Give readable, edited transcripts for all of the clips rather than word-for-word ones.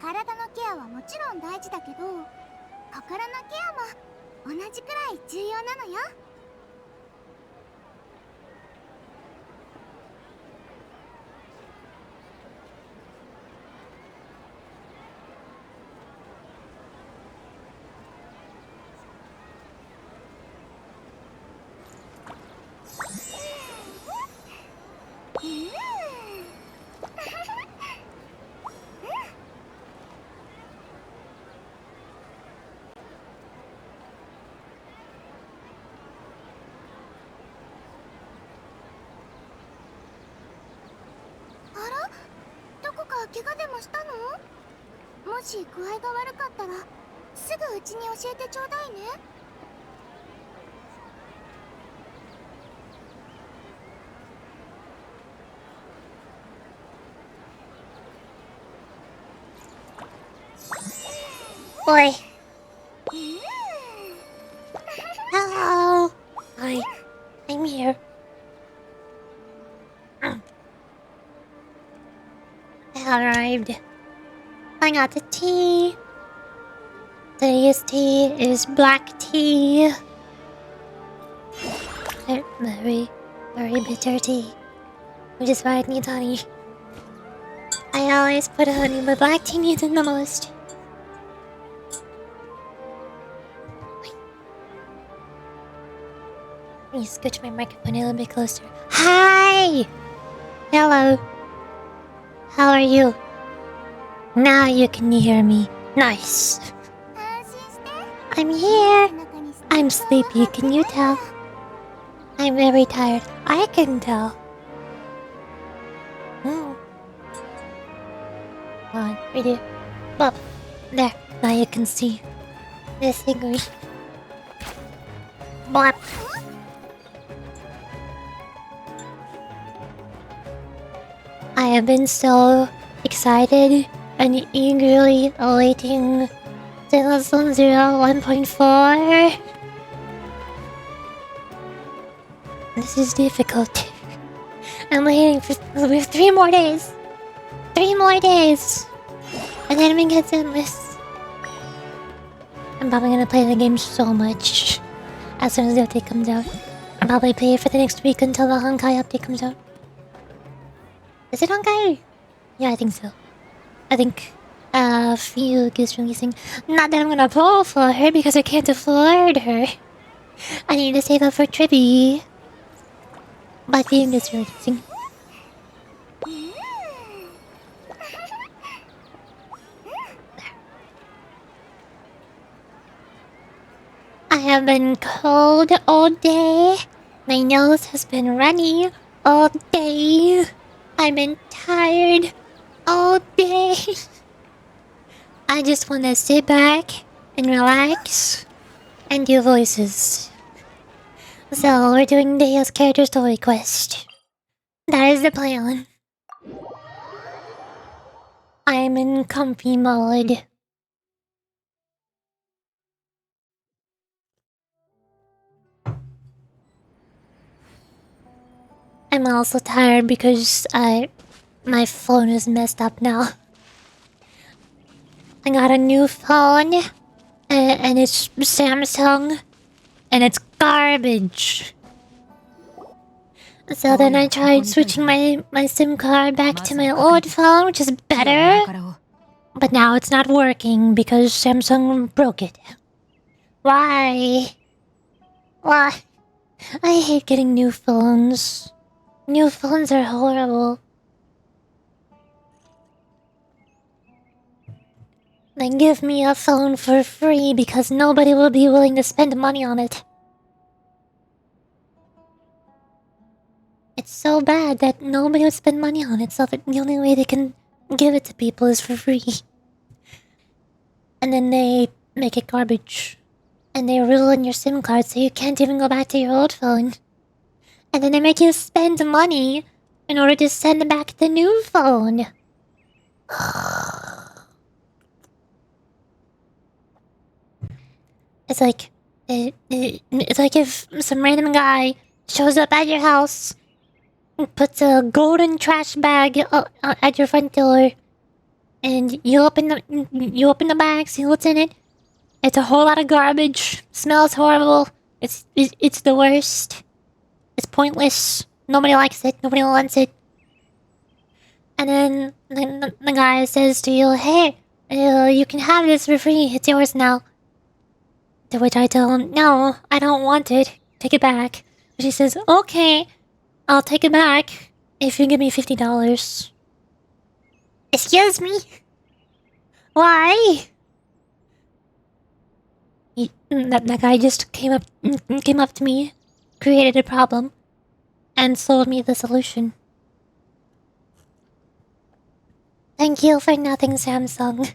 体のケアはもちろん大事だけど、心のケアも同じくらい重要なのよ。怪我でもしたの？もし具合が悪かったらすぐうちに教えてちょうだいね。Boy. Hello. Hi. I'm here. I arrived. I got the tea. Today's tea is black tea. Very, very bitter tea. Which is why it needs honey. I always put honey, but black tea needs it the most. Let me scooch my microphone a little bit closer. Hi! Hello. How are you? Now you can hear me. Nice. I'm here. I'm sleepy, can you tell? I'm very tired. I can tell. Come on, right here. Well, there. Now you can see. This thing. Blap. I have been so excited and eagerly awaiting Zone 1.4. This is difficult. I'm waiting for 3 more days. 3 more days. And then it gets endless. I'm probably gonna play the game so much as soon as the update comes out. I'll probably play it for the next week until the Honkai update comes out. Is it Honkai? Yeah, I think so. I think Fugue is releasing. Not that I'm gonna pull for her because I can't afford her. I need to save up for Tribby. But Fugue is releasing. I have been cold all day. My nose has been runny all day. I've been tired all day. I just want to sit back and relax and do voices. So we're doing DEHYA's character story quest. That is the plan. I'm in comfy mode. I'm also tired because my phone is messed up now. I got a new phone, and it's Samsung, and it's garbage. So then I tried switching my SIM card back to my old phone, which is better. But now it's not working because Samsung broke it. Why? Why? I hate getting new phones. New phones are horrible. Then give me a phone for free because nobody will be willing to spend money on it. It's so bad that nobody would spend money on it, so that the only way they can give it to people is for free. And then they make it garbage. And they ruin your SIM card so you can't even go back to your old phone. And then they make you spend money in order to send back the new phone. It's like if some random guy shows up at your house, puts a golden trash bag at your front door, and you open the bag, see what's in it. It's a whole lot of garbage. Smells horrible. It's the worst. It's pointless. Nobody likes it. Nobody wants it. And then the guy says to you, "Hey, you can have this for free. It's yours now." To which I tell him, "No, I don't want it. Take it back." She says, "Okay, I'll take it back if you give me $50. Excuse me? Why? That guy just came up to me, created a problem, and sold me the solution. Thank you for nothing, Samsung.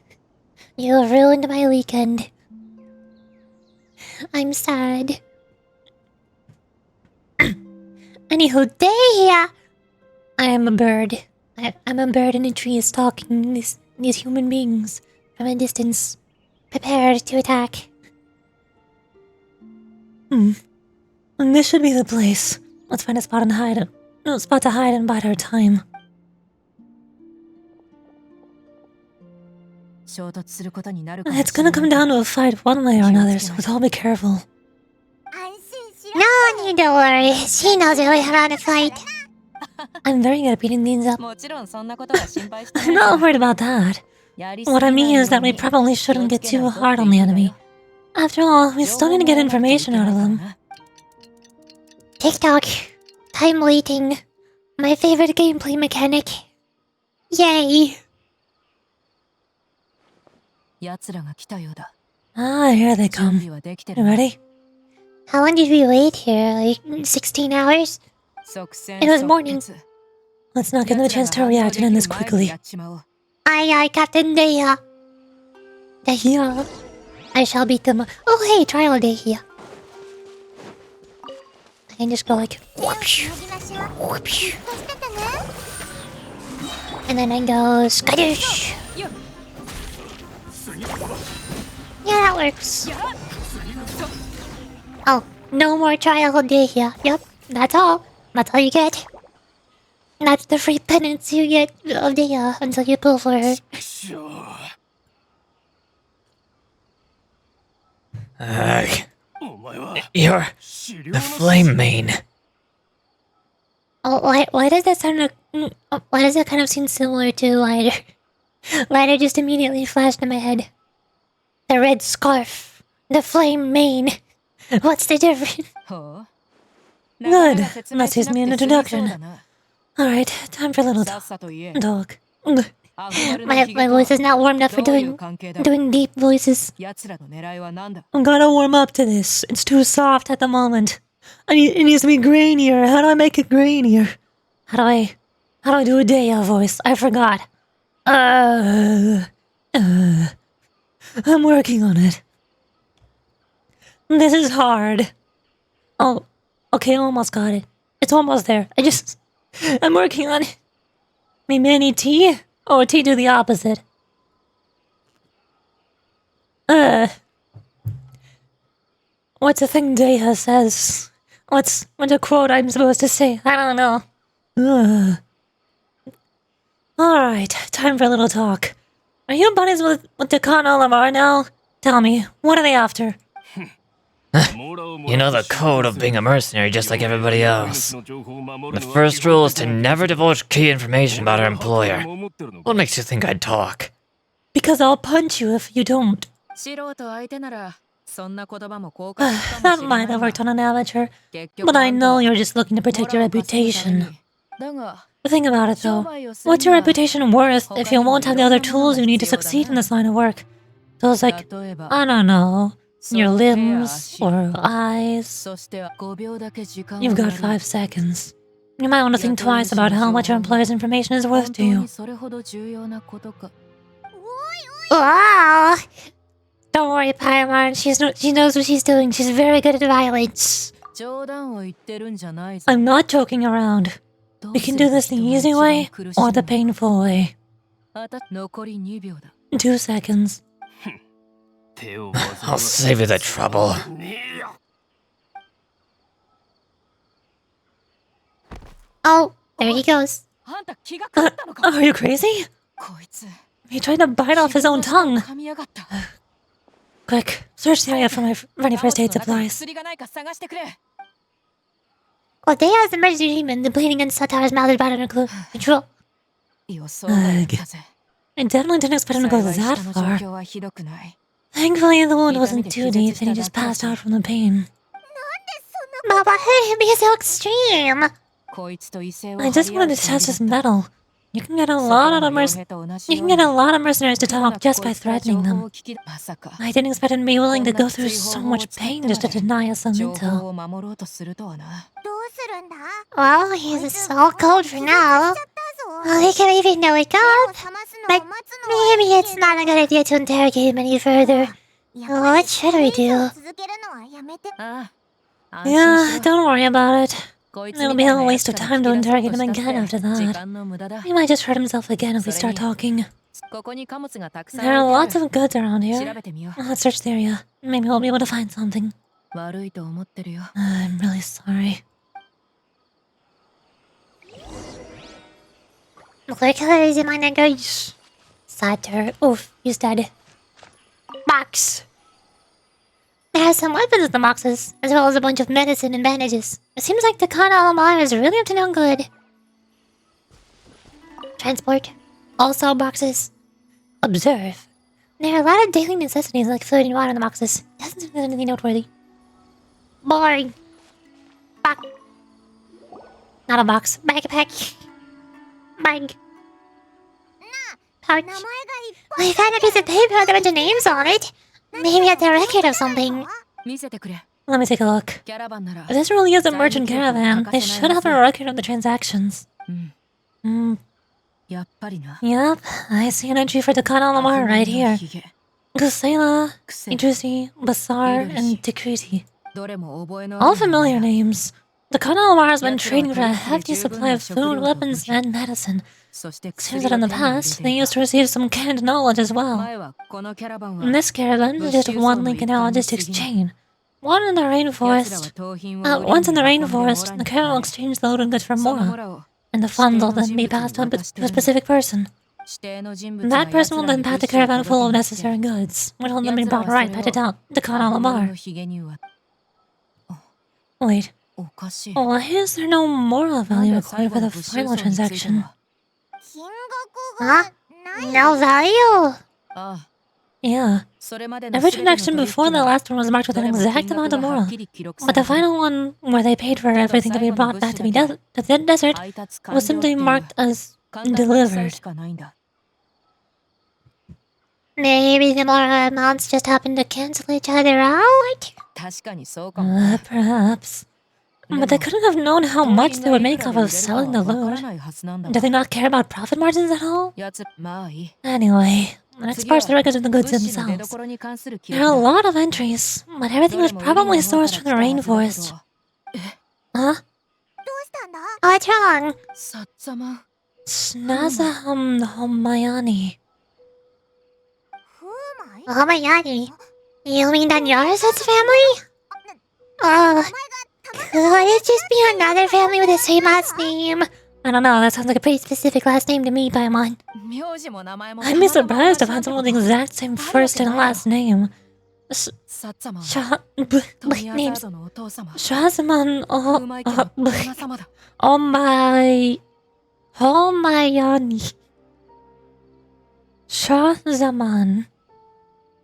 You have ruined my weekend. I'm sad. Anywho, DEHYA! I am a bird. I'm a bird in a tree stalking these human beings from a distance, prepared to attack. And this should be the place. Let's find a spot and hide. No spot to hide and bide our time. It's gonna come down to a fight one way or another, so let's all be careful. No need to worry. She knows really how to fight. I'm very good at beating things up. I'm not worried about that. What I mean is that we probably shouldn't get too hard on the enemy. After all, we still need to get information out of them. TikTok. Time waiting. My favorite gameplay mechanic. Yay! Ah, here they come. You ready? How long did we wait here? Like 16 hours? It was morning. Let's not give them a chance to react and end this quickly. Aye, Captain DEHYA. DEHYA. I shall beat them. Oh, hey, trial DEHYA. I can just go like... whoopsh, whoopsh. And then I go... skadoosh. Yeah, that works. Oh, no more trial DEHYA. Yep, that's all. That's all you get. That's the free penance you get of DEHYA until you pull for her. You're the flame main. Oh, why does that sound like... why does that kind of seem similar to Lighter? Lighter just immediately flashed in my head. The red scarf. The flame mane. What's the difference? Good. That saves me an introduction. Alright, time for a little talk. My voice is not warmed up for doing deep voices. I'm gonna warm up to this. It's too soft at the moment. It needs to be grainier. How do I make it grainier? How do I do a DEHYA voice? I forgot. I'm working on it. This is hard. Oh, okay, almost got it. It's almost there. I'm working on it. Maybe I need tea? Or tea do the opposite. What's the thing DEHYA says? What's a quote I'm supposed to say? I don't know. Alright, time for a little talk. Are you buddies with the Khan Olimar now? Tell me, what are they after? You know the code of being a mercenary just like everybody else. The first rule is to never divulge key information about our employer. What makes you think I'd talk? Because I'll punch you if you don't. That might have worked on an amateur, but I know you're just looking to protect your reputation. Think about it though. What's your reputation worth if you won't have the other tools you need to succeed in this line of work? Those like, I don't know, your limbs or eyes. You've got 5 seconds. You might want to think twice about how much your employer's information is worth to you. Wow! Don't worry, Paimon. She knows what she's doing. She's very good at violence. I'm not joking around. We can do this the easy way or the painful way. 2 seconds. I'll save you the trouble. Oh, there he goes. Are you crazy? He tried to bite off his own tongue. Quick, search the area for any first aid supplies. Well, they have emergency treatment. The bleeding in Satoru's mouth is bad under control. Ugh. I definitely didn't expect him to go that far. Thankfully, the wound wasn't too deep, and he just passed out from the pain. But why would he be so extreme? I just wanted to test his metal. You can get a lot of mercenaries to talk just by threatening them. I didn't expect him to be willing to go through so much pain just to deny us some intel. Well, he's so cold for now. Well, he can even know it God. But maybe it's not a good idea to interrogate him any further. What should we do? Yeah, don't worry about it. It'll be a waste of time to interrogate him again after that. He might just hurt himself again if we start talking. There are lots of goods around here. Let's search the area. Maybe we'll be able to find something. I'm really sorry. What color is in my language? Satur. Oof, he's dead. Box. There are some weapons in the boxes, as well as a bunch of medicine and bandages. It seems like the Khan Alamar is really up to no good. Transport. Also boxes. Observe. There are a lot of daily necessities like food and water in the boxes. Doesn't seem there's anything noteworthy. Boring. Box. Not a box. Backpack. Bag. Pouch. I found a piece of paper with a bunch of names on it. Maybe it's a record of something. Let me take a look. If this really is a merchant caravan, they should have a record of the transactions. Yep, I see an entry for the Khan Alamar right here. Kusela, Idrisi, Basar, and Tikriti. All familiar names. The Khan Alamar has been trading for a hefty supply of food, weapons, and medicine. Seems that in the past, they used to receive some canned knowledge as well. In this caravan is just one link in our logistics chain. Once in the rainforest, the caravan will exchange the loaded goods for more, and the funds will then be passed on to a specific person. That person will then pack the caravan full of necessary goods, which will then be brought right back to Khan Alamar. Wait, why is there no moral value recorded for the final transaction? Huh? No value? Yeah. Every transaction before the last one was marked with an exact amount of moral, but the final one, where they paid for everything to be brought back to the desert, was simply marked as delivered. Maybe the moral amounts just happened to cancel each other out? Perhaps. But they couldn't have known how much they would make off of selling the loot. Do they not care about profit margins at all? Anyway, let's parse the records of the goods themselves. There are a lot of entries, but everything was probably sourced from the rainforest. Huh? What's wrong? Snazaham Homayani. Homayani? You mean Danyars's family? Could it just be another family with the same last name? I don't know, that sounds like a pretty specific last name to me, Paimon. I'd be surprised to find someone with the exact same first and last name. Names. Shazaman Homayani. Shazaman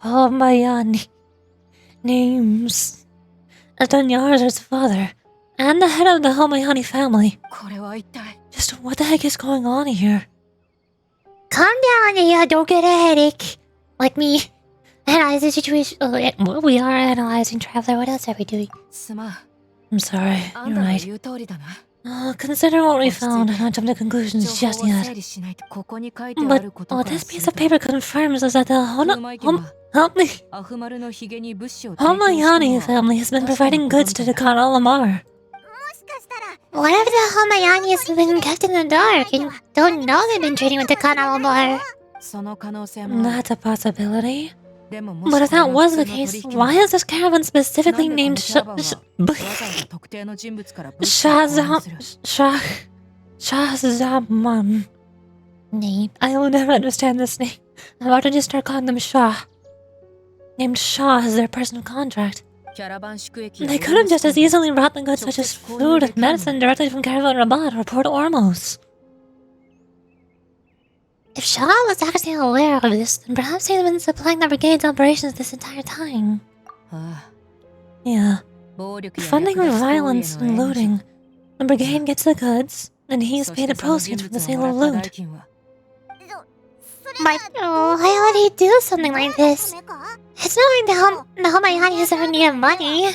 Homayani. Names. Danyarz's father, and the head of the Homayani family. Just what the heck is going on here? Calm down, Nia. Don't get a headache. Like me. Analyze the situation. We are analyzing, Traveler. What else are we doing? I'm sorry. You're right. Consider what we found and not jump to conclusions just yet. But what this piece of paper confirms is that the Homayani family has been providing goods to the Khan Alamar. What if the Homayani has been kept in the dark and don't know they've been trading with the Khan Alamar? That's a possibility. But if that was the case, why is this caravan specifically named Shahzaman name. I will never understand this name. Why don't you start calling them Shaw? Named Shaw as their personal contract. They could have just as easily brought the goods such as food and medicine directly from Caravan Rabat or Port Ormos. If Shaw was actually aware of this, then perhaps he'd been supplying the brigade's operations this entire time. Yeah. Funding violence and looting. The brigade gets the goods, and he's paid the proceeds from the sale of loot. But why would he do something like this? It's not like the Homayani's ever needed money.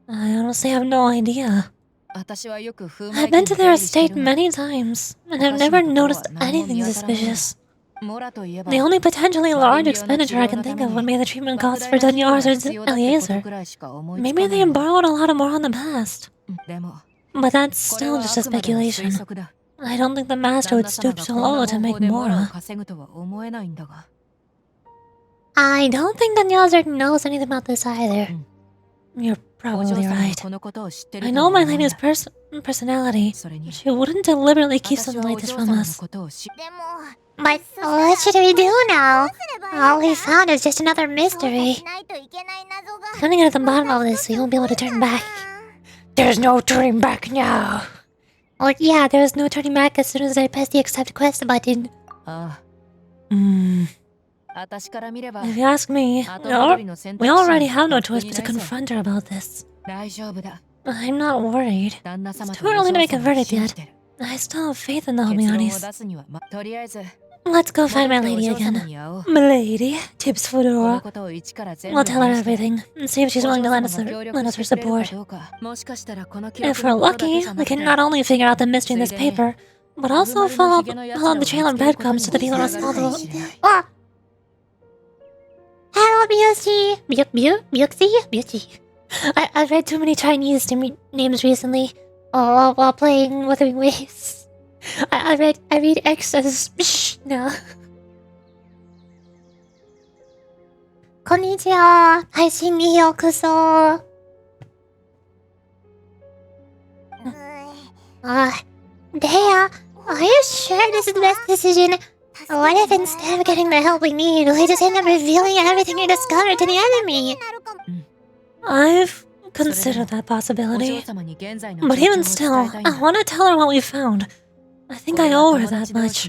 I honestly have no idea. I've been to their estate many times, and I've never noticed anything suspicious. The only potentially large expenditure I can think of would be the treatment costs for Danyars or Eliezer. Maybe they borrowed a lot more in the past. But that's still just a speculation. I don't think the master would stoop so low to make Mora. I don't think Danyars knows anything about this either. You're probably right. I know my lady's personality. She wouldn't deliberately keep something like this from us. But what should we do now? All we found is just another mystery. I'm gonna get at the bottom of this so you won't be able to turn back. There's no turning back now. Oh yeah, there's no turning back as soon as I press the accept quest button. If you ask me, we already have no choice but to confront her about this. I'm not worried. It's too early to make a verdict yet. I still have faith in the Homianis. Let's go find my lady again. Milady, tips for Dora. We'll tell her everything and see if she's willing to lend us her support. If we're lucky, we can not only figure out the mystery in this paper, but also follow the trail of breadcrumbs to the people responsible. Ah! Hello, Beauty. I've read too many Chinese names recently, while playing Wuthering Waves. I read X as Shh now. Konnichiwa. Haishin ni yokuso. DEHYA, are you sure this is the best decision? What if instead of getting the help we need, we just end up revealing everything you discovered to the enemy? I've considered that possibility. But even still, I want to tell her what we found. I think I owe her that much.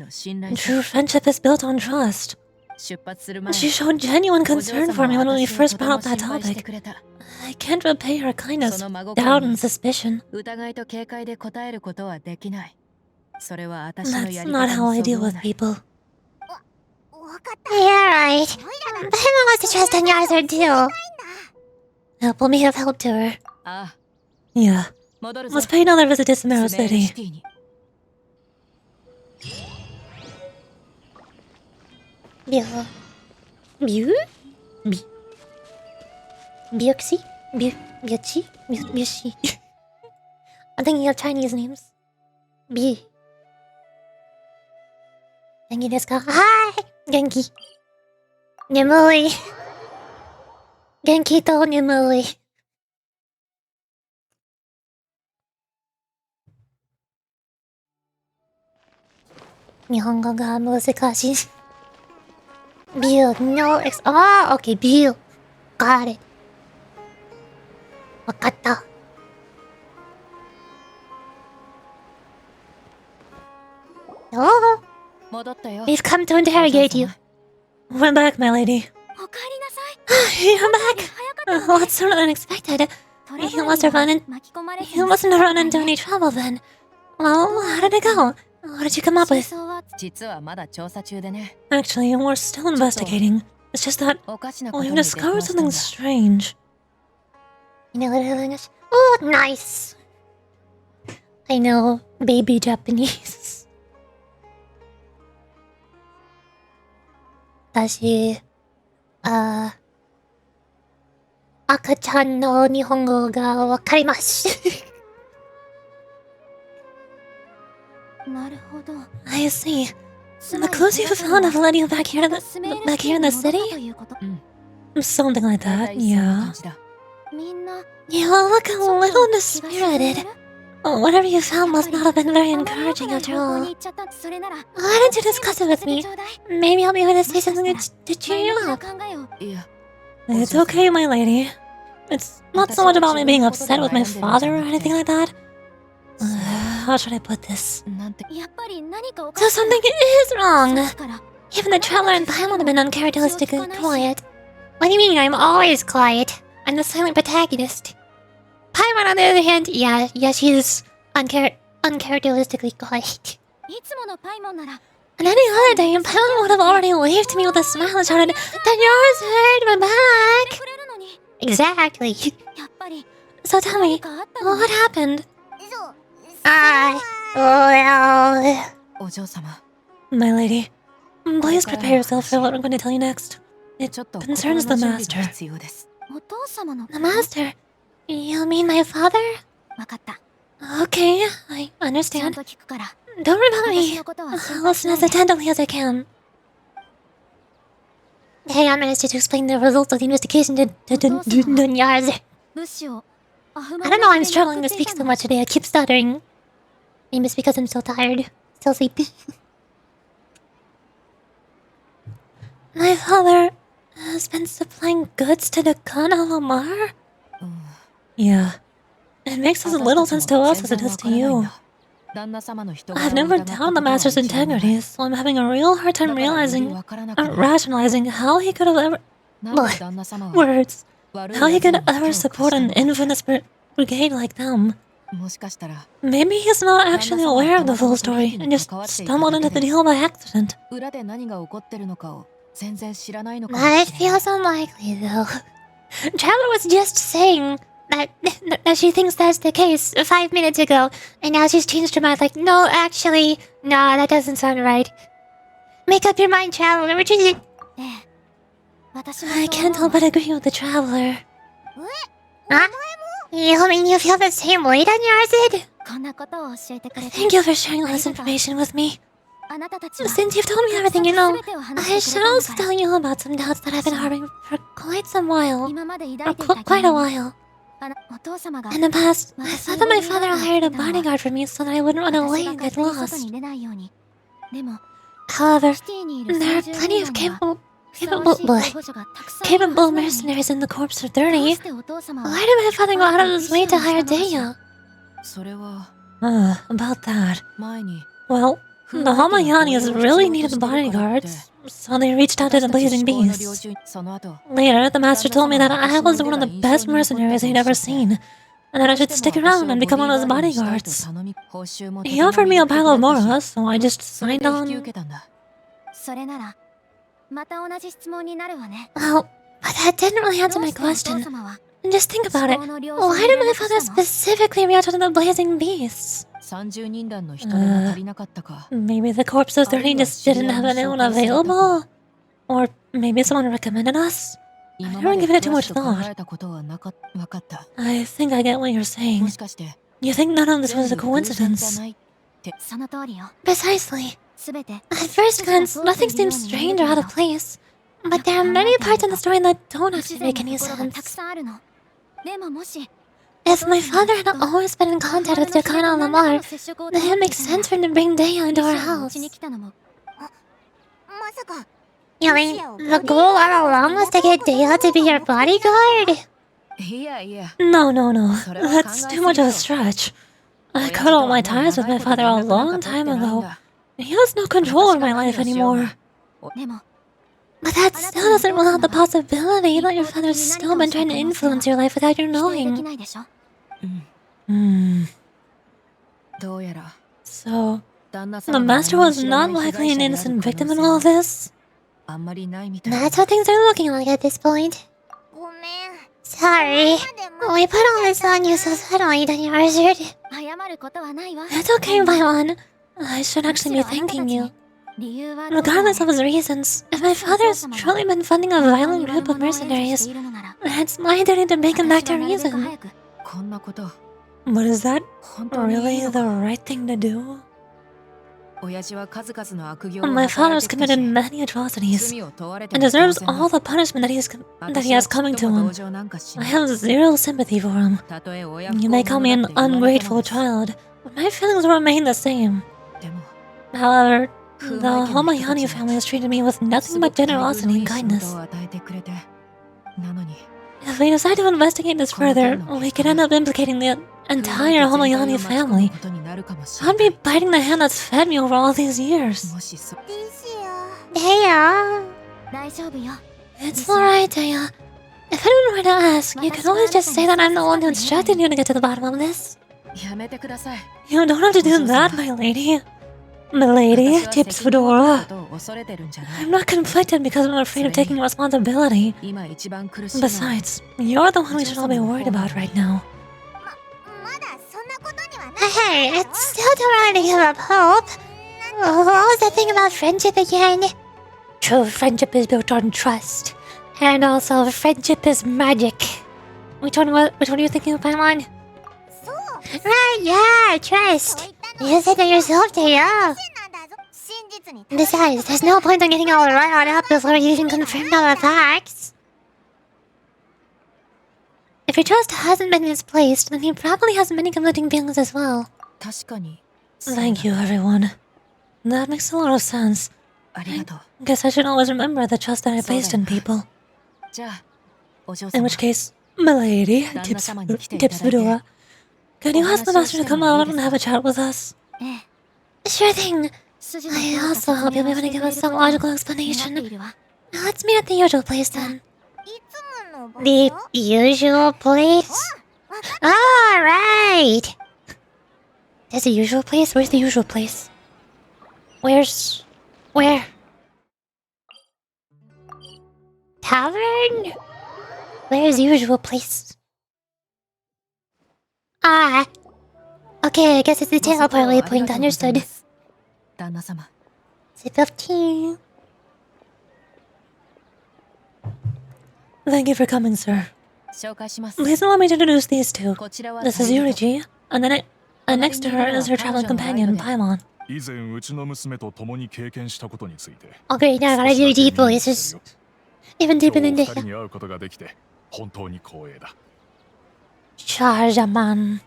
True friendship is built on trust. She showed genuine concern for me when we first brought up that topic. I can't repay her kindness, doubt and suspicion. That's not how I deal with people. Yeah, right. But everyone wants to trust Danyars too. Help will be of help to her. Yeah. Let's pay another visit to Sumeru City. Byuxi. I'm thinking of Chinese names. Genki desu ka? Hi! Genki. Nemui. Genki to nemui. Nihongo ga muzukashii. No okay, View. Got it. Wakatta. Oh, we've come to interrogate you. We're back, my lady. You're back. That's sooner than expected. You must have run into any trouble then. Well, how did it go? What did you come up with? Actually, we're still investigating. It's just that we've discovered something strange. Oh, nice. I know, baby Japanese. 私、赤ちゃんの日本語がわかります。I see. The clues you found have led you back here in the city? Something like that, yeah. You look a little dispirited. Whatever you found must not have been very encouraging after all. Why don't you discuss it with me? Maybe I'll be able to say something to cheer you up. It's okay, my lady. It's not so much about me being upset with my father or anything like that. How should I put this? So something is wrong. Even the traveler and Paimon have been uncharacteristically quiet. What do you mean I'm always quiet? I'm the silent protagonist. Paimon, on the other hand, yeah, she's uncharacteristically quiet. And any other day, Paimon would have already waved to me with a smile and shouted, "Then yours hurt my back!" Exactly. So tell me, what happened? Well... My lady, please prepare yourself for what I'm going to tell you next. It concerns the master. The master? You mean my father? Okay, I understand. Don't remember me. I'll listen as attentively as I can. Hey, I managed to explain the results of the investigation to Dunyar's. I don't know why I'm struggling to speak so much today. I keep stuttering. Maybe it's because I'm so tired. Still sleepy. My father has been supplying goods to the Khan al-Amar? Yeah. It makes as little sense to us as it does to you. I've never doubted the master's integrity, so I'm having a real hard time rationalizing how he could have ever... Words. How he could ever support an infamous brigade like them. Maybe he's not actually aware of the full story and just stumbled into the deal by accident. That feels unlikely, though. Traveler was just saying that she thinks that's the case 5 minutes ago, and now she's changed her mind like, no, actually, no, that doesn't sound right. Make up your mind, Traveler. I can't help but agree with the Traveler. Huh? You mean you feel the same way, Dunyar's? Thank you for sharing all this information with me. Since you've told me everything you know, I should also tell you about some doubts that I've been harboring for quite some while. Or quite a while. In the past, I thought that my father hired a bodyguard for me so that I wouldn't run away and get lost. However, there are plenty of capable mercenaries in the Corps of 30. Why did my father go out of his way to hire DEHYA? About that. Well, the Hamayanis really needed bodyguards, so they reached out to the Blazing Beast. Later, the master told me that I was one of the best mercenaries he'd ever seen, and that I should stick around and become one of his bodyguards. He offered me a pile of Mora, so I just signed on. Well, but that didn't really answer my question. And just think about it. Why did my father specifically reach out to the Blazing Beasts? Maybe the Corps of 30 just didn't have anyone available? Or maybe someone recommended us? I haven't given it too much thought. I think I get what you're saying. You think none of this was a coincidence? Precisely. At first glance, nothing seems strange or out of place. But there are many parts in the story that don't actually make any sense. If my father had always been in contact with the Khan al-Amar, then it makes sense for him to bring DEHYA into our house. You mean, the goal all along was to get DEHYA to be your bodyguard? No. That's too much of a stretch. I cut all my ties with my father a long time ago. He has no control over my life anymore. But that still doesn't rule out the possibility that your father's still been trying to influence your life without your knowing. So, the master was not likely an innocent victim in all this? That's how things are looking like at this point. Sorry. We put all this on you so suddenly, Dunyar's. It's okay, Paimon. I should actually be thanking you. Regardless of his reasons, if my father's truly been funding a violent group of mercenaries, it's my duty to bring him back to reason. But is that really the right thing to do? My father's committed many atrocities and deserves all the punishment that he has coming to him. I have zero sympathy for him. You may call me an ungrateful child, but my feelings remain the same. However, the Homayani family has treated me with nothing but generosity and kindness. If we decide to investigate this further, we could end up implicating the entire Homayani family. I'd be biting the hand that's fed me over all these years. DEHYA. It's alright, DEHYA. If anyone were to ask, you can always just say that I'm the one who instructed you to get to the bottom of this. You don't have to do that, my lady. Milady, Tips Fedora. I'm not conflicted because I'm afraid of taking responsibility. Besides, you're the one we should all be worried about right now. Hey, it's still too early to give up hope. What was that thing about friendship again? True friendship is built on trust. And also, friendship is magic. Which one are you thinking of, Paimon? Right, yeah, trust. You said that yourself, DEHYA. Besides, there's no point in getting all riled up before you even confirmed all the facts. If your trust hasn't been misplaced, then he probably has many conflicting feelings as well. Thank you, everyone. That makes a lot of sense. Guess I should always remember the trust that I placed in people. In which case, milady, Tips Fedora, can you ask the master to come out and have a chat with us? Sure thing. I also hope you'll be able to give us some logical explanation. Let's meet at the usual place then. The usual place? Oh, right. There's the usual place? Where's the usual place? Where? Tavern? Where's the usual place? Ah. Okay, I guess it's the teleport waypoint, understood. Sip of tea. Thank you for coming, sir. Please allow me to introduce these two. This is Yuriji, and then next to her is her traveling companion, Paimon. Okay, now I gotta do deep voices. Even deeper than DEHYA. Charjaman.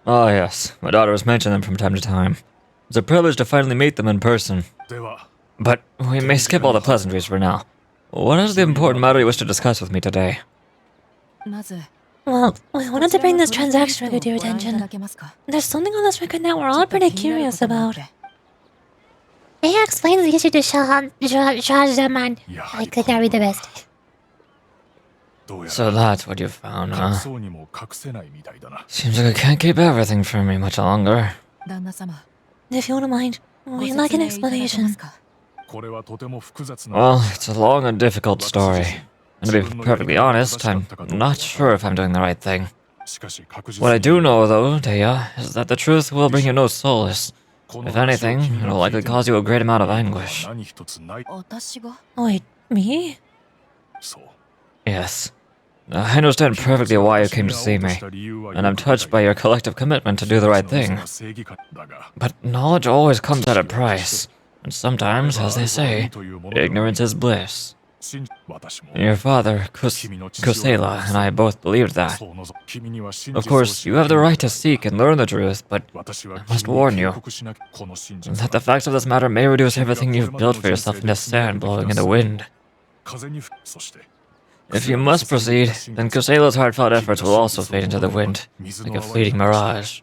Ah, yes. My daughter has mentioned them from time to time. It's a privilege to finally meet them in person. But we may skip all the pleasantries for now. What is the important matter you wish to discuss with me today? Well, we wanted to bring this transaction record to your attention. There's something on this record that we're all pretty curious about. DEHYA explains the issue to Shahjaman. I could not read the rest. So that's what you found, huh? Seems like I can't keep everything from me much longer. If you wouldn't mind, we'd like an explanation. Well, it's a long and difficult story. And to be perfectly honest, I'm not sure if I'm doing the right thing. What I do know, though, DEHYA, is that the truth will bring you no solace. If anything, it will likely cause you a great amount of anguish. Wait, me? Yes. I understand perfectly why you came to see me, and I'm touched by your collective commitment to do the right thing. But knowledge always comes at a price, and sometimes, as they say, ignorance is bliss. Your father, Kusela, and I both believed that. Of course, you have the right to seek and learn the truth, but I must warn you that the facts of this matter may reduce everything you've built for yourself into sand blowing in the wind. If you must proceed, then Kusela's heartfelt efforts will also fade into the wind, like a fleeting mirage.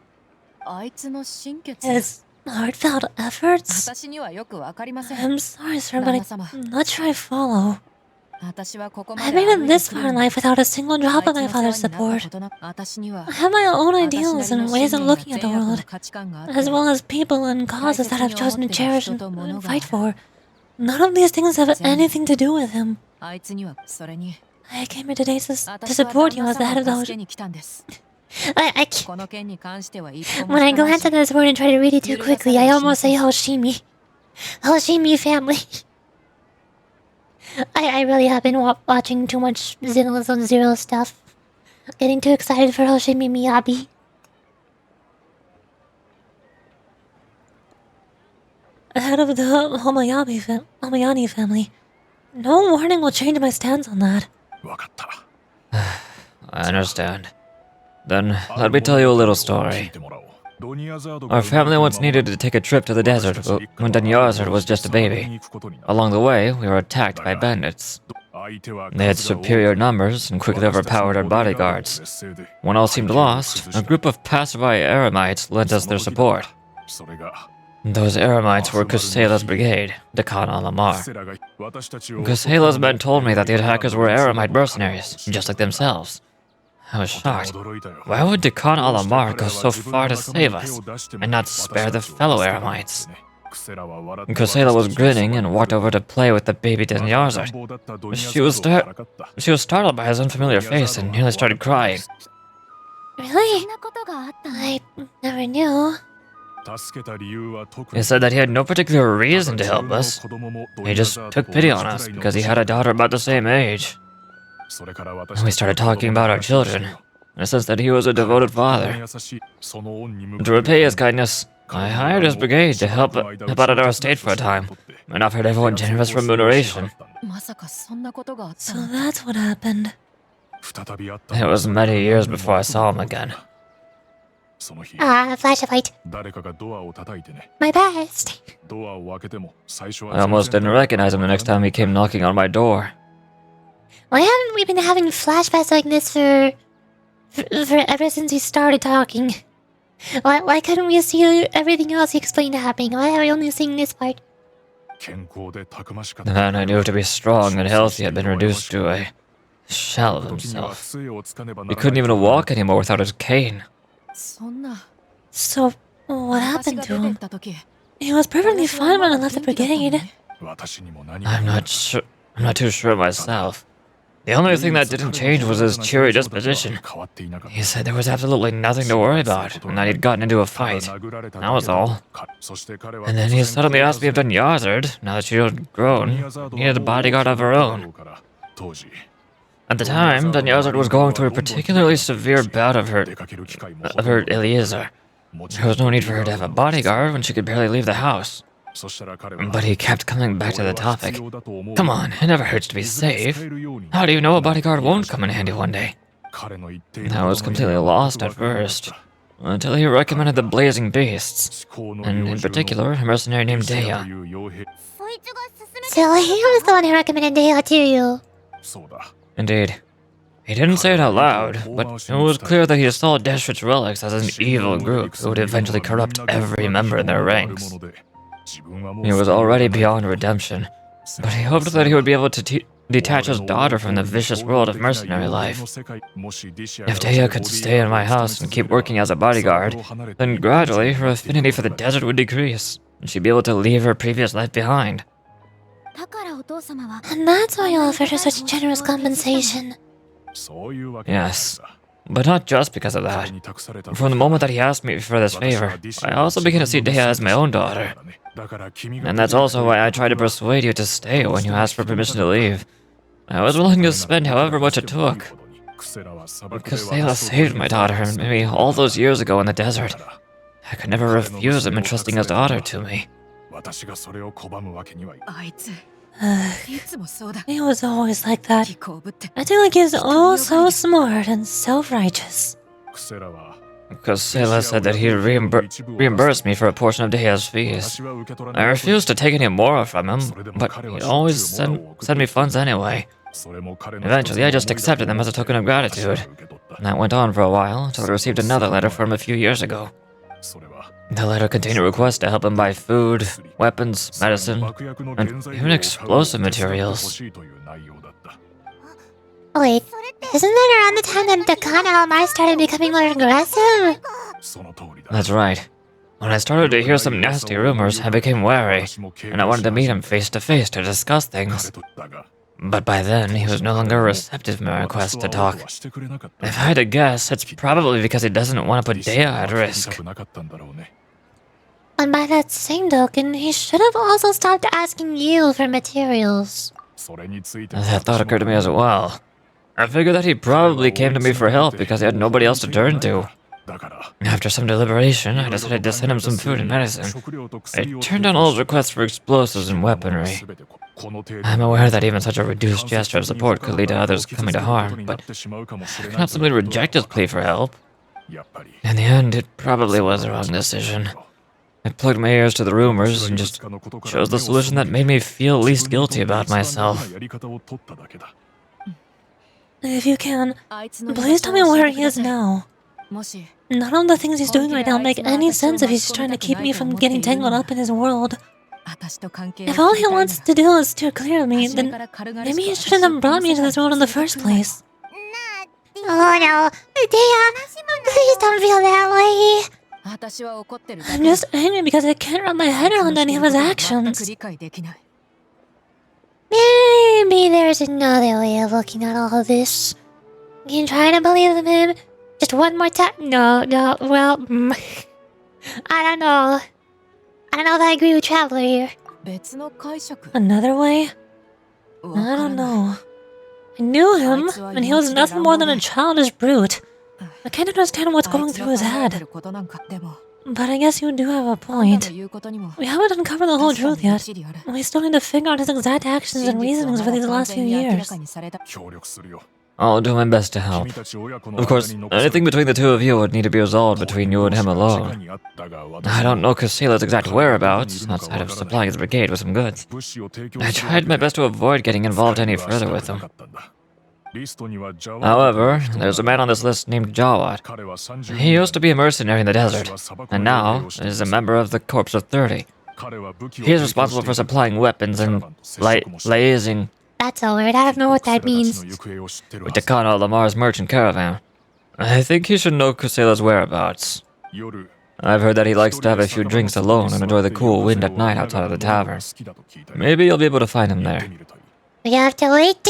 His heartfelt efforts? I'm sorry, sir, but I'm not sure I follow. I made it this far in life without a single drop of my father's support. I have my own ideals and ways of looking at the world, as well as people and causes that I've chosen to cherish and fight for. None of these things have anything to do with him. I came here today to support you as the head of the When I glance at this word and try to read it too quickly, I almost say Hoshimi. Hoshimi family. I really have been watching too much Xenoblade Zone Zero stuff. Getting too excited for Hoshimi Miyabi. head of the Homayani family. No warning will change my stance on that. I understand. Then, let me tell you a little story. Our family once needed to take a trip to the desert when DEHYA was just a baby. Along the way, we were attacked by bandits. They had superior numbers and quickly overpowered our bodyguards. When all seemed lost, a group of passerby Eremites lent us their support. Those Eremites were Kusela's brigade, Dekan al-Amar. Kusela's men told me that the attackers were Eremite mercenaries, just like themselves. I was shocked. Why would Dekan al-Amar go so far to save us, and not spare the fellow Eremites? Kusela was grinning and walked over to play with the baby DEHYA. She was startled by his unfamiliar face and nearly started crying. Really? I never knew. He said that he had no particular reason to help us. He just took pity on us because he had a daughter about the same age. And we started talking about our children, in a sense that he was a devoted father. To repay his kindness, I hired his brigade to help out at our estate for a time, and offered everyone generous remuneration. So that's what happened. It was many years before I saw him again. Flash of light. My best. I almost didn't recognize him the next time he came knocking on my door. Why haven't we been having flashbacks like this for ever since we started talking? Why couldn't we see everything else he explained happening? Why are we only seeing this part? The man I knew to be strong and healthy had been reduced to a shell of himself. He couldn't even walk anymore without his cane. So, what happened to him? He was perfectly fine when I left the brigade. I'm not too sure myself. The only thing that didn't change was his cheery disposition. He said there was absolutely nothing to worry about, and that he'd gotten into a fight. That was all. And then he suddenly asked me if DEHYA, now that she had grown, needed a bodyguard of her own. At the time, DEHYA was going through a particularly severe bout of her Eliezer. There was no need for her to have a bodyguard when she could barely leave the house. But he kept coming back to the topic. Come on, it never hurts to be safe. How do you know a bodyguard won't come in handy one day? I was completely lost at first, until he recommended the Blazing Beasts, and in particular, a mercenary named DEHYA. So he was the one who recommended DEHYA to you. Indeed. He didn't say it out loud, but it was clear that he saw Deshret's relics as an evil group who would eventually corrupt every member in their ranks. He was already beyond redemption, but he hoped that he would be able to detach his daughter from the vicious world of mercenary life. If DEHYA could stay in my house and keep working as a bodyguard, then gradually her affinity for the desert would decrease, and she'd be able to leave her previous life behind. And that's why you offered her such generous compensation. Yes, but not just because of that. From the moment that he asked me for this favor, I also began to see DEHYA as my own daughter. And that's also why I tried to persuade you to stay when you asked for permission to leave. I was willing to spend however much it took. Kusela saved my daughter and me all those years ago in the desert. I could never refuse him entrusting his daughter to me. He was always like that. I feel like he's oh so smart and self-righteous. Kusela said that he'd reimburse me for a portion of DEHYA's fees. I refused to take any more from him, but he'd always send me funds anyway. Eventually, I just accepted them as a token of gratitude. And that went on for a while until I received another letter from him a few years ago. The letter contained a request to help him buy food, weapons, medicine, and even explosive materials. Wait, isn't that around the time that Dekan al-Amar started becoming more aggressive? That's right. When I started to hear some nasty rumors, I became wary, and I wanted to meet him face to face to discuss things. But by then, he was no longer receptive to my request to talk. If I had to guess, it's probably because he doesn't want to put DEHYA at risk. And by that same token, he should have also stopped asking you for materials. That thought occurred to me as well. I figured that he probably came to me for help because he had nobody else to turn to. After some deliberation, I decided to send him some food and medicine. I turned down all his requests for explosives and weaponry. I'm aware that even such a reduced gesture of support could lead to others coming to harm, but I could not simply reject his plea for help. In the end, it probably was the wrong decision. I plugged my ears to the rumors and just chose the solution that made me feel least guilty about myself. If you can, please tell me where he is now. None of the things he's doing right now make any sense if he's trying to keep me from getting tangled up in his world. If all he wants to do is steer clear of me, then maybe he shouldn't have brought me to this world in the first place. Oh no, DEHYA, please don't feel that way. I'm just angry because I can't wrap my head around any of his actions. Maybe there's another way of looking at all of this. You can try to believe in him just one more time. No, well, I don't know. I don't know if I agree with Traveler here. Another way? I don't know. I knew him, and he was nothing more than a childish brute. I can't understand what's going through his head. But I guess you do have a point. We haven't uncovered the whole truth yet. We still need to figure out his exact actions and reasonings for these last few years. I'll do my best to help. Of course, anything between the two of you would need to be resolved between you and him alone. I don't know Kusela's exact whereabouts, outside of supplying his brigade with some goods. I tried my best to avoid getting involved any further with him. However, there's a man on this list named Jawad. He used to be a mercenary in the desert, and now is a member of the Corps of 30. He is responsible for supplying weapons and liaising That's a word. I don't know what that means. with Takano Lamar's merchant caravan. I think he should know Kusela's whereabouts. I've heard that he likes to have a few drinks alone and enjoy the cool wind at night outside of the tavern. Maybe you'll be able to find him there. We have to wait.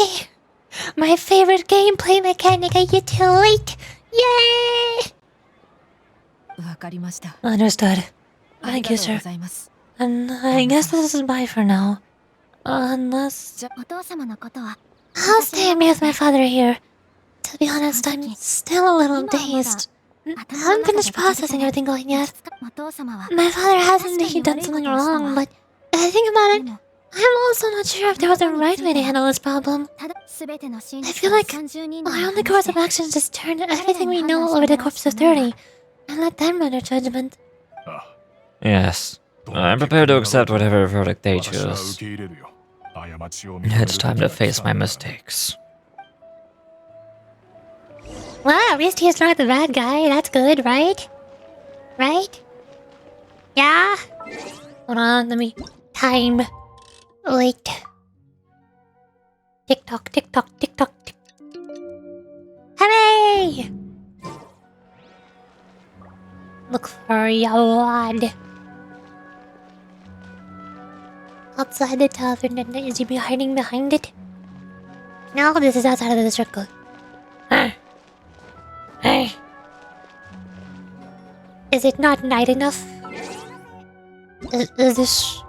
My favorite gameplay mechanic. I get to wait. Yay! Understood. Thank you, sir. And I guess this is bye for now. Unless... I'll stay and be with my father here. To be honest, I'm still a little dazed. I haven't finished processing everything going yet. My father hasn't indeed done something wrong, but if I think about it, I'm also not sure if there was a right way to handle this problem. I feel like our only course of action is just turn everything we know over to Corps of 30 and let them render judgment. Yes, I'm prepared to accept whatever verdict they choose. It's time to face my mistakes. Well, at least he's not the bad guy. That's good, right? Right? Yeah? Hold on, let me... Time. Wait. Tick-tock, tick-tock, tick-tock, tick. Hooray! Look for Yawad. Outside the tavern, and is he hiding behind it? No, this is outside of the circle. Hey. Is it not night enough? Is this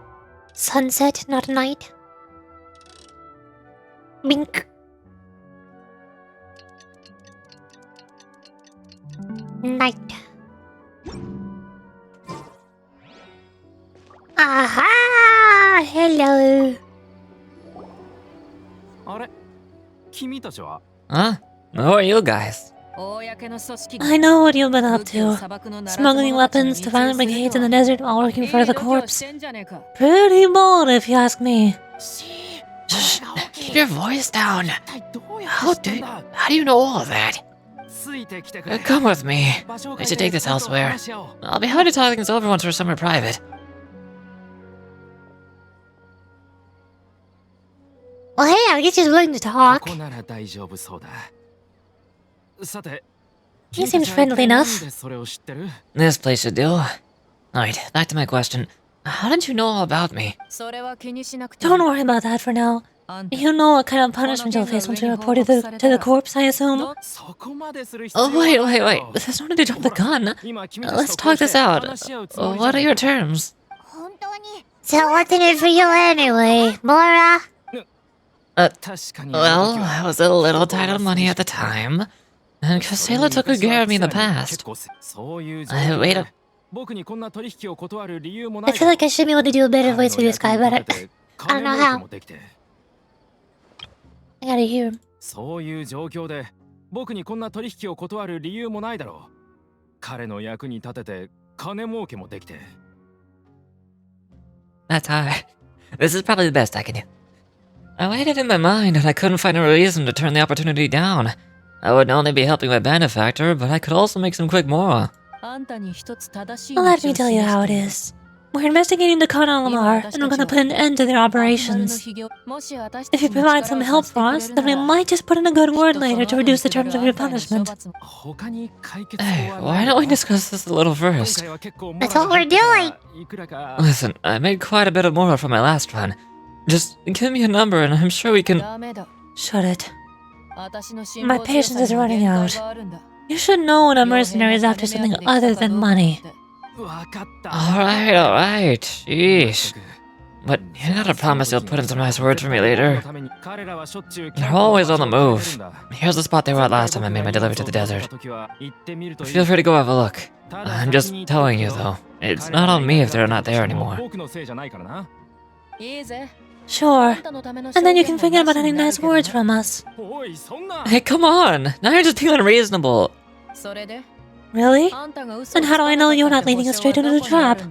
sunset not night? Bink. Night. Aha! Hello. Huh? Who are you guys? I know what you've been up to. Smuggling weapons to violent brigades in the desert while working for the corps. Pretty bold, if you ask me. Shh, keep your voice down. How do you know all of that? Come with me. I should take this elsewhere. I'll be happy to talk things over once we're somewhere private. Well, hey, I guess he's willing to talk. He seems friendly enough. This place should do. Alright, back to my question. How did you know all about me? Don't worry about that for now. You know what kind of punishment you'll face once you report to the corpse, I assume? Oh, wait. There's no need to drop the gun. Let's talk this out. What are your terms? So what's in it for you anyway, Mora? Well, I was a little tight on money at the time. And Casella took good care of me in the past. Wait a... I feel like I should be able to do a better voice for this guy, but I don't know how. I gotta hear him. そういう状況で僕にこんな取引を断る理由もないだろう。彼の役に立てて金儲けもできて。That's hard. This is probably the best I can do. I weighed it in my mind and I couldn't find a reason to turn the opportunity down. I would not only be helping my benefactor, but I could also make some quick more. Let me tell you how it is. We're investigating the Khan Lamar, and we're gonna put an end to their operations. If you provide some help for us, then we might just put in a good word later to reduce the terms of your punishment. Hey, why don't we discuss this a little first? That's what we're doing. Listen, I made quite a bit more from my last run. Just give me a number and I'm sure we can... Shut it. My patience is running out. You should know when a mercenary is after something other than money. Alright, sheesh. But you gotta promise you'll put in some nice words for me later. They're always on the move. Here's the spot they were at last time I made my delivery to the desert. Feel free to go have a look. I'm just telling you though, it's not on me if they're not there anymore. Sure. And then you can forget about any nice words from us. Hey, come on! Now you're just being unreasonable. Really? Then how do I know you're not leading us straight into the trap?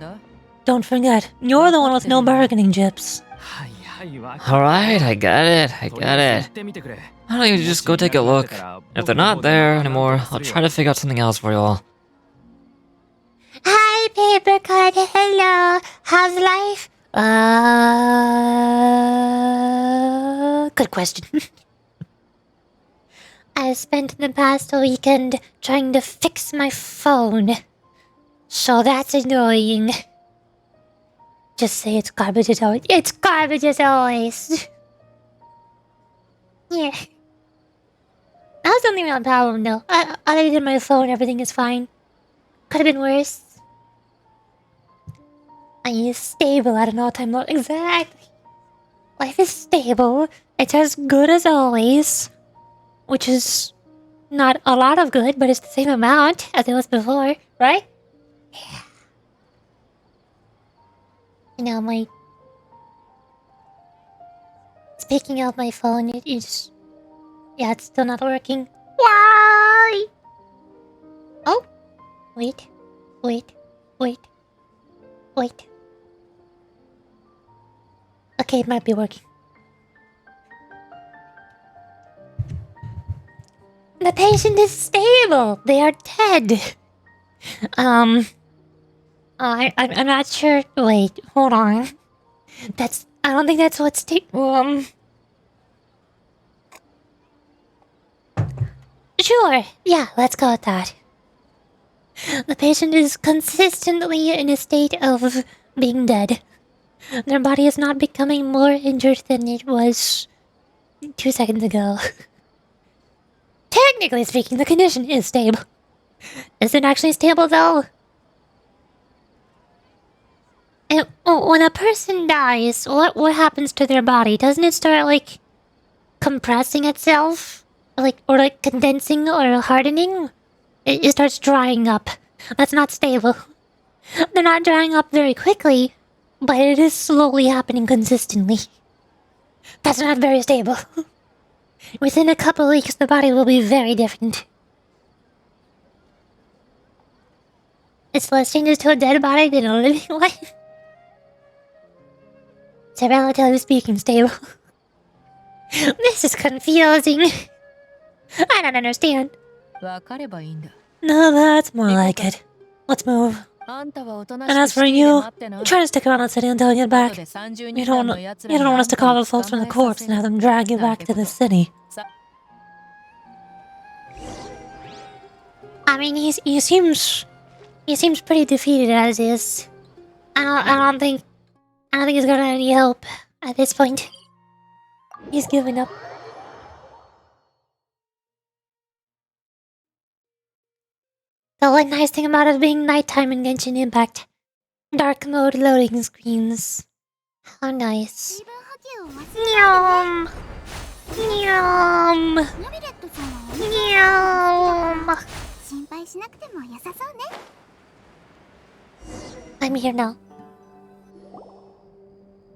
Don't forget, you're the one with no bargaining chips. Alright, I get it. Why don't you just go take a look? If they're not there anymore, I'll try to figure out something else for you all. Hi, Paper Cut. Hello. How's life? Good question. I spent the past weekend trying to fix my phone. So that's annoying. Just say it's garbage as always. It's garbage as always. Yeah. That was the only real problem though. Other than my phone, everything is fine. Could have been worse. I use stable at an all-time low. Exactly. Life is stable. It's as good as always. Which is not a lot of good, but it's the same amount as it was before, right? Yeah. You know, my... Speaking of my phone, it's... Yeah, it's still not working. Why? Oh. Wait. Okay, it might be working. The patient is stable. They are dead. I'm not sure. Wait, hold on. I don't think that's what's Sure. Yeah, let's go with that. The patient is consistently in a state of being dead. Their body is not becoming more injured than it was 2 seconds ago. Technically speaking, the condition is stable. Is it actually stable, though? And when a person dies, what happens to their body? Doesn't it start, like, compressing itself? Or condensing or hardening? It starts drying up. That's not stable. They're not drying up very quickly, but it is slowly happening consistently. That's not very stable. Within a couple weeks, the body will be very different. It's less changes to a dead body than a living one. So relatively speaking, stable. This is confusing. I don't understand. No, that's more like it. Let's move. And as for you, try to stick around the city until you get back. You don't want us to call the folks from the corpse and have them drag you back to the city. I mean, he seems pretty defeated as is. I don't think he's got any help at this point. He's given up. The one nice thing about it being nighttime in Genshin Impact. Dark mode loading screens. How nice. Nyam! Yum. ナビレットさんはお店 Yum. 心配しなくても良さそうね。 I'm here now.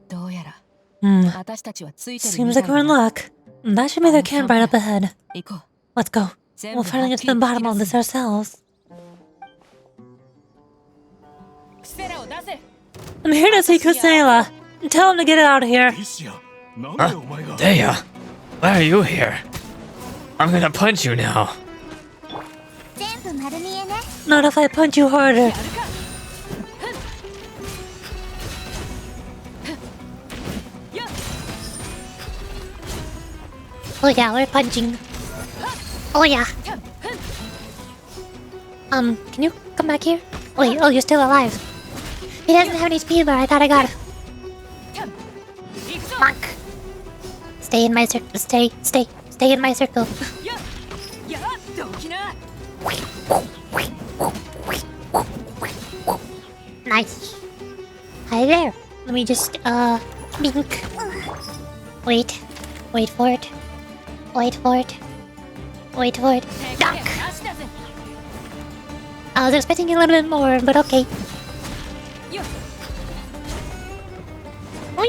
どうやら Hmm. 私たちはついてる Seems みた like い we're in だな。 luck. That should be the camp right up ahead. 行こう。 Let's go. We'll finally get to the bottom of this ourselves. クセラを出せ。 I'm here to see Kusela. Tell him to get it out of here. DEHYA, why are you here? I'm gonna punch you now. 全部丸見えね。 Not if I punch you harder. Oh yeah, we're punching. Oh yeah. Can you come back here? Wait, oh, you're still alive. He doesn't have any speed, but I thought I got him. Monk. Stay in my circle. Stay in my circle. やっどきな。 Nice. Hi there. Let me just, bink. Wait. Wait for it. Wait for it. Wait for it. Dunk. なしだぜ。 I was expecting a little bit more, but okay. よっ。 Oi.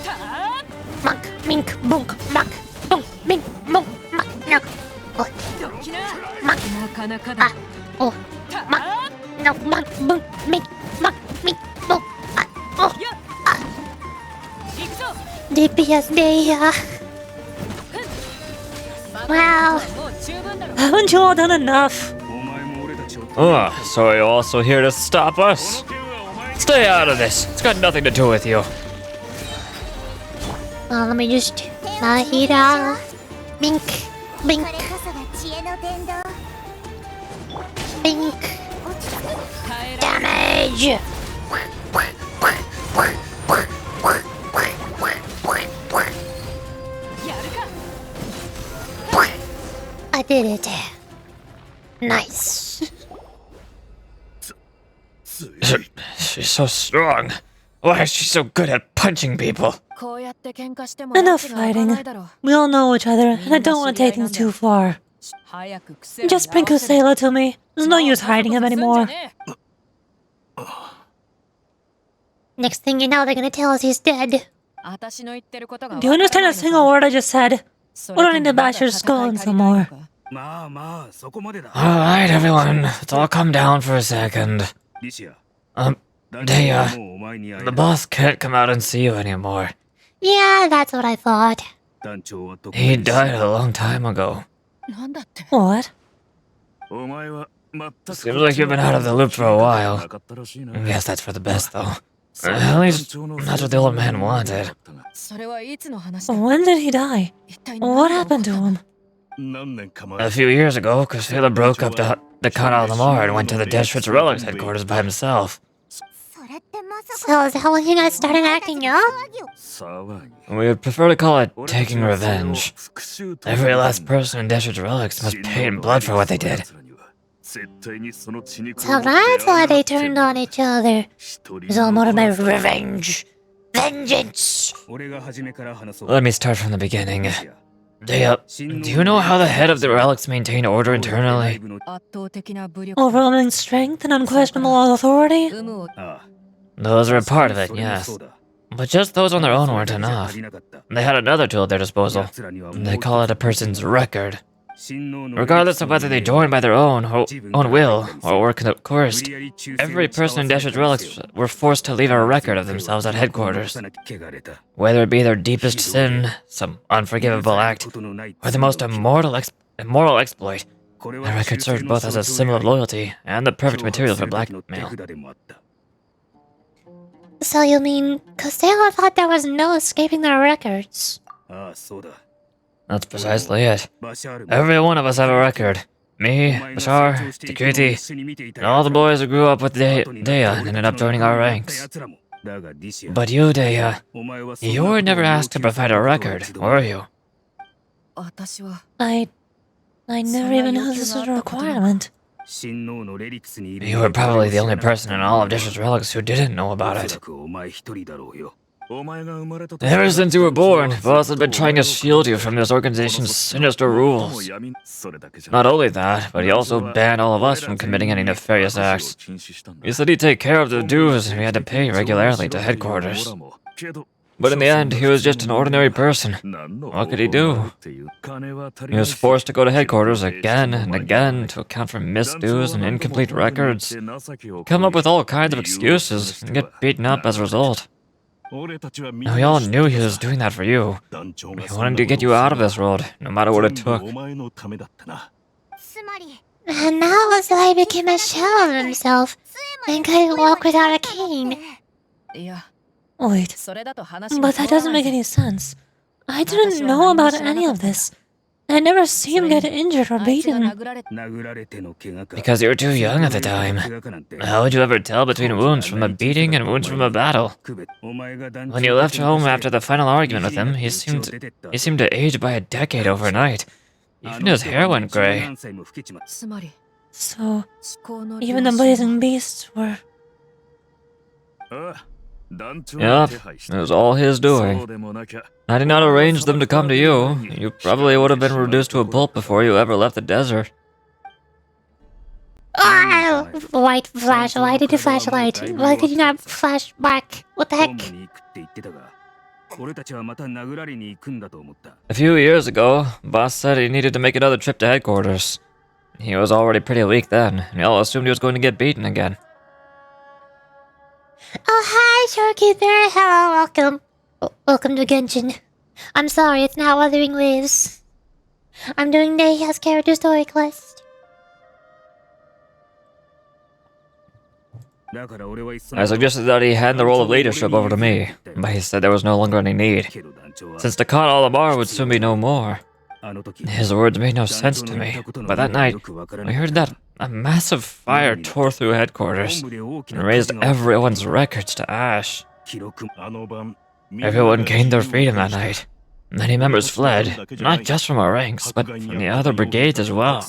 たー。 Monk. Mink. Bonk. Monk. Bonk. Mink. Bonk. Monk. No. Oh. どきな。Monk. なかなかだ。 Ah. Oh. た Monk. ー。 No. Monk. Bonk. Mink. Monk. Mink. Bonk. Ah. Oh. よっ。行くぞ。 DPS DEHYA. Wow. もう十分だろ。 Haven't you all done enough? Oh, so you're also here to stop us? Stay out of this. It's got nothing to do with you. Let me just. Mahira. Bink. こ Bink. れこそが知恵の伝道。 Bink. 耐えられ Damage. I did it. Nice. She's so strong. Why is she so good at punching people? こうやって喧嘩しても Enough 拉致が開かないだろ We all know each other, and I don't want to take things too far. 早くクセラに Just bring 合わせろ Kusela to me. There's no use hiding him anymore. Next thing you know, they're gonna tell us he's dead. 私の言ってることが Do you understand a single word I just said? We don't need to bash your skull in some more. Alright, everyone. Let's all calm down for a second. DEHYA, the boss can't come out and see you anymore. Yeah, that's what I thought. He died a long time ago. なんだって What? Seems like you've been out of the loop for a while. I guess that's for the best, though. At least, that's what the old man wanted. それはいつの話だ When did he die? 一体 What 何が happened 起こ to った him? A few years ago, Kusela broke up the Kana Lamar and went to the Deshrit's Relics headquarters by himself. それってまさ So is that when you guys started acting up? We would prefer to call it taking revenge. Every last person in Deshrit's Relics must pay in blood for what they did. So that's why they turned on each other. It's all motivated by revenge. Vengeance! Let me start from the beginning. DEHYA, do you know how the head of the relics maintain order internally? 圧倒的な武力 Overwhelming strength and unquestionable authority? 有無を Those are a part of it, yes. But just those on their own weren't enough. They had another tool at their disposal. They call it a person's record. Regardless of whether they join by their own will or were coerced, every person in Deshrit's Relics were forced to leave a record of themselves at headquarters. Whether it be their deepest sin, some unforgivable act, or the most immoral exploit, the record served both as a symbol of loyalty and the perfect material for blackmail. So you mean Kusela thought there was no escaping their records? That's precisely it. Every one of us have a record. Me, Bashar, Takriti, and all the boys who grew up with DEHYA and ended up joining our ranks. But you, DEHYA, you were never asked to provide a record, were you? 私は I never even knew this was a requirement. You were probably the only person in all of Deshrit's Relics who didn't know about it. Ever since you were born, Boss has been trying to shield you from this organization's sinister rules. Not only that, but he also banned all of us from committing any nefarious acts. He said he'd take care of the dues we had to pay regularly to headquarters. But in the end, he was just an ordinary person. What could he do? He was forced to go to headquarters again and again to account for missed dues and incomplete records, come up with all kinds of excuses, and get beaten up as a result. We all knew he was doing that for you. He wanted to get you out of this world, no matter what it took. And that was why he became a shell of himself and couldn't walk without a cane. Wait, but that doesn't make any sense. I didn't know about any of this. I never see him get injured or beaten. Because you were too young at the time. How would you ever tell between wounds from a beating and wounds from a battle? When you left home after the final argument with him, he seemed to age by a decade overnight. Even his hair went gray. So, even the blazing beasts were... Yup, it was all his doing. Had he not arranged them to come to you, you probably would have been reduced to a pulp before you ever left the desert. Oh, white flash, why did you flashlight? Why did you not flash back? What the heck? A few years ago, Boss said he needed to make another trip to headquarters. He was already pretty weak then, and we all assumed he was going to get beaten again. Oh, hi, Shorekeeper. Hello, welcome. Welcome to Genshin. I'm sorry, it's not Wuthering Waves. I'm doing DEHYA's character story quest. I suggested that he hand the role of leadership over to me, but he said there was no longer any need, since the Khan Alamar would soon be no more. His words made no sense to me, but that night, we heard that a massive fire tore through headquarters and raised everyone's records to ash. Everyone gained their freedom that night. Many members fled, not just from our ranks, but from the other brigades as well.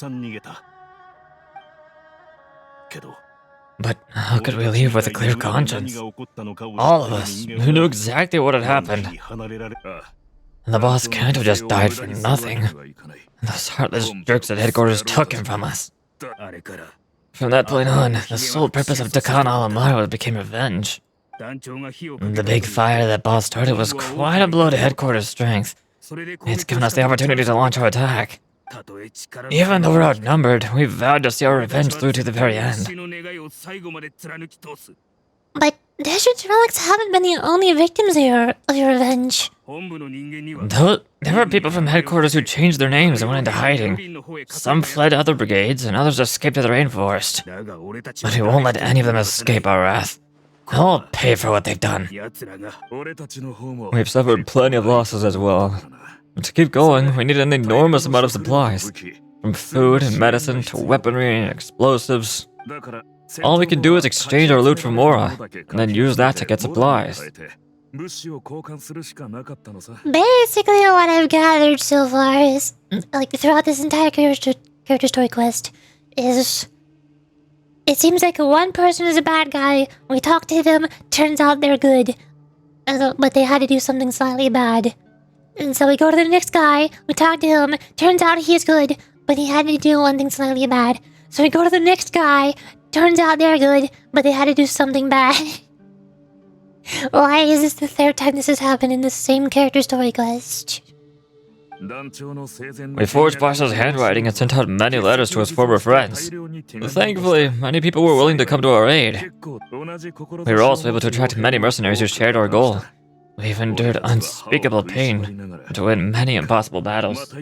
But how could we leave with a clear conscience? All of us, who knew exactly what had happened. And the boss can't have just died for nothing. Those heartless jerks at headquarters took him from us. From that point on, the sole purpose of Khan Alamar became revenge. The big fire that boss started was quite a blow to headquarters' strength. It's given us the opportunity to launch our attack. Even though we're outnumbered, we vowed to see our revenge through to the very end. But Desert relics haven't been the only victims of your revenge. There were people from headquarters who changed their names and went into hiding. Some fled to other brigades, and others escaped to the rainforest. But we won't let any of them escape our wrath. They'll pay for what they've done. We've suffered plenty of losses as well. But to keep going, we need an enormous amount of supplies. From food and medicine to weaponry and explosives. All we can do is exchange our loot for Mora, and then use that to get supplies. Basically, what I've gathered so far is, like, throughout this entire character story quest, is... It seems like one person is a bad guy, we talk to them, turns out they're good. But they had to do something slightly bad. And so we go to the next guy, we talk to him, turns out he's good, but he had to do one thing slightly bad. So we go to the next guy, turns out they're good, but they had to do something bad. Why is this the third time this has happened in the same character story quest? We forged Boss's handwriting and sent out many letters to his former friends. Thankfully, many people were willing to come to our aid. We were also able to attract many mercenaries who shared our goal. We've endured unspeakable pain to win many impossible battles.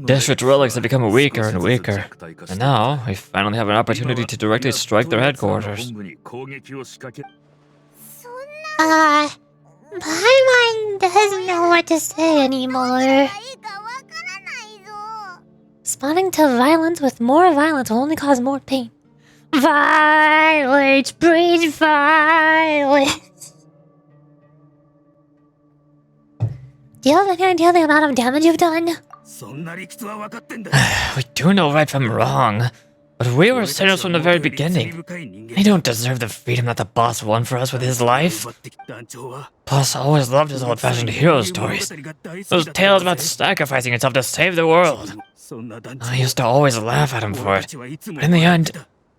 District relics have become weaker and weaker, and now we finally have an opportunity to directly strike their headquarters. My mind doesn't know what to say anymore. Responding to violence with more violence will only cause more pain. Violence breeds violence. Do you have any idea the amount of damage you've done? We do know right from wrong. But we were sinners from the very beginning. We don't deserve the freedom that the boss won for us with his life. Boss always loved his old-fashioned hero stories. Those tales about sacrificing yourself to save the world. I used to always laugh at him for it. But in the end,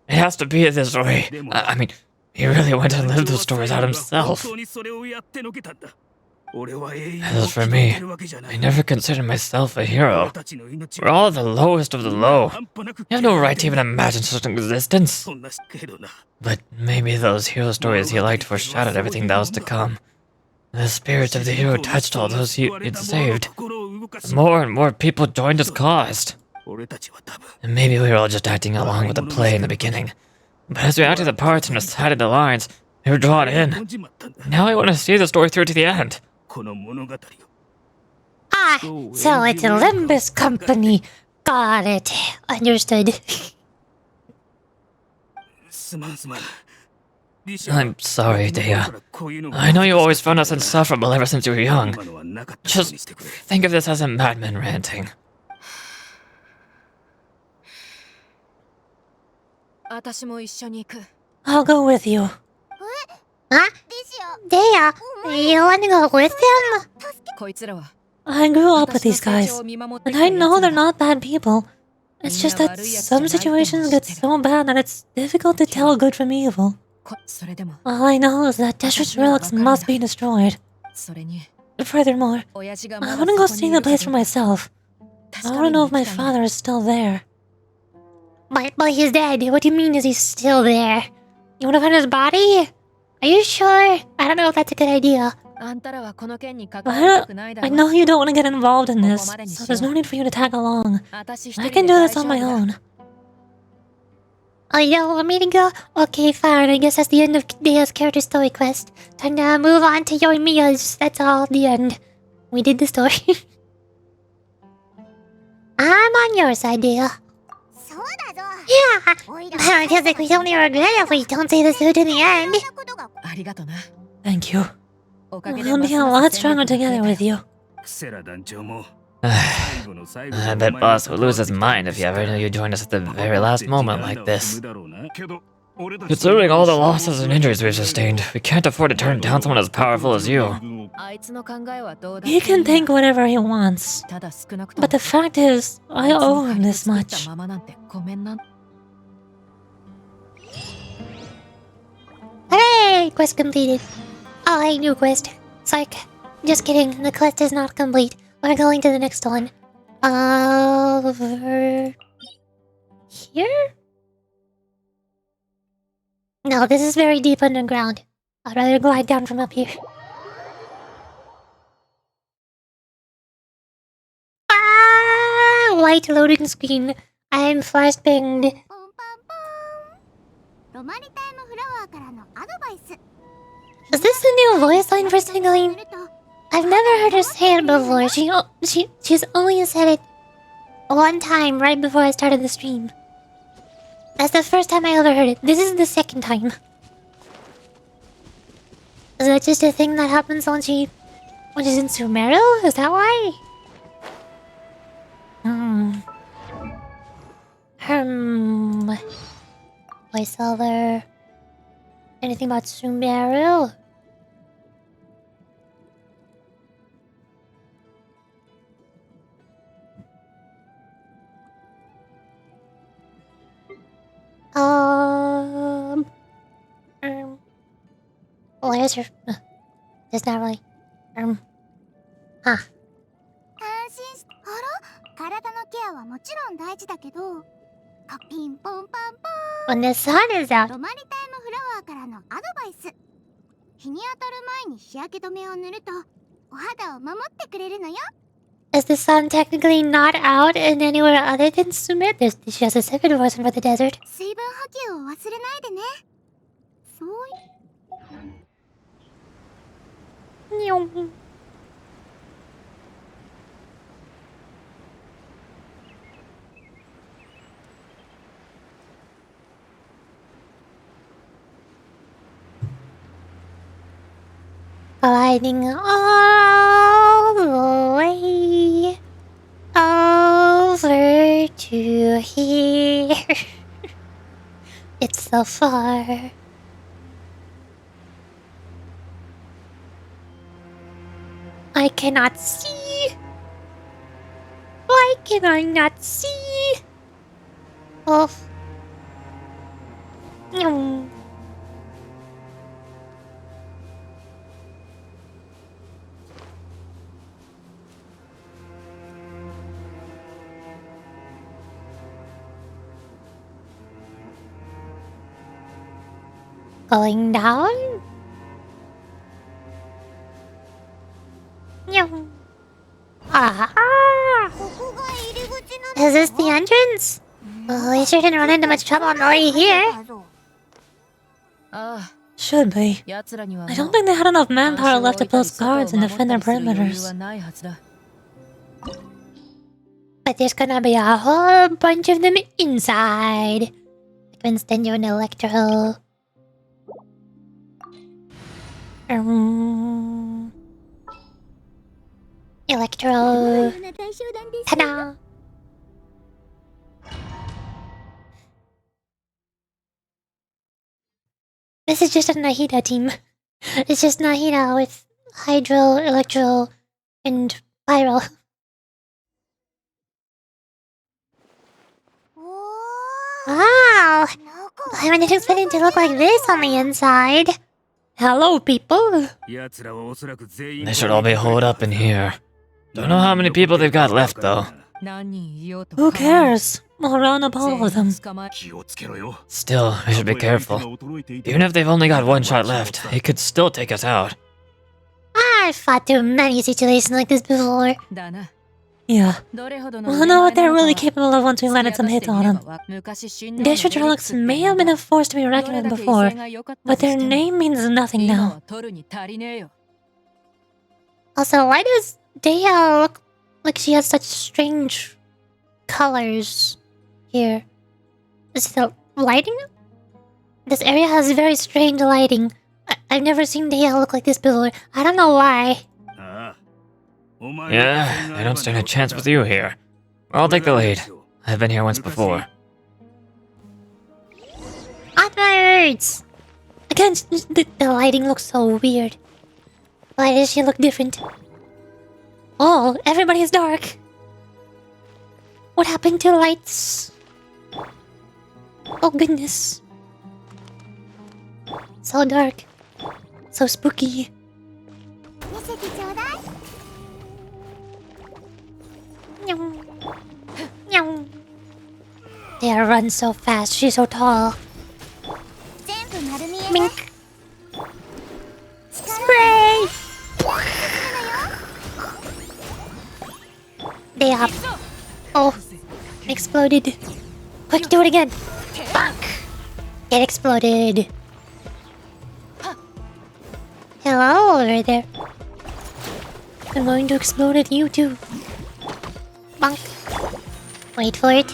it has to be this way. I mean, he really went and lived those stories out himself. As for me, I never considered myself a hero. We're all the lowest of the low. You have no right to even imagine such an existence. But maybe those hero stories he liked foreshadowed everything that was to come. The spirit of the hero touched all those he'd saved. More and more people joined his cause. And maybe we were all just acting along with the play in the beginning. But as we acted the parts and recited the lines, we were drawn in. Now I want to see the story through to the end. Ah, so it's a Limbus company. Got it. Understood. I'm sorry, DEHYA. I know you always found us insufferable ever since you were young. Just think of this as a madman ranting. I'll go with you. Huh? DEHYA, you want to go with them? I grew up with these guys, and I know they're not bad people. It's just that some situations get so bad that it's difficult to tell good from evil. All I know is that Desher's relics must be destroyed. Furthermore, I want to go see the place for myself. I want to know if my father is still there. But he's dead. What do you mean is he still there? You want to find his body? Are you sure? I don't know if that's a good idea. I know you don't want to get involved in this, so there's no need for you to tag along. I can do this on my own. Oh, you don't want me to go? Okay, fine. I guess that's the end of DEHYA's character story quest. Time to move on to YOIMIYA's. That's all, the end. We did the story. I'm on your side, DEHYA. Yeah, parenthetically, we only regret if we don't see this through to the end. Thank you. We'll be a lot stronger together with you. I bet Boss would lose his mind if he ever knew you joined us at the very last moment like this. Considering all the losses and injuries we've sustained, we can't afford to turn down someone as powerful as you. He can think whatever he wants. But the fact is, I owe him this much. Hooray! Quest completed. Oh, hey, new quest. Psych. Just kidding, the quest is not complete. We're going to the next one. Over... here? No, this is very deep underground. I'd rather glide down from up here. Ah! White loading screen. I'm flash pinged. Is this the new voice line for Signaling? I've never heard her say it before. She's only said it one time right before I started the stream. That's the first time I ever heard it. This is the second time. Is that just a thing that happens when she's in Sumeru? Is that why? Voiceover. Anything about Sumeru? Where's her? Just not really. Huh. When the sun is out. Is the sun technically not out in anywhere other than Sumer? She has a separate version for the desert. Gliding all the way over to here. It's so far. I cannot see. Why can I not see? Oh. No. Going down? No. Ah! Is this the entrance? Oh, we sure didn't run into much trouble on the way here. Should be. I don't think they had enough manpower left to post guards and defend their perimeters. But there's gonna be a whole bunch of them inside. Like Winston doing Electro. Electro. Ta-da! This is just a Nahida team. It's just Nahida with Hydro, Electro, and Pyro. Wow! I didn't expect it to look like this on the inside. Hello, people. They should all be holed up in here. Don't know how many people they've got left, though. Who cares? We'll round up all of them. Still, we should be careful. Even if they've only got one shot left, he could still take us out. I've fought through many situations like this before. Yeah. We'll know what they're really capable of once we landed some hits on them. Their hydraulics may have been a force to be reckoned with before, but their name means nothing now. Also, why does DEHYA look like she has such strange colors here? Is it the lighting? This area has very strange lighting. I've never seen DEHYA look like this before. I don't know why. Yeah, I don't stand a chance with you here. I'll take the lead. I've been here once before. Onwards! Again, the lighting looks so weird. Why does she look different? Oh, everybody is dark. What happened to lights? Oh goodness. So dark. So spooky. They run so fast, she's so tall. Mink. Spray! They up. Oh, exploded. Quick, do it again. Bonk. Get exploded. Hello over there. I'm going to explode at you too. Bonk. Wait for it.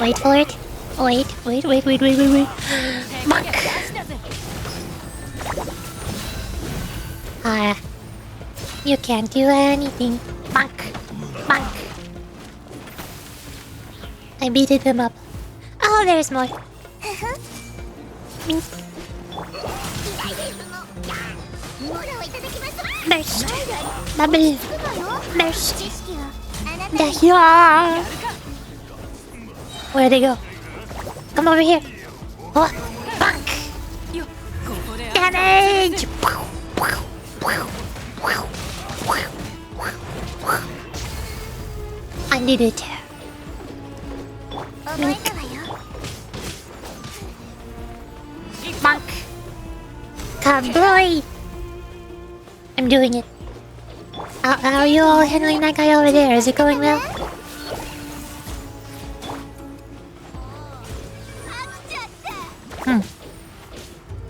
Wait for it. Wait. Bonk. You can't do anything. Bonk. Bonk. I beated them up. Oh, there's more. Mink. Burst. Bubble. Burst. DEHYA. Where'd they go? Come over here. Oh, bonk. Damage. I need it. Mink. Bonk. Kaboy. I'm doing it. How are you all handling that guy over there? Is it going well?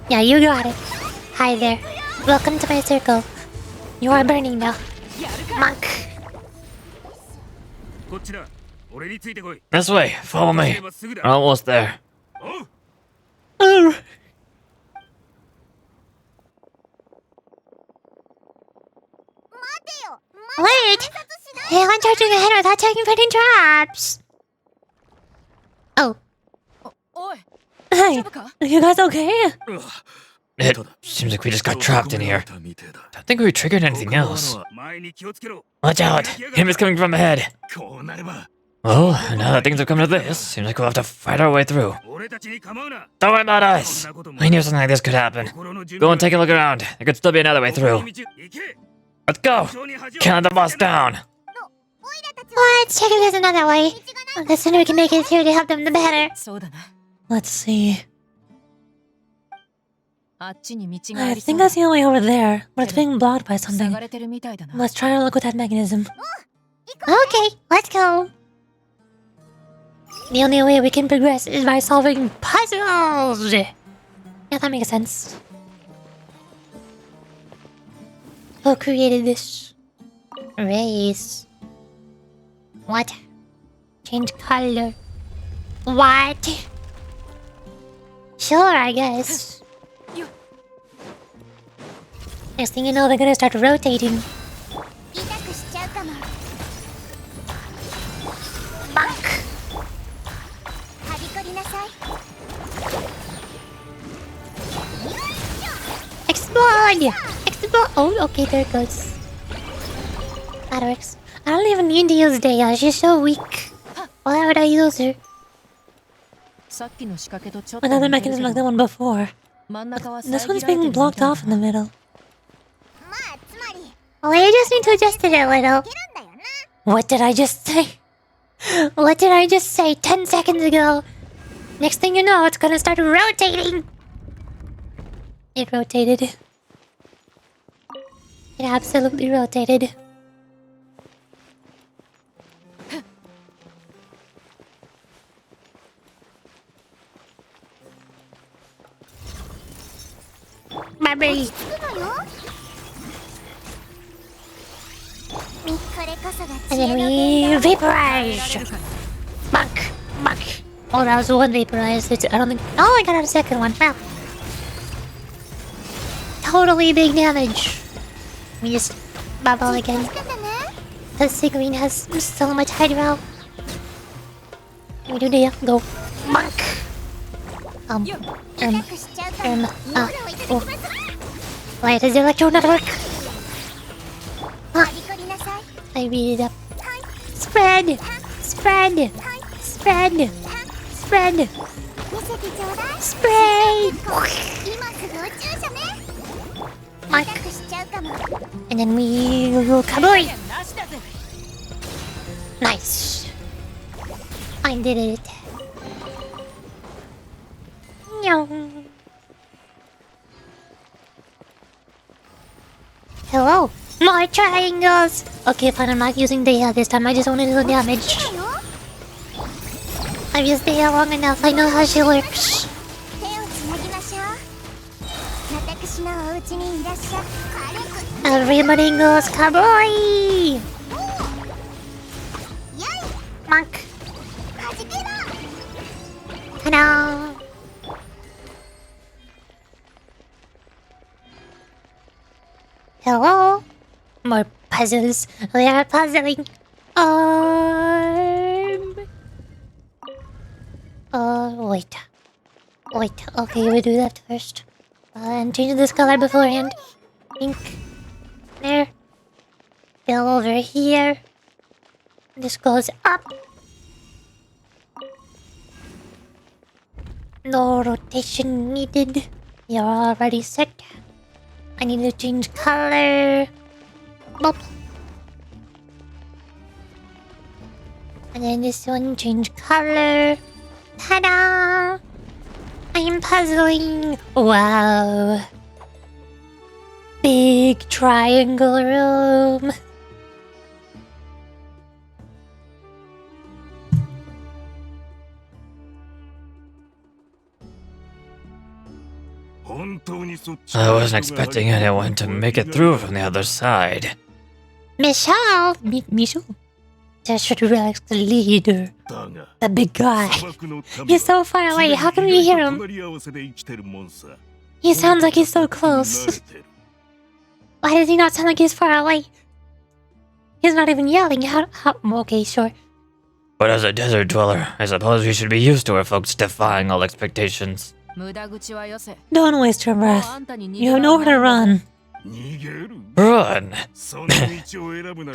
Yeah, you got it. Hi there. Welcome to my circle. You are burning now. Monk. This way, follow me. We're almost there. Wait! Hey, I'm charging ahead without checking for any traps. Oh. Hi! Are you guys okay? It seems like we just got trapped in here. Don't think we triggered anything else. Watch out! Him is coming from ahead! Well, now that things have come to this, seems like we'll have to fight our way through. Don't worry about us! I knew something like this could happen. Go and take a look around. There could still be another way through. Let's go! Can't let the boss down! Let's check if there's another way. The sooner we can make it through to help them, the better. Let's see. あっちに道が I ありそう think だ I see a way over there, but it's being blocked by 塞 something. がれてるみたいだな Let's try to look with that mechanism. Okay, let's go. The only way we can progress is by solving puzzles! Yeah, that makes sense. Who created this? Race. What? Change color. What? Sure, I guess. Next thing you know, they're gonna start rotating. 痛くしちゃうかも。 Bonk. はびこりなさい。 Explode! Explode! Oh, okay, there it goes. That works. I don't even need to use DEHYA. She's so weak. Why would I use her? さっきの仕掛けとちょっと Another 似てる mechanism けど like the one before. 真ん中は This 遮 one's られて being るみ blocked たい off in だ the な middle. まあつまりい Well, you just need to adjust it a little. けるんだよな。 What did I just say? What did I just say 10 seconds ago? Next thing you know, it's gonna start rotating. It rotated. It absolutely rotated. Bye-bye. つくのよ。これこそが And 知恵 then の we 伝道。 vaporize. Bonk. Bonk. Oh, that was one vaporized. I don't think... Oh, I got out a second one. Wow. Totally big damage. We just bubble again. しててね。 The Sigreen has so much hydro. We do the go. Bonk. 痛くしちゃうから。夜をいただきます。 Why does the electro not work? はびこりなさい。 I beat it up. Spread! Spread! Spread! Spread! 見せてちょうだい。 Spray! 今すぐ宇宙車ね。 Bonk. 痛くしちゃうかも。 And then we go kaboom! なしだぜ Nice! I did it. Meow. Hello! More triangles! Okay, fine, I'm not using DEHYA this time. I just wanted to do damage. だよ。 I've used DEHYA long enough. I know how she works. 手をつなぎましょう。私のお家にいらっしゃい。軽く。 Everybody goes cowboy! やい。 Monk. はじけろ。 Hello. Hello? More puzzles. We are puzzling. Wait. Wait, okay, we do that first. And change this color beforehand. Pink. There. Go over here. This goes up. No rotation needed. You're already set. I need to change color. Boop. And then this one change color. Ta-da! I'm puzzling. Wow. Big triangle room. I wasn't expecting anyone to make it through from the other side. Michelle! Michel? Just should relax the leader. The big guy. He's so far away. How can we hear him? He sounds like he's so close. Why does he not sound like he's far away? He's not even yelling. How okay, sure. But as a desert dweller, I suppose we should be used to our folks defying all expectations. Don't waste your breath. You have nowhere to run. Run!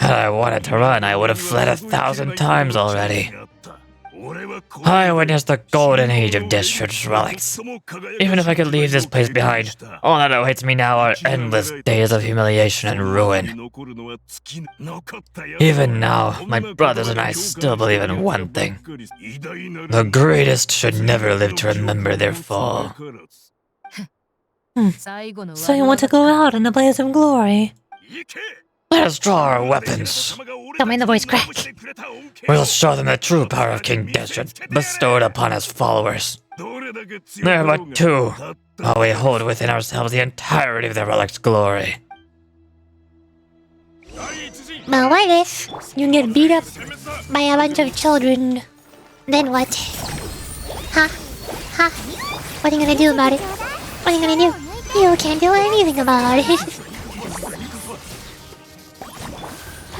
Had I wanted to run, I would have fled 1,000 times already. I witnessed the golden age of district relics. Even if I could leave this place behind, all that awaits me now are endless days of humiliation and ruin. Even now, my brothers and I still believe in one thing. The greatest should never live to remember their fall. So you want to go out in a blaze of glory? Let us draw our weapons. Don't mind the voice crack. We'll show them the true power of King Destred, bestowed upon his followers. There are but two, while we hold within ourselves the entirety of the relic's glory. But what if you get beat up by a bunch of children? Then what? Huh? Huh? What are you gonna do about it? What are you gonna do? You can't do anything about it.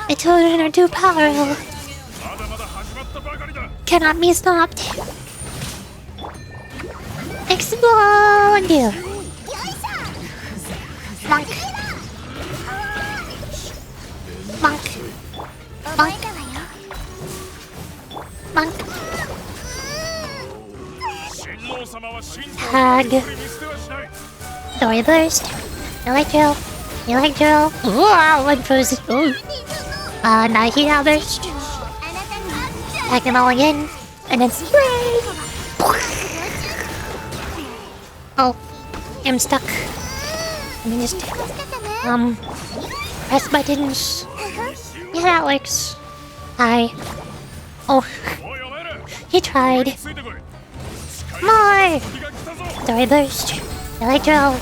The children are too powerful. Cannot be stopped. Explode! Monk. Monk. Monk. Monk. Tag. Dory burst. Electro. Electro. Wow, one frozen. Ooh. Nike burst. Tag them all again. And then spray. Oh, I'm stuck. Let me just press buttons. Yeah, that works. Hi. Oh, he tried. More. Dory burst. Electro.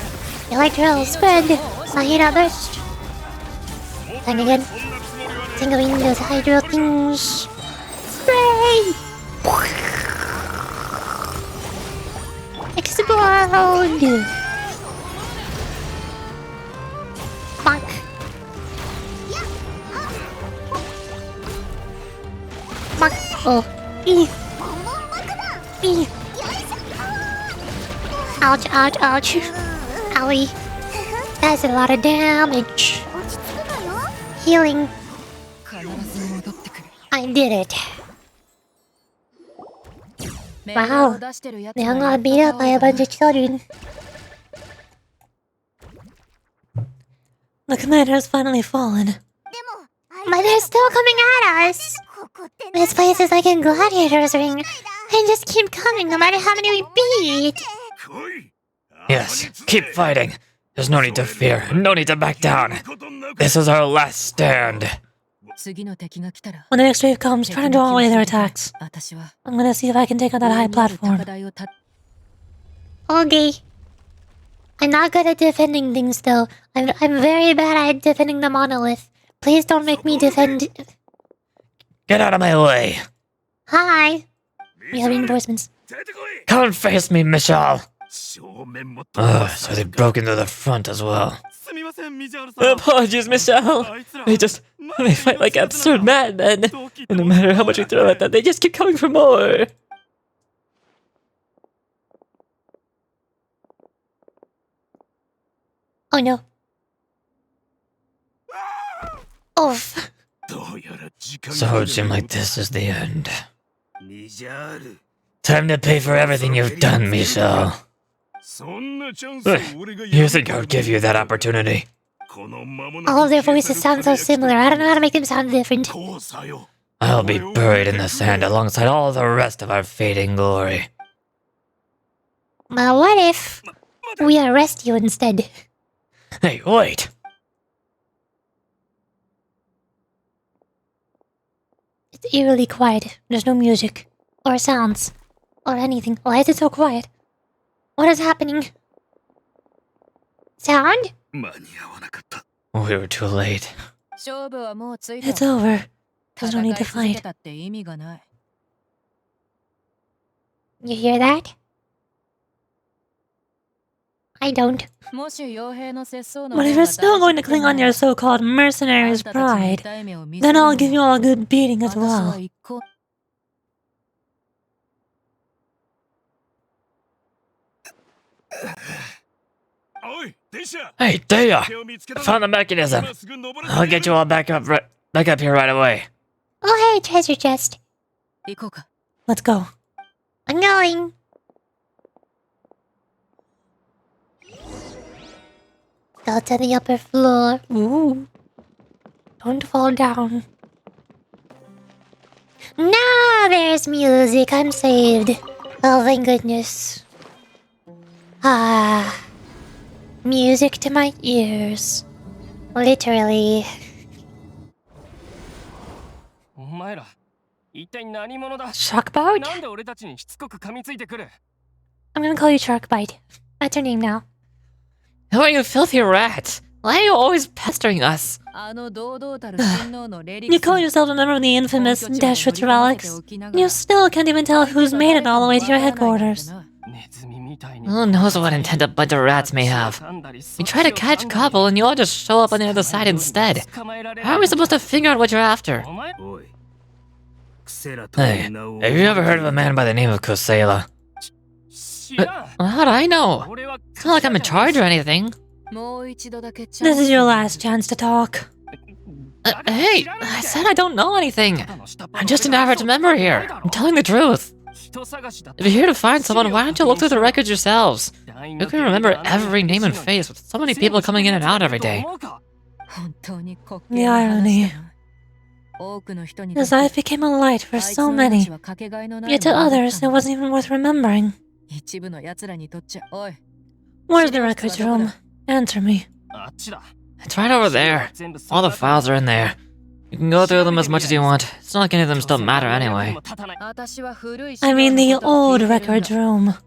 Electro spread. Mahina burst. Tag again. Tingling those hydro things. Spray. Explode! Bonk. Bonk. Oh. Eee. Eee. Ouch, ouch, ouch. Owie. That's a lot of damage. Healing. I did it. Wow, they all got beat up by a bunch of children. The commander has finally fallen. But they're still coming at us! This place is like a gladiator's ring. They just keep coming no matter how many we beat! Yes, keep fighting. There's no need to fear, no need to back down. This is our last stand. When the next wave comes, try to draw away their attacks. I'm gonna see if I can take on that high platform. Okay. I'm not good at defending things though. I'm very bad at defending the monolith. Please don't make me defend... Get out of my way. Hi! We have reinforcements. Come and face me, Michelle. Ugh, so they broke into the front as well. Apologies, Michelle. They fight like absurd madmen. And no matter how much we throw at them, they just keep coming for more. Oh no. Oof. So it seems like this is the end. Time to pay for everything you've done, Michelle. You think I would give you that opportunity? All of their voices sound so similar. I don't know how to make them sound different. I'll be buried in the sand alongside all the rest of our fading glory. But what if we arrest you instead? Hey, wait! It's eerily quiet. There's no music. Or sounds. Or anything. Why is it so quiet? What is happening? Sound? We were too late. It's over. There's no need to fight. You hear that? I don't. But if you're still going to cling on your so-called mercenary's pride, then I'll give you all a good beating as well. Hey, DEHYA! I found the mechanism. I'll get you all back up here right away. Oh, hey, treasure chest. 行こうか。 Let's go. I'm going. Go to the upper floor. Ooh. Don't fall down. Now there's music. I'm saved. Oh, thank goodness. Ah. Music to my ears. Literally. お前ら、一体何者だ？ Sharkbite? なんで俺たちにしつこく噛みついてくる？ I'm gonna call you Sharkbite. That's your name now. Who are you filthy rats? Why are you always pestering us? あの堂々たる親王のレリ You call yourself a member of the infamous Dashwitch relics. You still can't even tell who's made it all the way to your headquarters. ネズミみたいに。 Who knows what intent a bunch of rats may have? We try to catch a couple and you all just show up on the other side instead. How are we supposed to figure out what you're after? Hey, have you ever heard of a man by the name of Kusela? How do I know? It's not like I'm in charge or anything. もう一度だけ This is your last chance to talk. Hey, I said I don't know anything. I'm just an average member here. I'm telling the truth. If you're here to find someone, why don't you look through the records yourselves? You can remember every name and face with so many people coming in and out every day. 本当に滑稽 The な話 irony. だな。多くの人に His life became a light for あいつ so の命 many. はかけがえのない Yet to ものだっ others, た it の wasn't even worth remembering. 一部の奴らにとっちゃ、おい。 Where's the records room? Answer me. あっちだ。 It's right over there. All the files are in there. You can go through them as much as you want. It's not like any of them still matter anyway. 私は古い I mean the 資料のことを old 聞いてるんだ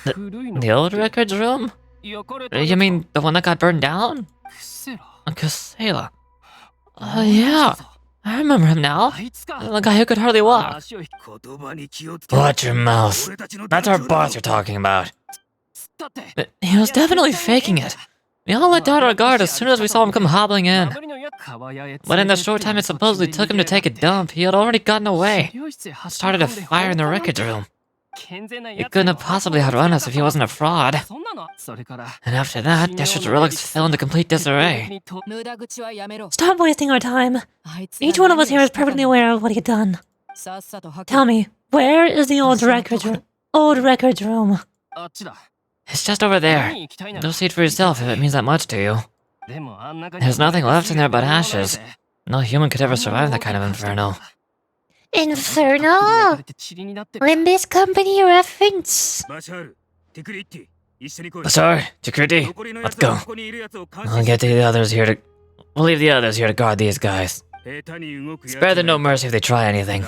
records room. The old records room? You mean the one that got burned down? Kusela. Oh yeah. I remember him now. The guy who could hardly walk. Watch your mouth. That's our boss you're talking about. He was definitely faking it. We all let down our guard as soon as we saw him come hobbling in. But in the short time it supposedly took him to take a dump, he had already gotten away. Started a fire in the records room. He couldn't have possibly outrun us if he wasn't a fraud. And after that, Dashwitch's relics fell into complete disarray. 無駄口はやめろ。 Stop wasting our time. あいつが Each one of us here is 何を perfectly したか aware of what he had done. さっさと吐け Tell me, where is the old records room? あっちだ。 It's just over there. Go see it for yourself if it means that much to you. There's nothing left in there but ashes. No human could ever survive that kind of inferno. Inferno? Limbus Company reference. Bashar, Takriti, let's go. We'll get the others here to... We'll leave the others here to guard these guys. Spare them no mercy if they try anything.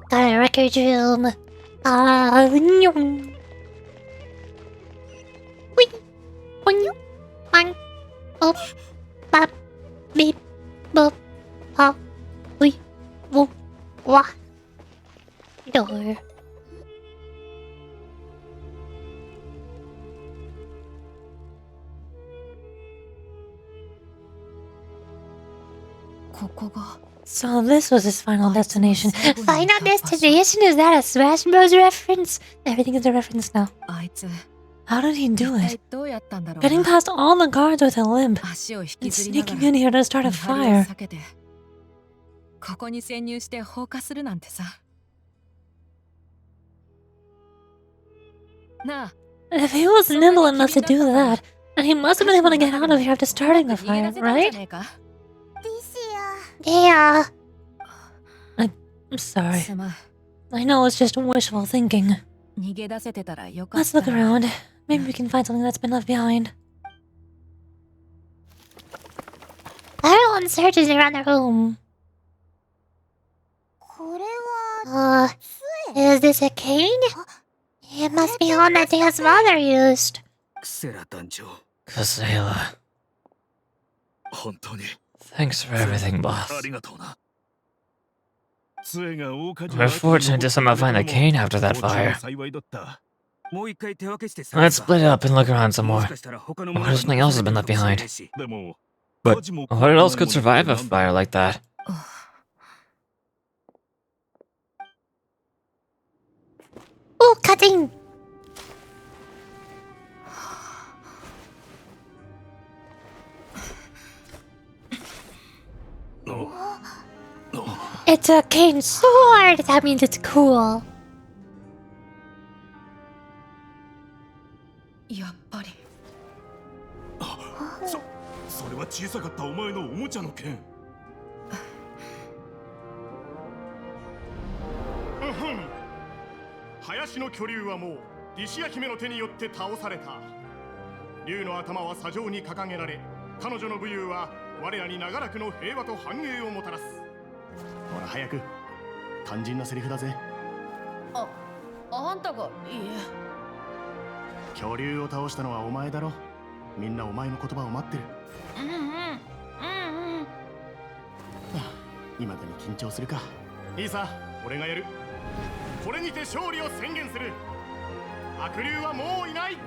Got a records room. Nyum. Wee. Wee. Bang. Up. Bap. Beep. Boop. Pop. Wee. Woo. Wah. Door. So this was his final destination. Final destination? Is that a Smash Bros. Reference? Everything is a reference now. あいつ How did he do 一体 it? どうやったんだろう Getting な。 past all the guards with a limp 足を引き and ずりなが sneaking ら in here to start a 見張りを fire. 避けてここに潜入して放火するなんてさ。なあ、 If he was nimble enough to do that, then he must have been able to get out of here after starting the 逃げ fire, 出せたんじゃ right? ねえか。 Yeah. I'm sorry. すまん。 I know it's just wishful thinking. 逃げ出せてたらよかっ Let's た look な。 around. Maybe we can find something that's been left behind. Everyone searches around the room. これは Is this a cane? It must be one that Dan's mother used. Kusela. Thanks for everything, boss. We're fortunate to somehow find the cane after that fire. Let's split it up and look around some more. What if something else has been left behind? But what else could survive a fire like that? Oh, cutting! It's a cane sword! That means it's cool. やっぱりそれは小さかったお前のおもちゃの剣。林の巨竜はもうディシア姫の手によって倒された。竜の頭は砂上に掲げられ、彼女の武勇は我らに長らくの平和と繁栄をもたらす。ほら早く、肝心なセリフだぜ。あんたがいい恐竜を倒したのはお前だろ。みんなお前の言葉を待ってる。今でも緊張するか。いいさ、俺がやる。これにて勝利を宣言する。悪竜はもういない。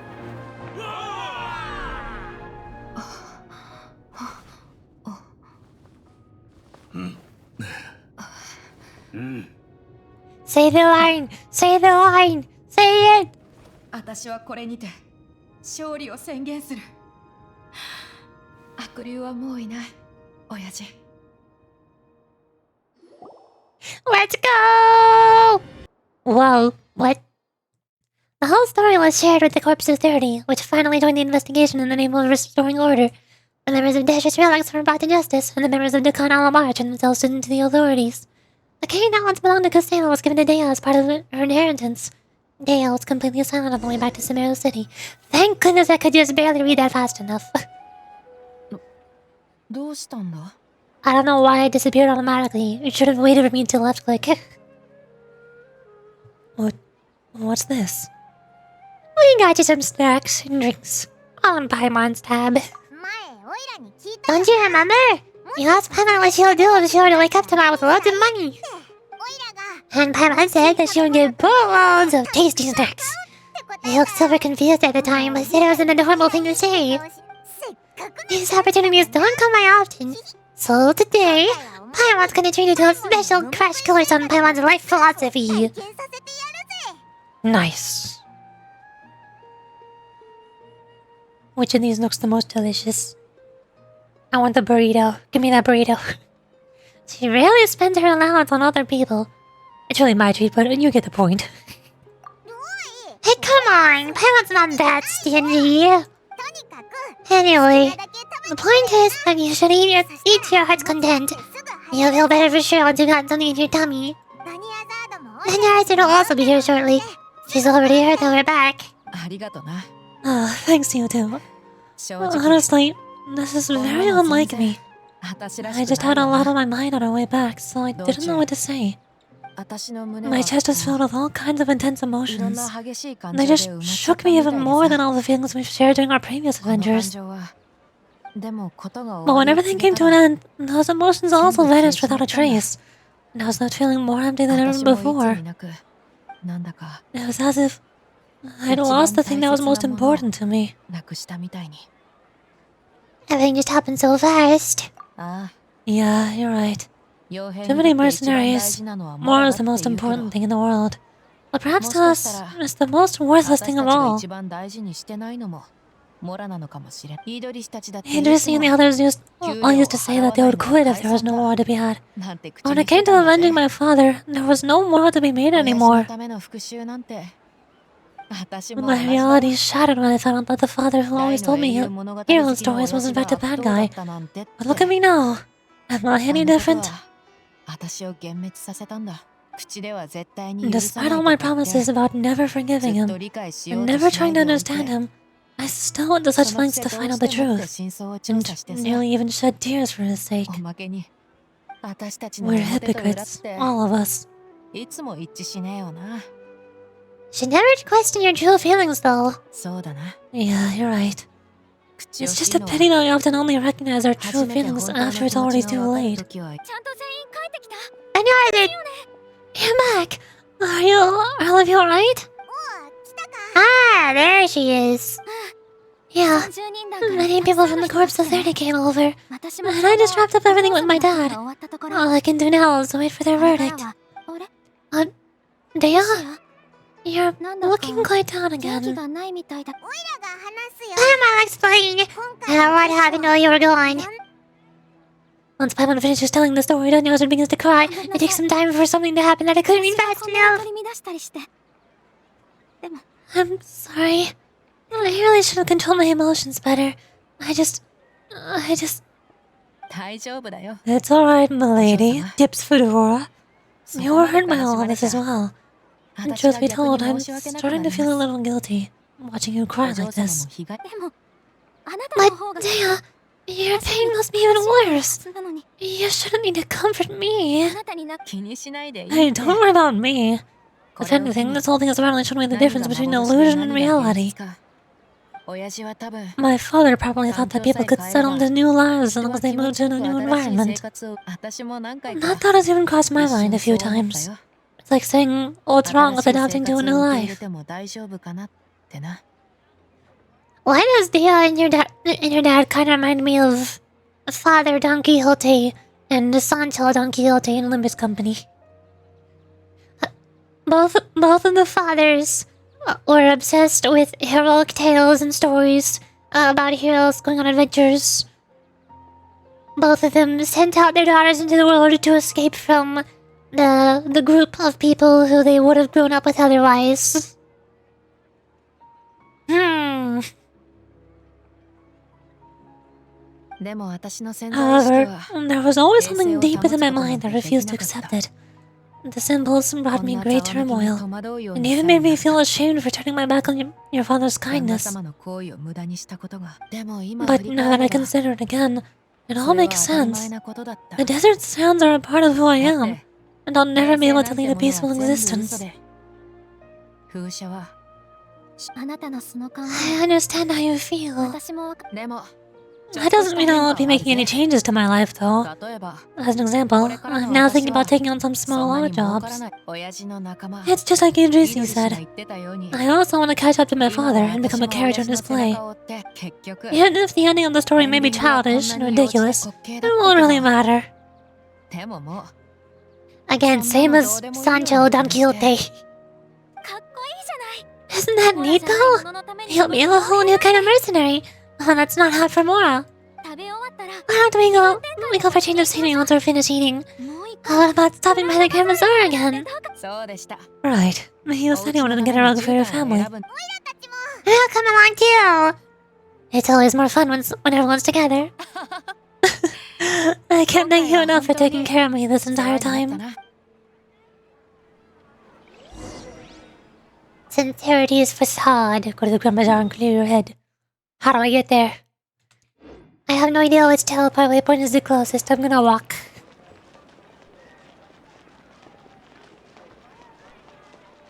Say the line! Say the line! Say it! 私はこれにて勝利を宣言する。悪竜はもういない、親父。Let's go! Whoa, what? The whole story was shared with the Corps Authority, which finally joined the investigation in the name of restoring order. The members of DEHYA's relics were brought to justice, and the members of Dukan Alamar turned themselves into the authorities. The cane that once belonged to Costello was given to DEHYA as part of her inheritance. DEHYA was completely silent on the way back to Sumeru City. Thank goodness I could just barely read that fast enough. どうしたんだ？ I don't know why it disappeared automatically. It should have waited for me to left click. What's this? We got you some snacks and drinks on Paimon's tab. Don't you remember? You asked Paimon what she'll do if she were to wake up tomorrow with loads of money. And Paimon said that she would get boatloads of tasty snacks. I looked super confused at the time, but said it was an adorable thing to say. These opportunities don't come by often. So today, Paimon's gonna treat you to a special crash course on Paimon's life philosophy. Nice. Which of these looks the most delicious? I want the burrito. Give me that burrito. She really spends her allowance on other people. It's really my treat, but you get the point. Hey, come on! Paimon's not that stingy. Anyway, the point is that you should eat to your heart's content. You'll feel better for sure once you've gotten something in your tummy. Then will also be here shortly. She's already heard that we're back. ありがとな。Thanks to you too. Honestly, this is very unlike me. I just had a lot on my mind on our way back, so I didn't know what to say. My chest was filled with all kinds of intense emotions. They just shook me even more than all the feelings we've shared during our previous adventures. But when everything came to an end, those emotions also vanished without a trace. And I was left feeling more empty than ever before. It was as if I'd lost the thing that was most important to me. Everything just happened so fast. Yeah, you're right. Too many mercenaries. War is the most important thing in the world. But perhaps to us, it's the most worthless thing of all. Idrisi and the others all used to say that they would quit if there was no war to be had. When it came to avenging my father, there was no war to be made anymore. My reality shattered when I found out that the father who always told me hero stories was in fact a bad guy. But look at me now. Am I any different? Despite all my promises about never forgiving him and never trying to understand him, I still went to such lengths to find out the truth, and nearly even shed tears for his sake. We're hypocrites, all of us. Should never question your true feelings, though. Yeah, you're right. It's just a pity that we often only recognize our true feelings after it's already too late. I know it! You're back! Are all of you alright? Ah, there she is. Yeah, many people from the Corps Authority came over, and I just wrapped up everything with my dad. All I can do now is wait for their verdict. DEHYA? You're looking quite down again. I'll explain. What happened while you were gone? Once Paimon finishes telling the story, Donyo's begins to cry. It takes some time for something to happen that I couldn't read fast enough. I'm sorry. I really should have controlled my emotions better. I just... It's alright, milady. Dips Fudora. You were hurt by all of this as well. And truth be told, I'm starting to feel a little guilty watching you cry like this. But, Dea, your pain must be even worse. You shouldn't need to comfort me. Hey, don't worry about me. If anything, this whole thing has finally shown me the difference between illusion and reality. My father probably thought that people could settle into new lives as long as they moved to a new environment. That thought has even crossed my mind a few times. It's like saying, what's wrong with adapting to a new life? Why does Dea and your dad kind of remind me of Father Don Quixote and Sancho Don Quixote in Olympus Company? Both of the fathers were obsessed with heroic tales and stories about heroes going on adventures. Both of them sent out their daughters into the world to escape from the group of people who they would have grown up with otherwise. However, there was always something deep within my mind that refused to accept it. The symbols brought me great turmoil, and even made me feel ashamed for turning my back on your father's kindness. But now that I consider it again, it all makes sense. The desert sounds are a part of who I am, and I'll never be able to lead a peaceful existence. I understand how you feel. That doesn't mean I won't be making any changes to my life, though. As an example, I'm now thinking about taking on some small odd jobs. It's just like Idrisi said. I also want to catch up to my father and become a character in his play. Even if the ending of the story may be childish and ridiculous, it won't really matter. Again, same as Sancho Don Quixote. Isn't that neat, though? He'll be a whole new kind of mercenary. Oh, that's not hot for Mora. Why don't we go for a change of scenery once we're finished eating? What about stopping by the Grand Bazaar again? Right. You said you wanted to get a rug for your family. We'll come along too. It's always more fun when everyone's together. I can't thank you enough for taking care of me this entire time. Sincerity is facade. Go to the Grand Bazaar and clear your head. How do I get there? I have no idea which teleport waypoint is the closest. I'm gonna walk.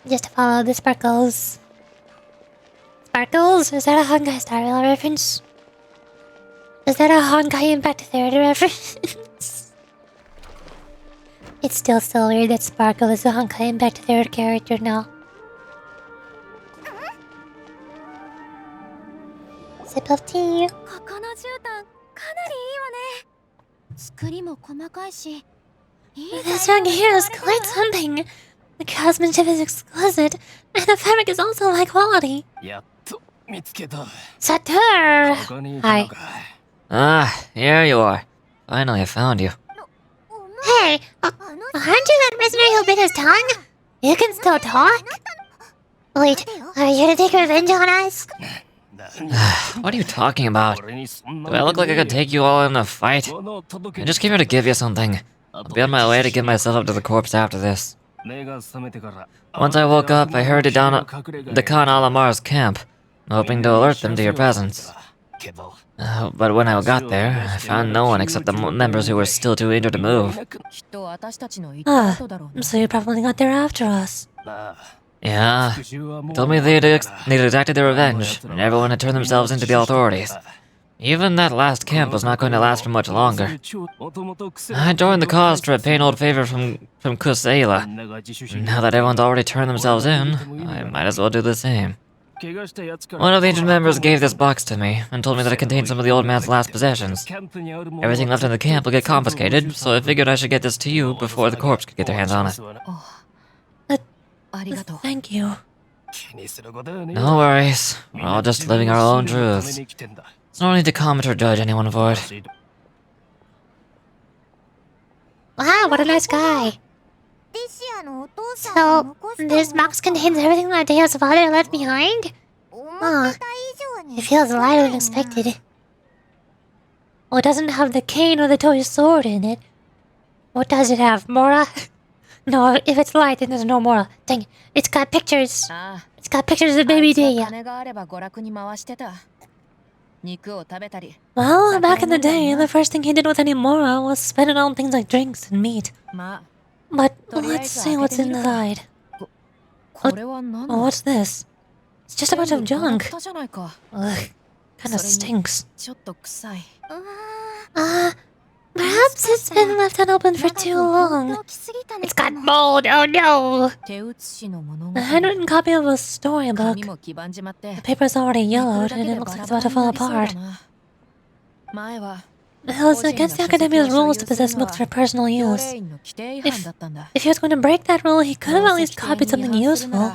Just follow the sparkles. Sparkles? Is that a Honkai Star Rail reference? Is that a Honkai Impact Theater reference? It's still so weird that Sparkle is a Honkai Impact Theater character now. Sip of tea. This young hero is quite something. The craftsmanship is exquisite, and the fabric is also high quality. Satur! Hi. Ah, here you are. Finally, I found you. Hey, aren't you that prisoner who bit his tongue? You can still talk? Wait, are you gonna take revenge on us? What are you talking about? Do I look like I could take you all in a fight? I just came here to give you something. I'll be on my way to give myself up to the corpse after this. Once I woke up, I hurried down to Khan Alamar's camp, hoping to alert them to your presence. But when I got there, I found no one except the members who were still too injured to move. So you probably got there after us. Yeah, told me they'd exacted their revenge, and everyone had turned themselves into the authorities. Even that last camp was not going to last for much longer. I joined the cause to repay an old favor from Kusela. Now that everyone's already turned themselves in, I might as well do the same. One of the ancient members gave this box to me, and told me that it contained some of the old man's last possessions. Everything left in the camp will get confiscated, so I figured I should get this to you before the corpse could get their hands on it. Thank you. No worries. We're all just living our own truths. There's no need to comment or judge anyone for it. Wow, what a nice guy. ディシアのお父さんが So, 残した this box contains everything that Deya's father left behind? 思ってた以上に It feels lighter than expected. Well, it doesn't have the cane or the toy sword in it. What does it have, Mora? No, if it's light, then there's no Mora. Dang it. It's got pictures. あ It's got pictures of あ、あ baby いつは Deya. 金があれば娯楽に回してた。肉を食べたり。 Well, back in the day, the first thing he did with any Mora was spend it on things like drinks and meat. まあ、 But let's see what's inside. これは何だ Oh, what's this? It's just a bunch of 全部 junk. ガラクタじゃないか。 Ugh, kinda stinks. ちょっと臭い。 Perhaps it's been left unopened for too long. It's got mold, oh no! 手写しの物語。 A handwritten copy of a storybook. 紙も黄ばんじまって。 The paper's already めくる yellowed だ and け it で looks バ like ラ it's バ about ラ to に fall なりそうだ apart. な。前は Well, it's against the academia's rules to possess books for personal 教 use. 令員の規定違反だったんだ。 If he was going to break that rule, he could have at least copied something useful.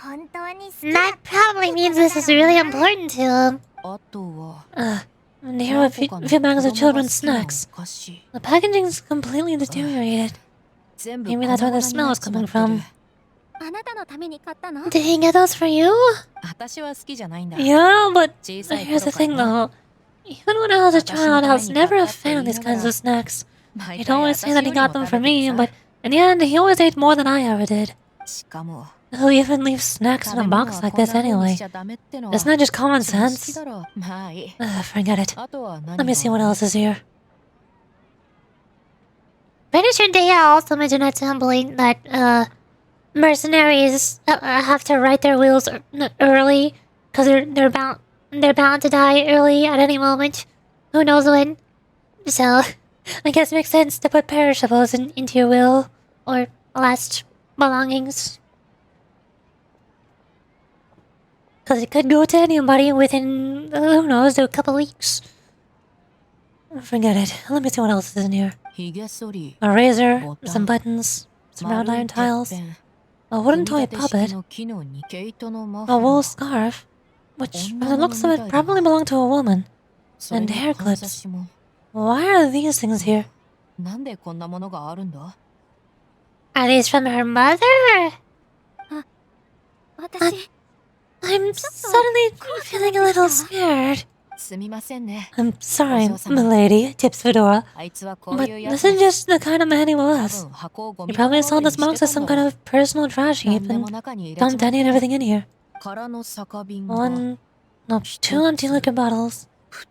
本当に好き That probably means this is really important to him. あとは And here are a few bags of children's snacks. The packaging's completely deteriorated. 全部 Maybe that's where the smell is coming from. あなたのために買ったの Did he get those for you? 私は好きじゃないんだ。 Yeah, but 小さい here's the 頃 thing からな。 though. Even when I was a child, I was never a fan of these kinds of snacks. 毎 He'd 回 always say that he 私よりも got them 食 for べて me, さ but in the end, he always ate more than I ever did. しかも Who even leaves snacks in 食 a べ物 box は like こん this な風に anyway? しちゃダメってのは Isn't that just common 常識 sense? だろ。まあいい。 Forget it. あとは何 Let me see what が else is here. Pretty sure Deya also mentioned at some point that, mercenaries have to write their wills early, because they're bound to die early at any moment. Who knows when? So, I guess it makes sense to put perishables into your will, or last belongings. Because it could go to anybody within, who knows, a couple weeks. Forget it. Let me see what else is in here. ひげ剃り A razor, Bottom. some buttons, some round 丸い iron てっ tiles, ぺん a wooden 組み toy 立て式 puppet, の木のに毛糸のマフ a ラ wool ー scarf, which, by the looks of it, probably belonged to a woman. それに and hair かん clips. ざしも Why are these things here? なんでこんなものがあるんだ Are these from her mother? 私 I'm suddenly feeling a little scared. すみませんね I'm sorry, お嬢様。 milady, tips Fedora. あいつはこう But いうや this つ is just the kind of man he 多 was. 分箱をゴ He ミ probably 箱 saw 代わ this りに box して as たん some だ kind ろ of personal trash 何 heap でも and 中に入れちまっ dumped た any and everything in here. 空の酒瓶が One, no, two empty liquor bottles.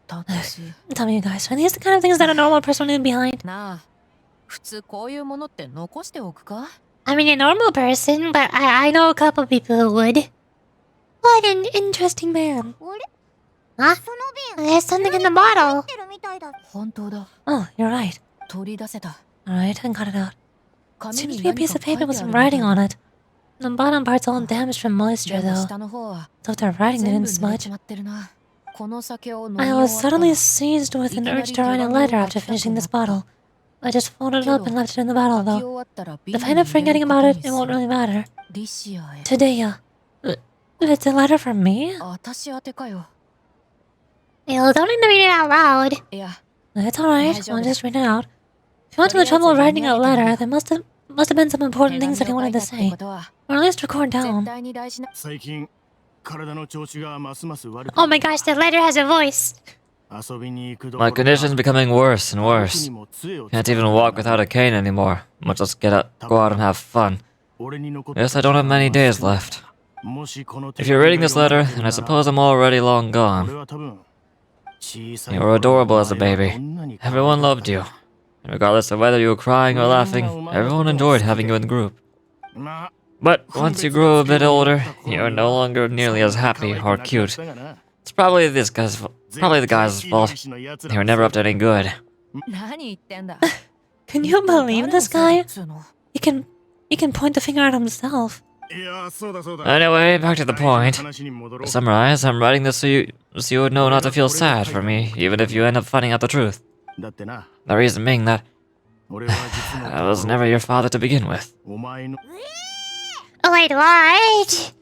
2つ Tell me, you guys, are these the kind of things that a normal person would leave behind? なあ普通こういうものって残しておくか I mean, a normal person, but I know a couple people who would. What an interesting man. あれ Huh? その瓶 There's something in the 入 bottle. ってるみたいだ本当だ Oh, you're right. 取り出せた Alright, I got it out. 紙 Seems に to be a 何 piece か of 書い paper て with あ some るみたい writing on it. The bottom part's all damaged from で moisture, も though. 下の方は So if the writing 全 didn't 部濡れち smudge. まってるなこの酒を飲み I 終わ was ったら suddenly seized with an urge to write a letter after finishing this bottle. I just folded it up and left it in the bottle, 書き though. 終わったら瓶 If に I end up 入れ forgetting るこ about と it, に it す won't る really matter. リシアへ Today, it's a letter from me? 私宛てかよ You don't need to read it out loud. いや It's alright, I'll just read it out. If you went to the trouble of writing a letter, there must have been some 手 important 紙 things that he を書 wanted い to たって say. ことは Or at least record 絶 down. 対に大事な最近体の調子がますます悪く Oh my gosh, the letter has a voice. 遊びに行くど My ころか condition's becoming worse and 僕 worse. にも杖を Can't even walk without a cane anymore, much less go out and have fun. 俺に残った Guess I don't have many days left. もしこの手 If you're reading this letter, then I suppose I'm already long 俺 gone. は多分小さい You 頃 were の adorable as a お前は baby. どんなに可愛い Everyone loved you. And regardless of whether you were crying or laughing, everyone enjoyed having you in the group. まあ But once you grew a bit older, you're no longer nearly as happy or cute. It's probably the guy's fault. They were never up to any good. 何言ってんだ Can you believe this guy? つうの He can point the finger at himself. いやそうだそうだ Anyway, back to the point. 話に戻ろ To う summarize, I'm writing this so you would know not to feel sad for me, even if you end up finding out the truth. だってな The reason being that 俺は実の I was never your father to begin with. お前の Oh, wait, what?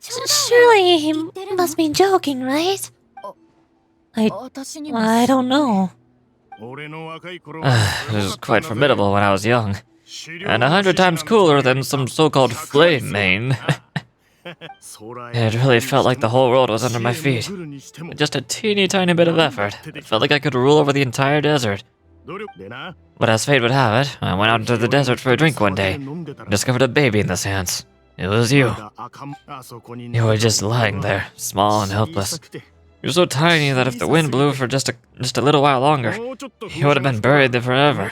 Surely he must be joking, right? I 私にも don't know. It was quite formidable when I was young, and 100 times cooler than some so-called flame main. It really felt like the whole world was under my feet. With just a teeny tiny bit of effort, it felt like I could rule over the entire desert. But as fate would have it, I went out into the desert for a drink one day, and discovered a baby in the sands. It was you. You were just lying there, small and helpless. You were so tiny that if the wind blew for just a little while longer, you would have been buried there forever.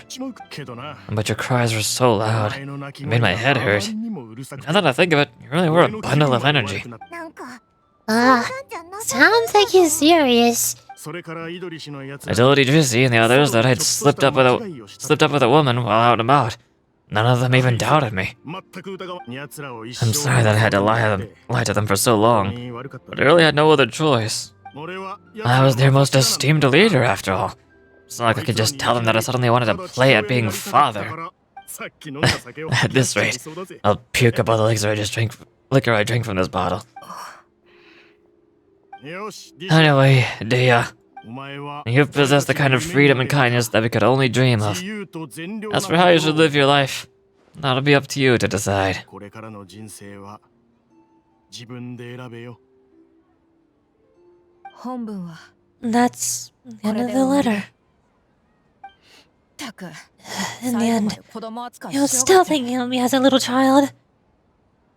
But your cries were so loud, it made my head hurt. Now that I think of it, you really were a bundle of energy. Sounds like he's serious. I told Idrisi and the others that I'd slipped up with a woman while out and about. None of them even doubted me. I'm sorry that I had to lie to them for so long, but I really had no other choice. I was their most esteemed leader, after all. It's not like I could just tell them that I suddenly wanted to play at being father. At this rate, I'll puke up all the liquor I drank from this bottle. Anyway, DEHYA, you possess the kind of freedom and kindness that we could only dream of. As for how you should live your life, that'll be up to you to decide. That's the end of the letter. In the end, he was still thinking of me as a little child.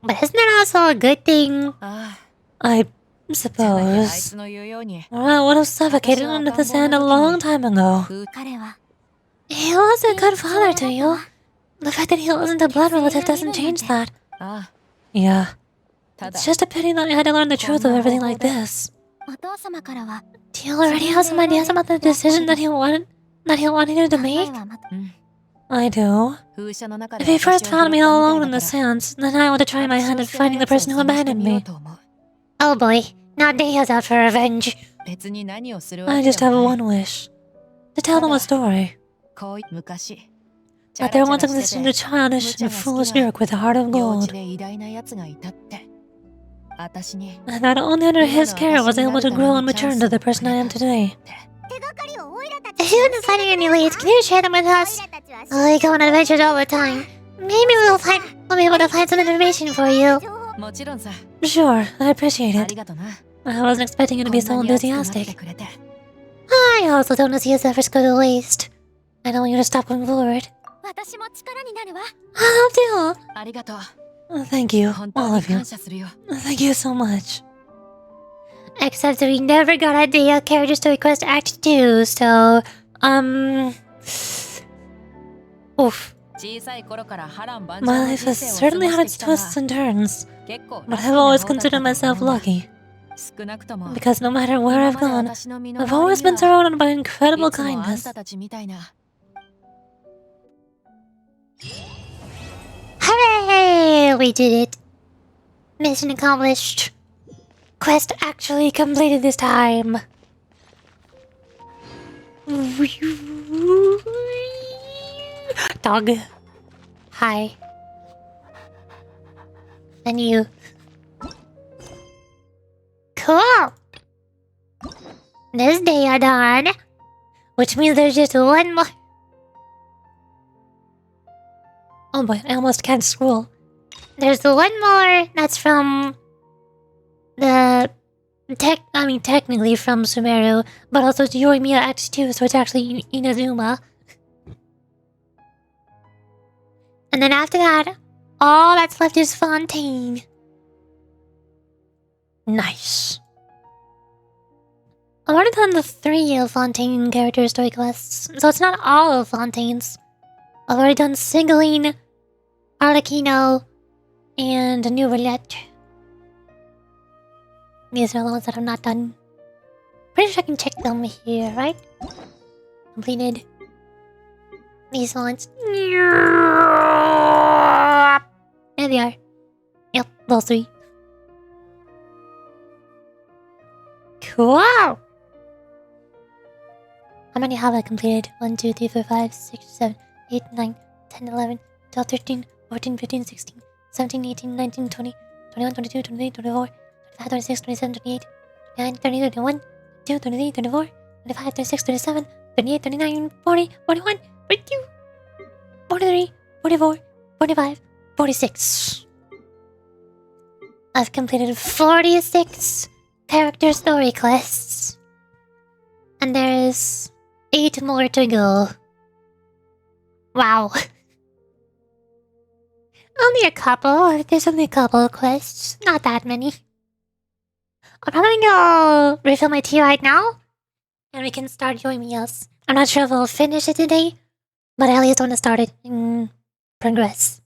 But isn't that also a good thing? I suppose. I would have suffocated under the sand a long time ago. He was a good father to you. The fact that he wasn't a blood relative doesn't change that. Yeah. It's just a pity that I had to learn the truth of everything like this. Do you already have some ideas about the decision that he wanted you to make? I do. If he first found me all alone in the sands, then I want to try my hand at finding the person who abandoned me. Oh boy, now DEHYA's out for revenge. I just have one wish. To tell them a story. That there once existed a childish and foolish Lyric with a heart of gold. And that only under his care was able to grow and mature into the person I am today. If you've been finding any leads, can you share them with us? We go on adventures all the time. Maybe we'll be able to find some information for you. Sure, I appreciate it. I wasn't expecting you to be so enthusiastic. I also don't want to see his efforts go to waste. I don't want you to stop going forward. I'll do. Thank you, all of you. Thank you so much. Except we never got a DEHYA characters to request Act 2, so... Oof. My life has certainly had its twists and turns, but I've always considered myself lucky. Because no matter where I've gone, I've always been surrounded by incredible kindness. Hooray! We did it. Mission accomplished. Quest actually completed this time. Dog. Hi. And you. Cool! This day are done. Which means there's just one more. Oh boy, I almost can't scroll. There's the one more that's from the technically from Sumeru, but also it's YOIMIYA Act 2, so it's actually Inazuma. And then after that, all that's left is Fontaine. Nice. I've already done the 3 Fontaine character story quests, so it's not all of Fontaine's. I've already done Sigaline, Arlecchino, and a new Roulette. These are the ones that I'm not done. Pretty sure I can check them here, right? Completed. These ones. There they are. Yep, those 3. Cool! How many have I completed? 1, 2, 3, 4, 5, 6, 7, 8, 9, 10, 11, 12, 13, 14, 15, 16, 17, 18, 19, 20, 21, 22, 23, 24, 25, 26, 27, 28, 29, 30, 31, 32, 33, 34, 35, 36, 37, 38, 39, 40, 41, 42, 43, 44, 45, 46. I've completed 46 character story quests. And there's 8 more to go. Wow. Only a couple. There's only a couple of quests. Not that many. I'm probably gonna refill my tea right now. And we can start YOIMIYAs. I'm not sure if we'll finish it today. But I at least want to start it and progress.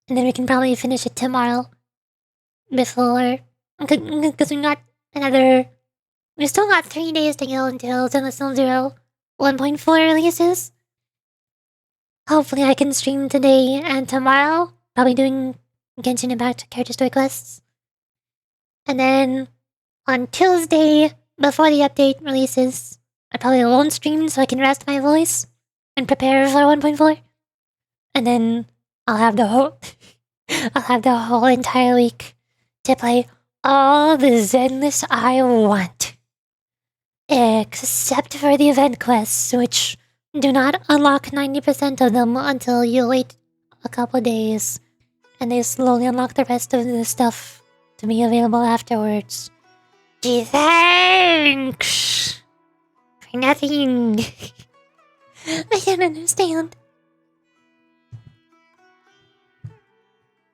And then we can probably finish it tomorrow. Before... Because we got another... We still got 3 days to go until Zenless Zero 1.4 releases. Hopefully I can stream today and tomorrow. Probably doing Genshin Impact character story quests. And then on Tuesday, before the update releases, I probably won't stream so I can rest my voice and prepare for 1.4. And then I'll have the whole entire week to play all the Zenless I want. Except for the event quests, which do not unlock 90% of them until you wait a couple days. And they slowly unlock the rest of the stuff to be available afterwards. Gee, thanks! For nothing. I don't understand.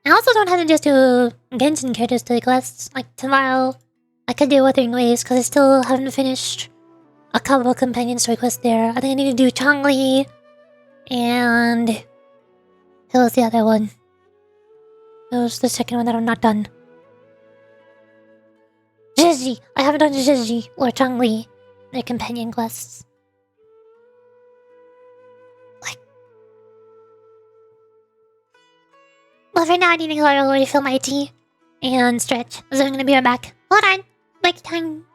I also don't have to just do Genshin character story quests. Like tomorrow, I could do Wuthering Waves because I still haven't finished a couple of companion story quests there. I think I need to do Changli and who was the other one? It was the second one that I'm not done. Zhizhi! I haven't done Zhizhi or Changli. Their companion quests. Like... Well, for now I need to go refill my tea and stretch. So I'm gonna be right back. Hold on! Break time!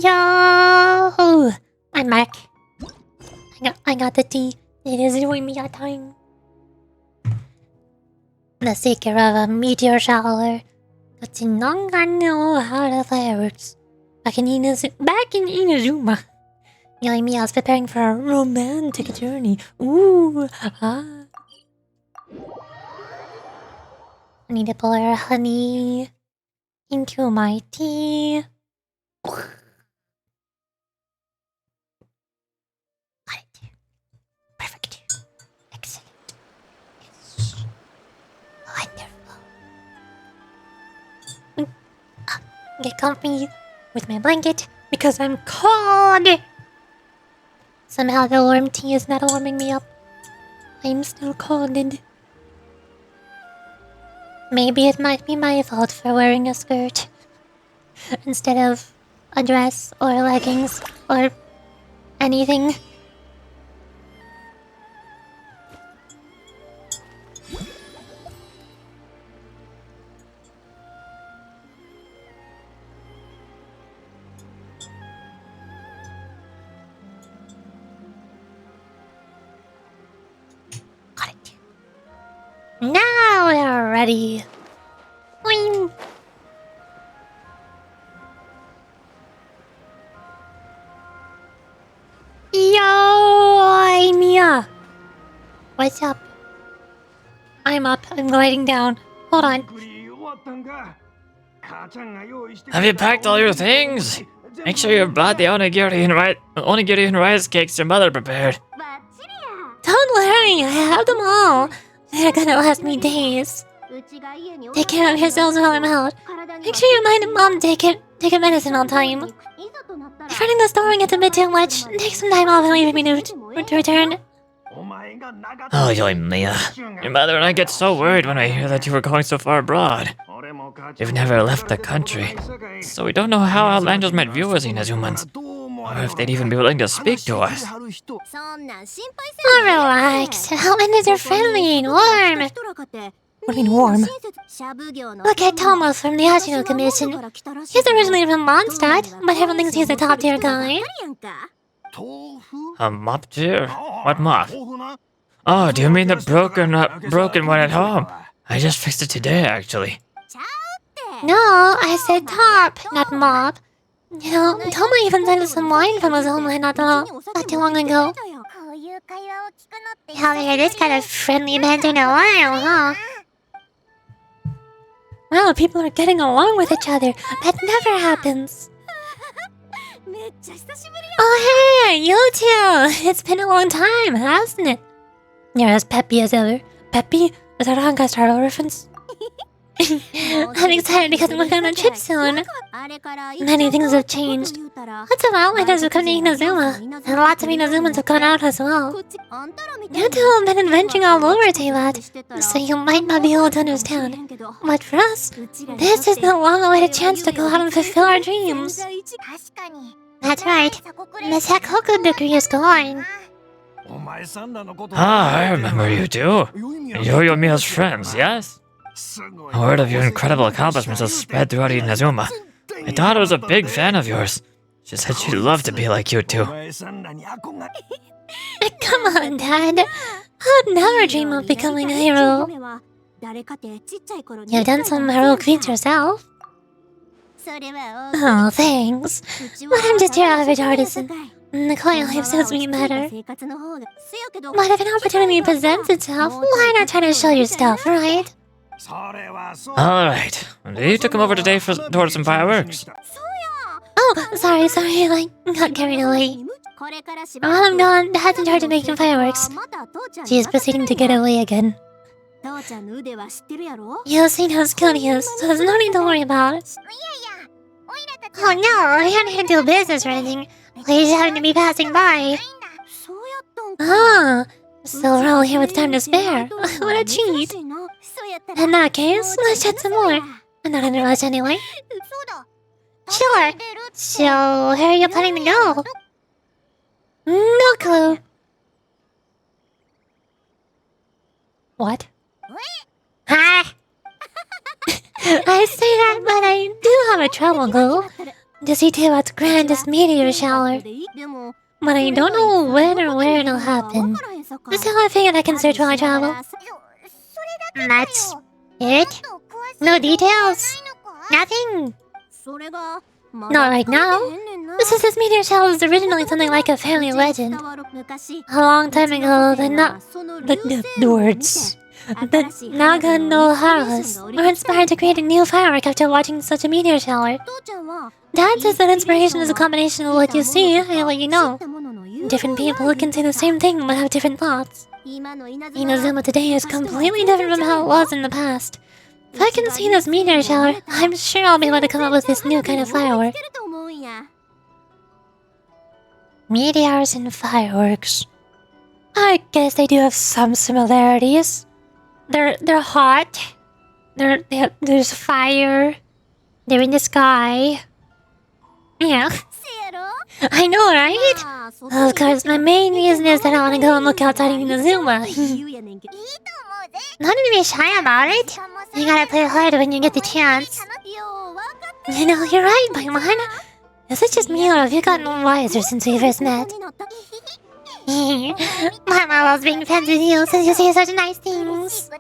Yo! I'm back. I got the tea. It is YOIMIYA time. The seeker of a meteor shower. Got know how the fireworks. Back in Inazuma. YOIMIYA's preparing for a romantic journey. Ooh, ah. I need to pour honey into my tea. Got it. Perfect. Excellent. Yes. Wonderful. Get comfy with my blanket because I'm cold. Somehow the warm tea is not warming me up. I'm still cold. Maybe it might be my fault for wearing a skirt instead of a dress or leggings or anything. Got it. Now we're ready. Boing. YOIMIYA! What's up? I'm up. I'm gliding down. Hold on. Have you packed all your things? Make sure you brought the onigiri and rice cakes your mother prepared. Don't worry, I have them all. They're gonna last me days. Take care of yourselves while I'm out. Make sure you mind Mom take your medicine on time. If running the store gets a bit too much, take some time off and leave me to return. Oh, YOIMIYA. Your mother and I get so worried when I hear that you were going so far abroad. You've never left the country, so we don't know how outlanders might view us Inazumans, or if they'd even be willing to speak to us. Oh, relax. Outlanders are friendly and warm. What do you mean warm? Look at Thomas from the Ashino Commission. He's originally from Mondstadt, but everyone thinks he's a top-tier guy. A mop tier? What mop? Oh, do you mean the broken one at home? I just fixed it today, actually. No, I said top, not mop. You know, Toma even sent us some wine from his homeland not too long ago. We haven't heard this kind of friendly banter in a while, huh? Wow, people are getting along with each other. That never happens. Oh hey, you two! It's been a long time, hasn't it? You're as peppy as ever. Peppy? Is that a Honkai Star Rail reference? I'm excited because I'm going on a trip soon. Many things have changed. Lots of outlanders have come to Inazuma, and lots of Inazumans have gone out as well. You two have been adventuring all over, Taylat, so you might not be able to understand. But for us, this is the long-awaited chance to go out and fulfill our dreams. That's right. The Sakoku degree is gone. Ah, I remember you two. You're YOIMIYA's friends, yes? Word of your incredible accomplishments has spread throughout Inazuma. My daughter was a big fan of yours. She said she'd love to be like you two. Come on, Dad. I would never dream of becoming a hero. You've done some heroic feats yourself. Oh, thanks. But I'm just your average artisan. The coin life suits me better. But if an opportunity presents itself, why not try to show your stuff, right? Alright. You took him over today towards some fireworks. Oh, sorry, got carried away. While I'm gone, Dad's in charge of making fireworks. She is proceeding to get away again. You've seen how skilled he is, so there's no need to worry about it. Oh no, I hadn't handled business or anything. We just happened to be passing by. Ah, so we're all here with time to spare. What a treat. In that case, let's chat some more. I'm not in a rush anyway. Sure. So, where are you planning to go? No clue. What? Ah! I say that, but I do have a travel goal. to see Tewa's grandest meteor shower. But I don't know when or where it'll happen. So I figured I can search while I travel. That's it? No details? Nothing? Not right now. Since this meteor shower was originally something like a family legend. A long time ago, the words. The Naga no Haras were inspired to create a new firework after watching such a meteor shower. Dad says that inspiration is a combination of what you see and what you know. Different people can say the same thing but have different thoughts. Inazuma today is completely different from how it was in the past. If I can see this meteor shower, I'm sure I'll be able to come up with this new kind of firework. Meteors and fireworks. I guess they do have some similarities. They're hot. There's fire. They're in the sky. Yeah. I know, right? Of course, my main reason is that I want to go and look outside Inazuma. Not to be shy about it. You gotta play hard when you get the chance. You know, you're right, Paimon. Is it just me or have you gotten wiser since we first met? Mama loves being friends with you since you say such nice things.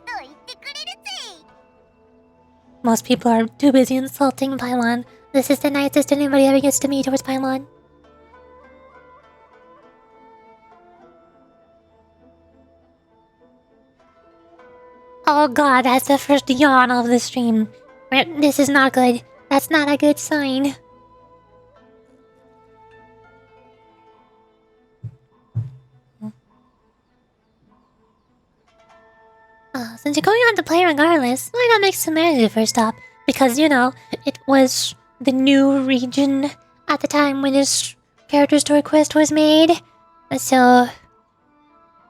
Most people are too busy insulting Paimon. This is the nicest anybody ever gets to me towards Paimon. Oh god, that's the first yawn of the stream. This is not good. That's not a good sign. Since you're going on to play regardless, why not make Sumeru the first stop? Because, you know, it was the new region at the time when this character story quest was made. So,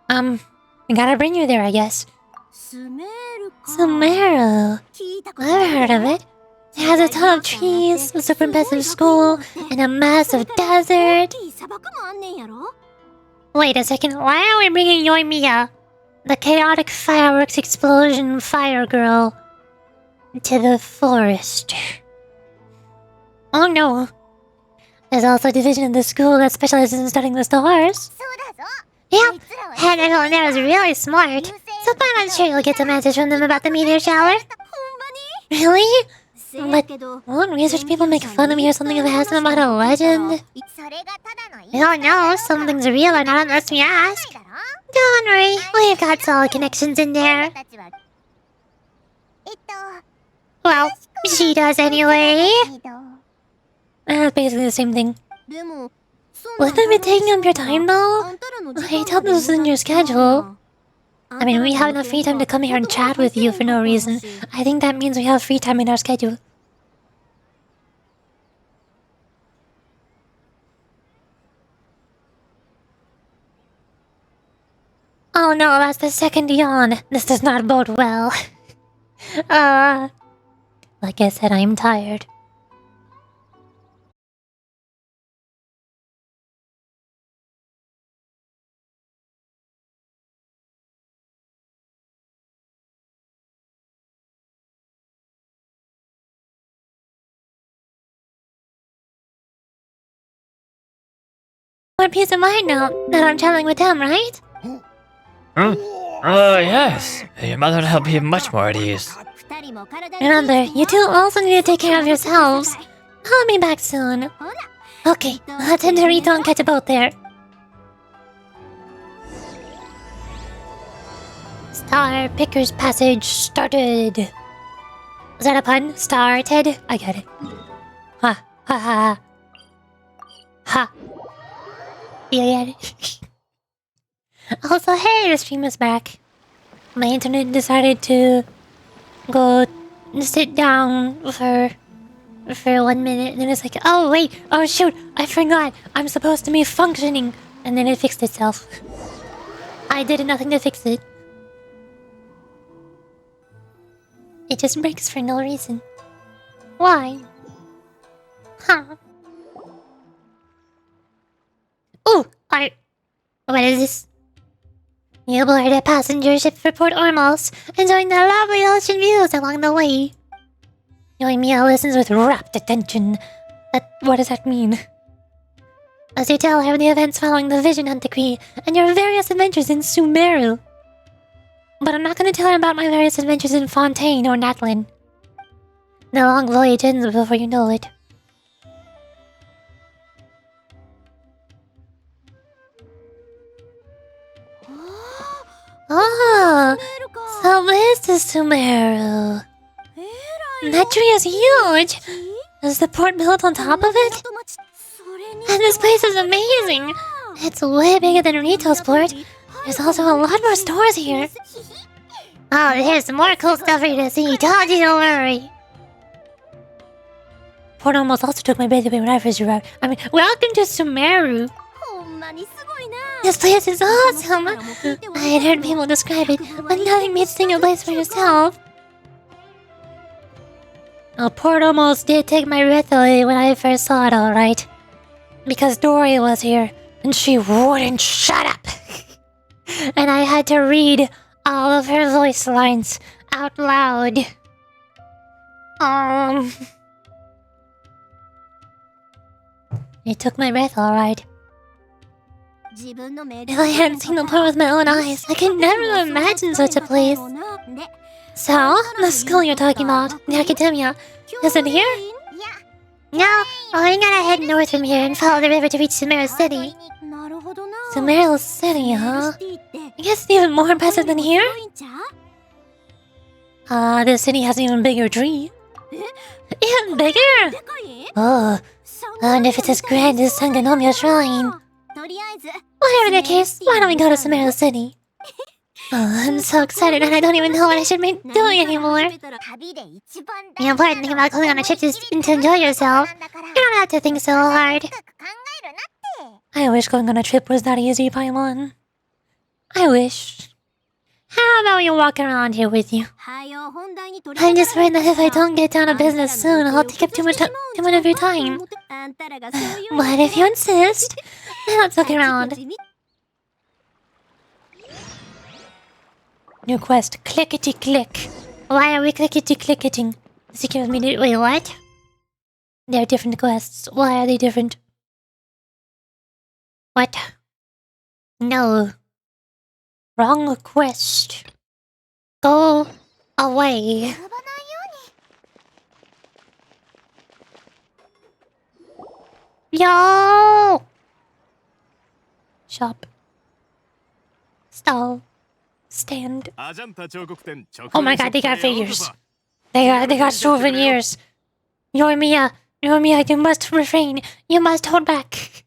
we gotta bring you there, I guess. Sumeru. I've heard of it. It has a ton of trees, a super impressive school, and a massive desert. Wait a second, why are we bringing YOIMIYA, the chaotic fireworks explosion fire girl, to the forest? Oh no. There's also a division of the school that specializes in studying the stars. Yeah, and everyone there is really smart. So I'm sure you'll get a message from them about the meteor shower. Really? But won't research people make fun of me or something if I ask them about a legend? I don't know, some things are real or not unless we ask. Don't worry, we've got solid connections in there. Well, she does anyway. That's basically the same thing. Wouldn't it be taking up your time though? I thought this was in your schedule. I mean, we have enough free time to come here and chat with you for no reason. I think that means we have free time in our schedule. Oh no, that's the second yawn. This does not bode well. Like I said, I'm tired. More peace of mind now that I'm traveling with them, right? Yes. Your mother will help you much more at ease. Remember, you two also need to take care of yourselves. I'll be back soon. Okay, let's head to Rito and catch a boat there. Star Picker's Passage started. Is that a pun? Started? I get it. Ha, ha, ha. Ha. Yeah, yeah. Also, hey, the stream is back. My internet decided to go sit down for 1 minute, and then it's like, oh wait, oh shoot, I forgot, I'm supposed to be functioning, and then it fixed itself. I did nothing to fix it. It just breaks for no reason. Why? Huh? Ooh, what is this? You board a passenger ship for Port Ormos, enjoying the lovely ocean views along the way. YOIMIYA listens with rapt attention. What does that mean? As you tell her the events following the Vision Hunt Decree and your various adventures in Sumeru. But I'm not going to tell her about my various adventures in Fontaine or Natlin. The long voyage ends before you know it. Oh, so this is Sumeru. That tree is huge! Is the port built on top of it? And this place is amazing! It's way bigger than Rito's port. There's also a lot more stores here. Oh, there's some more cool stuff for you to see. Told you, don't worry. Port almost also took my breath away when I first arrived. I mean, welcome to Sumeru. This place is awesome! I had heard people describe it, but nothing beats seeing a place for yourself. Oh, port almost did take my breath away when I first saw it, alright. Because Dory was here, and she wouldn't shut up. And I had to read all of her voice lines out loud. It took my breath, alright. If I hadn't seen the port with my own eyes, I could never imagine such a place. So, the school you're talking about, the academia, is it here? No, we gotta head north from here and follow the river to reach Sumeru City. Sumeru City, huh? I guess it's even more impressive than here? The city has an even bigger tree. Even bigger? Oh, I wonder if it's as grand as Sangonomiya Shrine. Whatever the case, why don't we go to Sumeru City? Oh, I'm so excited and I don't even know what I should be doing anymore. The important thing about going on a trip is to enjoy yourself. You don't have to think so hard. I wish going on a trip was that easy, Paimon. I wish. How about we walk around here with you? I'm just worried that if I don't get down to business soon, I'll take up too much of your time. But if you insist, then let's look around. New quest, clickety-click. Why are we clickety-clicketing? Is it giving me the... Wait, what? They're different quests. Why are they different? What? No. Wrong quest. Go away. Yo! Shop. Stall. Stand. Oh my god, they got figures. They got souvenirs. YOIMIYA, you must refrain. You must hold back.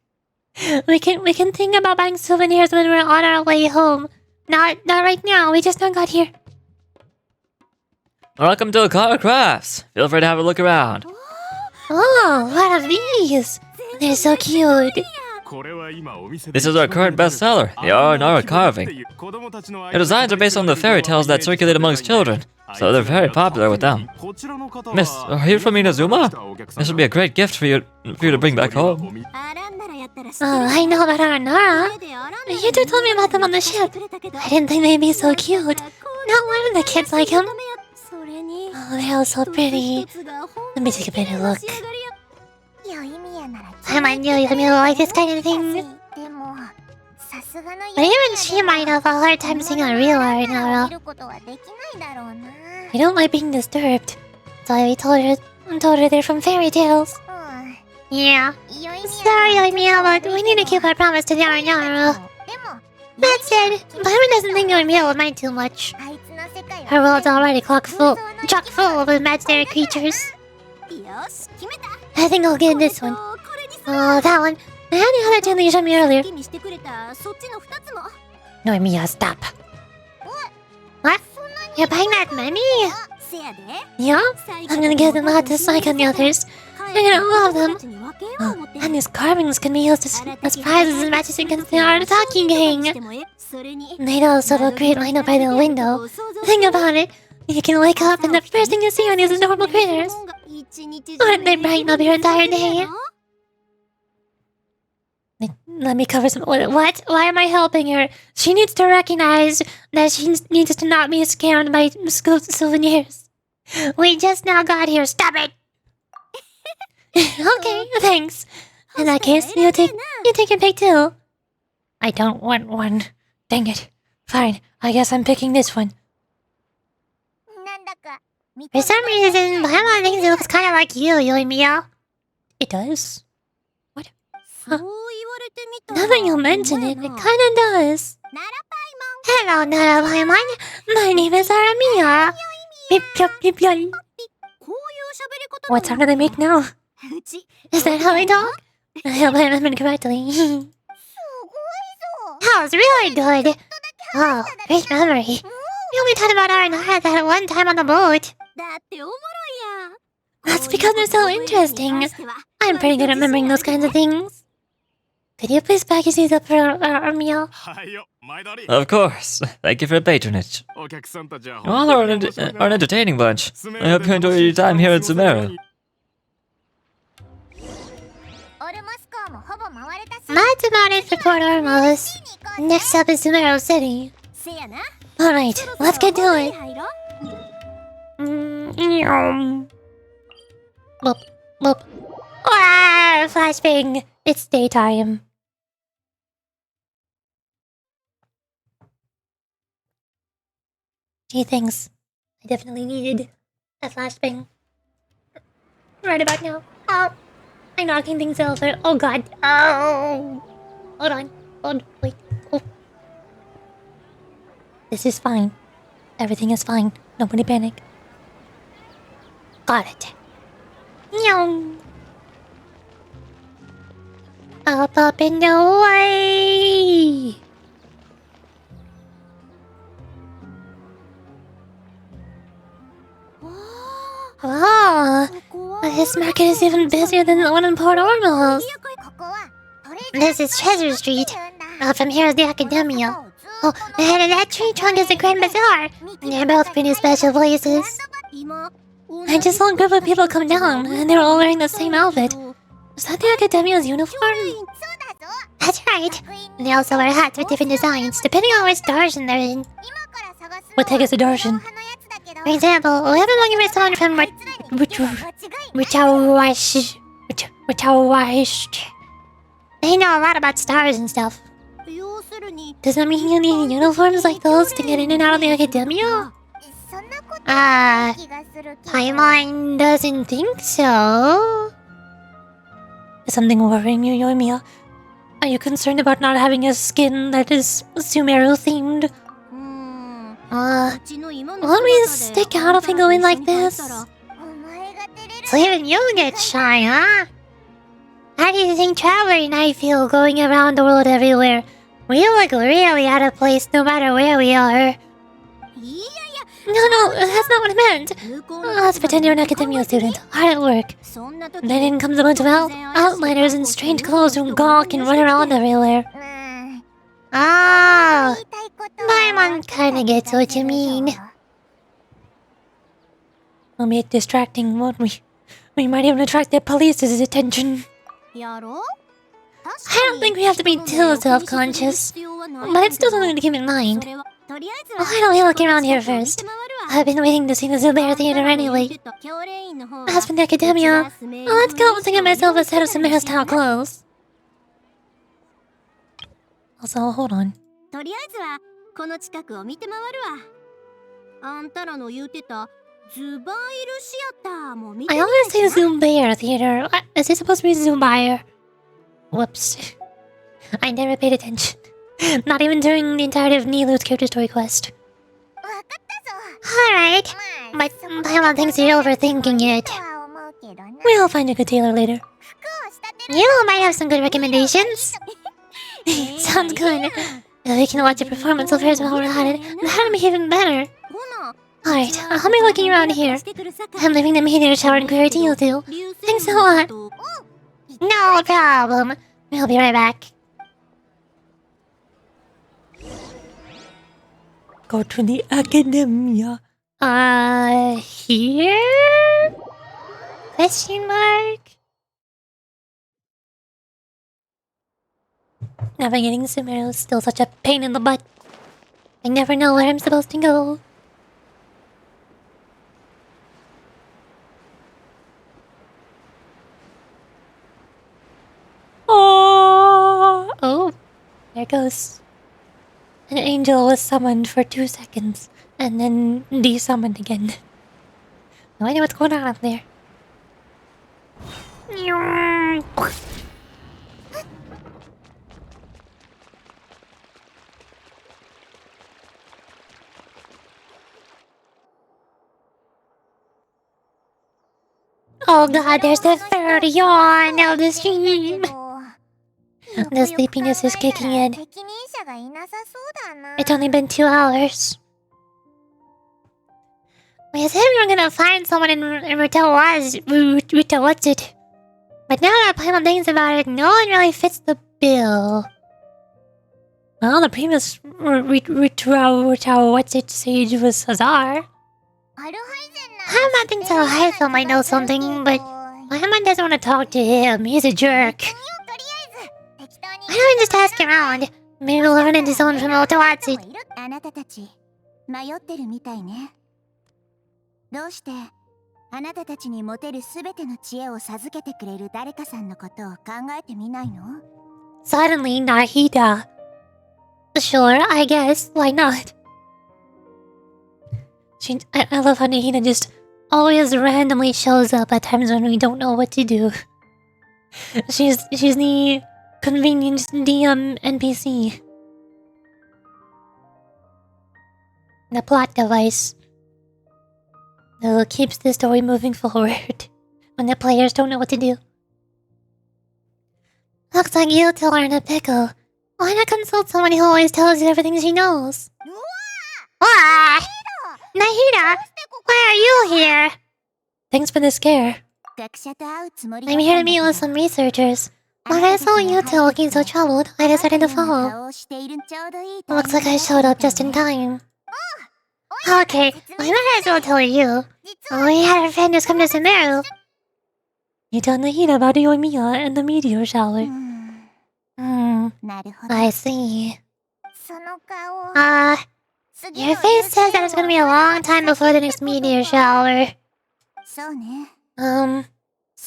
We can think about buying souvenirs when we're on our way home. Not right now. We just got here. Welcome to Akara Crafts. Feel free to have a look around. Oh, what are these? They're so cute. This is our current bestseller, the Aranara carving. The designs are based on the fairy tales that circulate amongst children, so they're very popular with them. Miss, are you from Inazuma? This would be a great gift for you to bring back home. Oh, I know about Aranara. You two told me about them on the ship. I didn't think they'd be so cute. Not one of the kids like him. Oh, they're all so pretty. Let me take a better look. Come on, YOIMIYA will like this kind of thing. But even she might have a hard time seeing a real Aranara. I don't like being disturbed. So I told her they're from fairy tales. Yeah. Sorry, YOIMIYA, but we need to keep our promise to the Aranara. That said, Paimon doesn't think YOIMIYA will mind too much. Her world's already chock full of imaginary creatures. I think I'll get this one. Oh, that one. I had the other two that you showed me earlier. YOIMIYA, stop. What? You're buying that many? Yeah? I'm gonna give them out to Psyche and the others. They're gonna love them. Oh, and these carvings can be used as prizes and matches against the Arataki gang. They'd also look great lined up by the window. Think about it. You can wake up and the first thing you see are these adorable critters. Wouldn't they brighten up your entire day? Let me cover some... What? Why am I helping her? She needs to recognize that she needs to not be scammed by souvenirs. We just now got here. Stop it! Okay, thanks. In that case, you take your pick too. I don't want one. Dang it. Fine, I guess I'm picking this one. For some reason, Paimon thinks it looks kind of like you, Yoimiya. It does? What? Huh? Now that you mention it, it kinda does. Hello, Nara Paimon. My name is Aramiya. Beep, beep, beep, beep. What sound do they make now? Is that how they talk? I hope I remembered correctly. That was really good. Oh, great memory. We only talked about Aranara that one time on the boat. That's because they're so interesting. I'm pretty good at remembering those kinds of things. Could you please package these up for our meal? Of course. Thank you for your patronage. You all are an entertaining bunch. I hope you enjoy your time here in Sumeru. That's about it for Port Ormos. Next up is Sumeru City. Alright, let's get to it. Boop, boop. Ah, flashbang. It's daytime. Gee, thanks. I definitely needed a flashbang. Right about now. Oh, I'm knocking things over. Oh god. Oh. Hold on. Wait. Oh. This is fine. Everything is fine. Nobody panic. Got it. Meow. Up and away. Oh, this market is even busier than the one in Port Ormos. This is Treasure Street. From here is the Academia. Oh, ahead of that tree trunk is the Grand Bazaar. They're both pretty special places. I just saw a group of people come down, and they were all wearing the same outfit. Was that the Academia's uniform? That's right. They also wear hats with different designs, depending on which darshan they're in. What the heck is a darshan? For example, we have been looking for someone from Which they know a lot about stars and stuff. Does that mean you need uniforms like those to get in and out of the Academia? Paimon doesn't think so. Is something worrying you, Yoimiya? Are you concerned about not having a skin that is Sumeru themed? Won't we stick out if we go in like this? So even you get shy, huh? How do you think Traveler and I feel going around the world everywhere? We look really out of place no matter where we are. No, that's not what I meant. Let's pretend you're an Academia student, hard at work. Then in comes a bunch of outliners in strange clothes who gawk and run around everywhere. Oh, Paimon kinda gets what you mean. We'll be distracting, won't we? We might even attract the police's attention. I don't think we have to be too self-conscious, but it's still something to keep in mind. Why don't we look around here first? I've been waiting to see the Zubair Theater anyway. As for the Academia, let's go and get myself a set of Sumeru style clothes. Also, hold on. I always say Zubair Theater. Is it supposed to be Zubair? Whoops. I never paid attention. Not even during the entirety of Nilu's character story quest. Alright, but Paimon thinks you're overthinking it. We'll find a good tailor later. You might have some good recommendations. Sounds good. If we can watch a performance of hers while we're at it, that'll be even better. Alright, I'll be looking around here. I'm leaving the meteor shower and query to you two. Thanks a lot. No problem. We'll be right back. Go to the Academia. Here? Question mark? Navigating Sumeru is still such a pain in the butt. I never know where I'm supposed to go. it goes. An angel was summoned for 2 seconds, and then desummoned again. No idea what's going on up there. Oh god, there's the third yawn of the stream. The sleepiness is kicking in. It's only been 2 hours. We said we were gonna find someone in Ruta what's it? But now that Paimon thinks about it, no one really fits the bill. Well, the previous Ruta what's it sage was Hazar. I'm not thinking so Haithel might know something, but Paimon doesn't want to talk to him. He's a jerk. Why don't we just ask around? Maybe we'll run into someone from Otawatsu. どうしてあなたたちに持てるすべての知恵を授けてくれる誰かさんのことを考えてみないの? Suddenly, Nahida. Sure, I guess. Why not? I love how Nahida just always randomly shows up at times when we don't know what to do. She's the convenient DM NPC. The plot device. It keeps the story moving forward when the players don't know what to do. Looks like you two are in a pickle. Why not consult someone who always tells you everything she knows? What? Nahida, why are you here? Thanks for the scare. I'm here to meet with some researchers. But I saw you two looking so troubled, I decided to follow. Looks like I showed up just in time. Okay, I might as well tell you. We had a friend who's come to Sumeru. You told Nahida about YOIMIYA and the meteor shower. I see. Your face says that it's gonna be a long time before the next meteor shower. The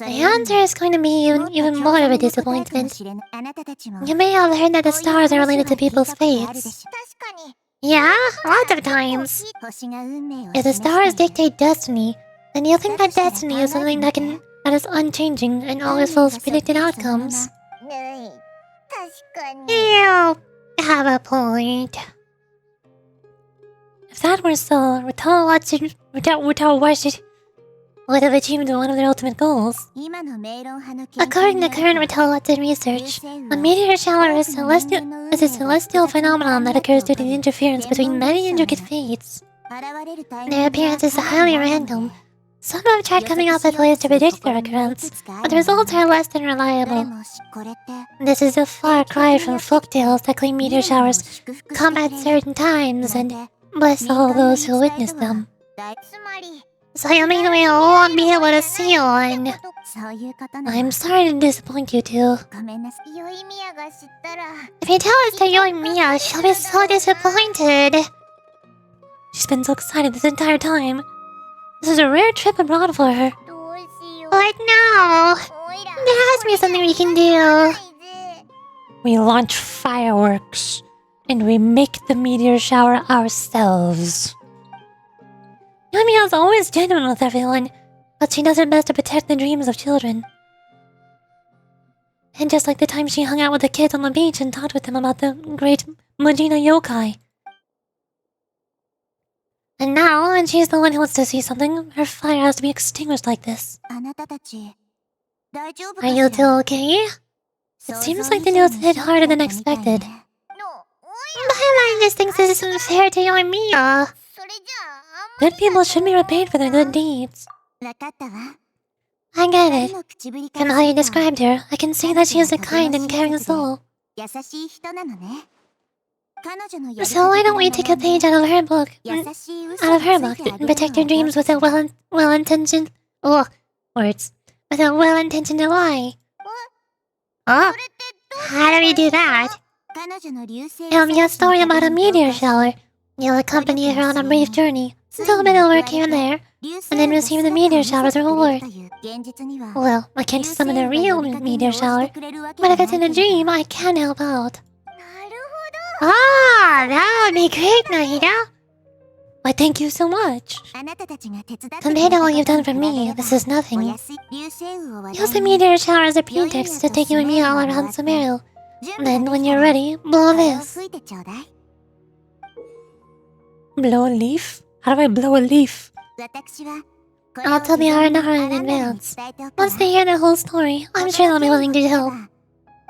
answer is going to be even more of a disappointment. You may have heard that the stars are related to people's fates. Yeah, lots of times. If the stars dictate destiny, then you think that destiny is something that is unchanging and always follows predicted outcomes. You have a point. If that were so, Rutawa would have achieved one of their ultimate goals. According to current Rutawa research, a meteor shower is a celestial phenomenon that occurs due to the interference between many intricate fates. Their appearance is highly random. Some have tried coming up with ways to predict their occurrence, but the results are less than reliable. This is a far cry from folktales that claim meteor showers come at certain times and bless all those who witness them. So you mean we won't be able to see one? I'm sorry to disappoint you two. If you tell us to YOIMIYA, she'll be so disappointed. She's been so excited this entire time. This is a rare trip abroad for her. But no! There has to be something we can do. We launch fireworks, and we make the meteor shower ourselves. YOIMIYA is always genuine with everyone, but she does her best to protect the dreams of children. And just like the time she hung out with the kids on the beach and talked with them about the great Mujina yokai. And now, when she's the one who wants to see something, her fire has to be extinguished like this. Are you two okay? It seems like the news hit harder than expected. Paimon just thinks this isn't fair to YOIMIYA. Good people should be repaid for their good deeds. I get it. From how you described her, I can see that she is a kind and caring soul. So why don't we take a page out of her book? And protect your dreams with a well-intentioned... words. With a well-intentioned lie. Oh? How do we do that? Tell me a story about a meteor shower. You'll accompany her on a brief journey. Do a bit of work here and there, and then receive the meteor shower as a reward. Well, I can't summon a real meteor shower, but if it's in a dream, I can help out. Ah, that would be great, Nahida. Why, thank you so much. あなたたちが手伝って Compared to all you've done for me, this is nothing. 流星雨を話題 Use the に meteor shower as a pretext to take you and me all around Sumeru. Then, when you're ready, blow 風を this. 吹いてちょうだい Blow a leaf? How do I blow a leaf? 私は I'll tell the Aranara in advance. Once they hear the whole story, I'm sure they'll be willing to help.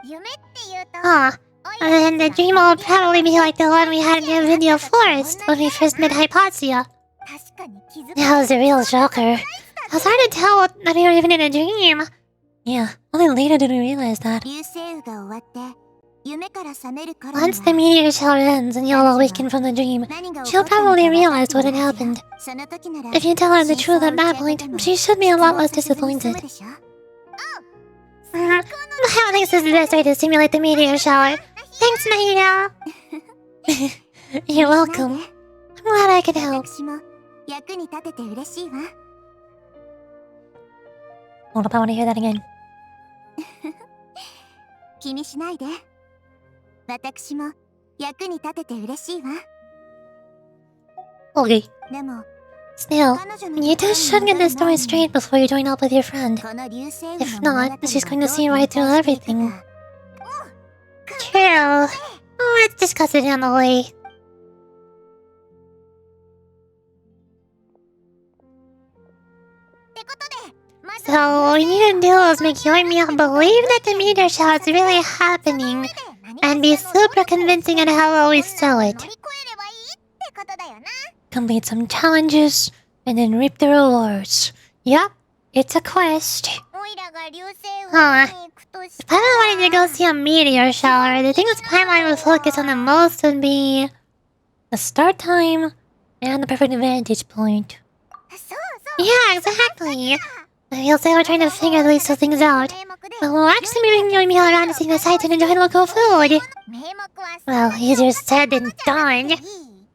夢って言うと Ah, and the dream will probably be like the one we had in the video forest when we first met Hypatia. 確かに気づ That was a real shocker. It was hard to tell that we were even in a dream. Yeah, only later did we realize that. 流星雨が終わって夢から覚める頃 Once the meteor shower ends and you'll awaken from the dream, she'll probably realize what had happened. その時なら If you tell her the truth at that point, she should be a lot less disappointed. I don't think this is the best way to simulate the meteor shower. Thanks, Nahida. You're welcome. I'm glad I could help. 私も役に立てて嬉しいわ Hold up, I want to hear that again. 気にしないで私も役に立てて嬉しいわ Okay. でも Still, you two should get this story straight before you join up with your friend. この流星雨 If の物 not, 語 she's going to が see right through どういう everything. か True. Let's discuss it on the way. So, what we need to do is make YOIMIYA believe that the meteor shower is really happening and be super convincing in how we sell it. 乗り越えればいいってことだよな Complete some challenges, and then reap the rewards. Yup, it's a quest. オイラが流星雨を見に行くとし If Paimon wanted to go see a meteor shower, the things Paimon would focus on the most would be The start time, and the perfect vantage point. そうそう yeah, exactly. We'll say we're trying to figure these two things out. 名目で But we'll actually be bringing YOIMIYA around to see the sights and enjoy local food. 名目は Well, easier said than done.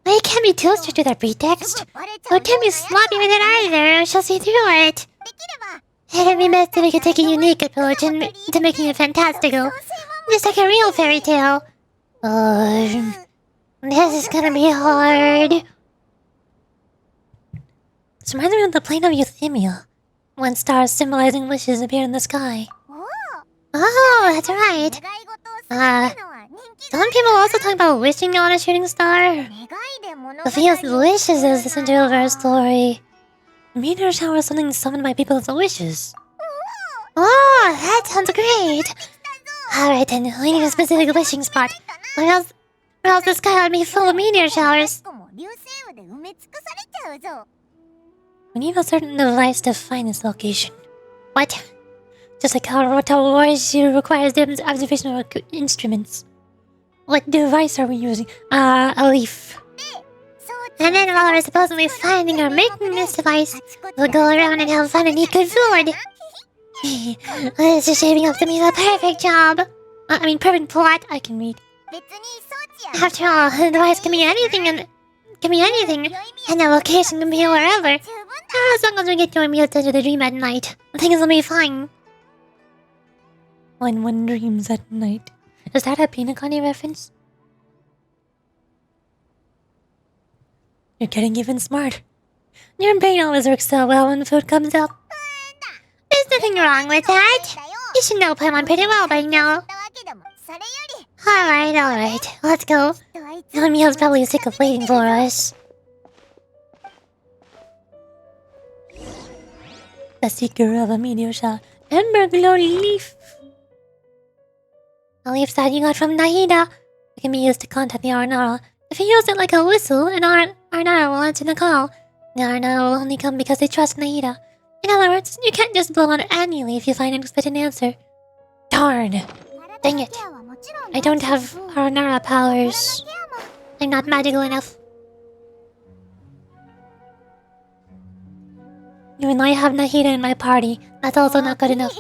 They can't be too strict with their pretext. So it can't be sloppy with it either, or she'll see through it. できれば It'd be best if we could take a unique approach to making it fantastical. Just like a real fairy tale. This is gonna be hard. This reminds me of the plane of euthymia, when stars symbolizing wishes appear in the sky. おお Oh, that's right. 願い事をするってのは人気が Don't people also talk about wishing on a shooting star? 願いで物語 Sophia's wishes is the center of our story. The meteor shower is something summoned by people's wishes. Oh, that sounds great. Alright then, we need a specific wishing spot. Or else the sky would be full of meteor showers. も流星雨で埋め尽くされちゃうぞ We need a certain device to find this location. What? Just like how Rotel Wars requires the observation of instruments. What device are we using? A leaf. そう And then while we're supposedly finding or making this device, we'll go around and have fun and eat good food. This is shaping up to be the perfect job. Perfect plot. I can read. 別に装置や After all, the device can be anything and the location can be wherever. 十分 As long as we get YOIMIYA to enter the dream at night, things will be fine. When one dreams at night. Is that a Pinakani reference? You're getting even smart. Your brain always works so well when food comes up. There's nothing wrong with that. だよ You should know Paimon pretty well by now. たわけでもそれより Alright. Let's go. とあいつ YOIMIYA's probably sick of waiting for us. The seeker of a meteor shower. Ember glow leaf. A leaf that you got from Nahida. It can be used to contact the Aranara. If you use it like a whistle, an Aranara will answer the call. The Aranara will only come because they trust Nahida. In other words, you can't just blow on any leaf you find and expect an answer. Darn. Dang it. I don't have Aranara powers. I'm not magical enough. Even though I have Nahida in my party, that's also not good enough.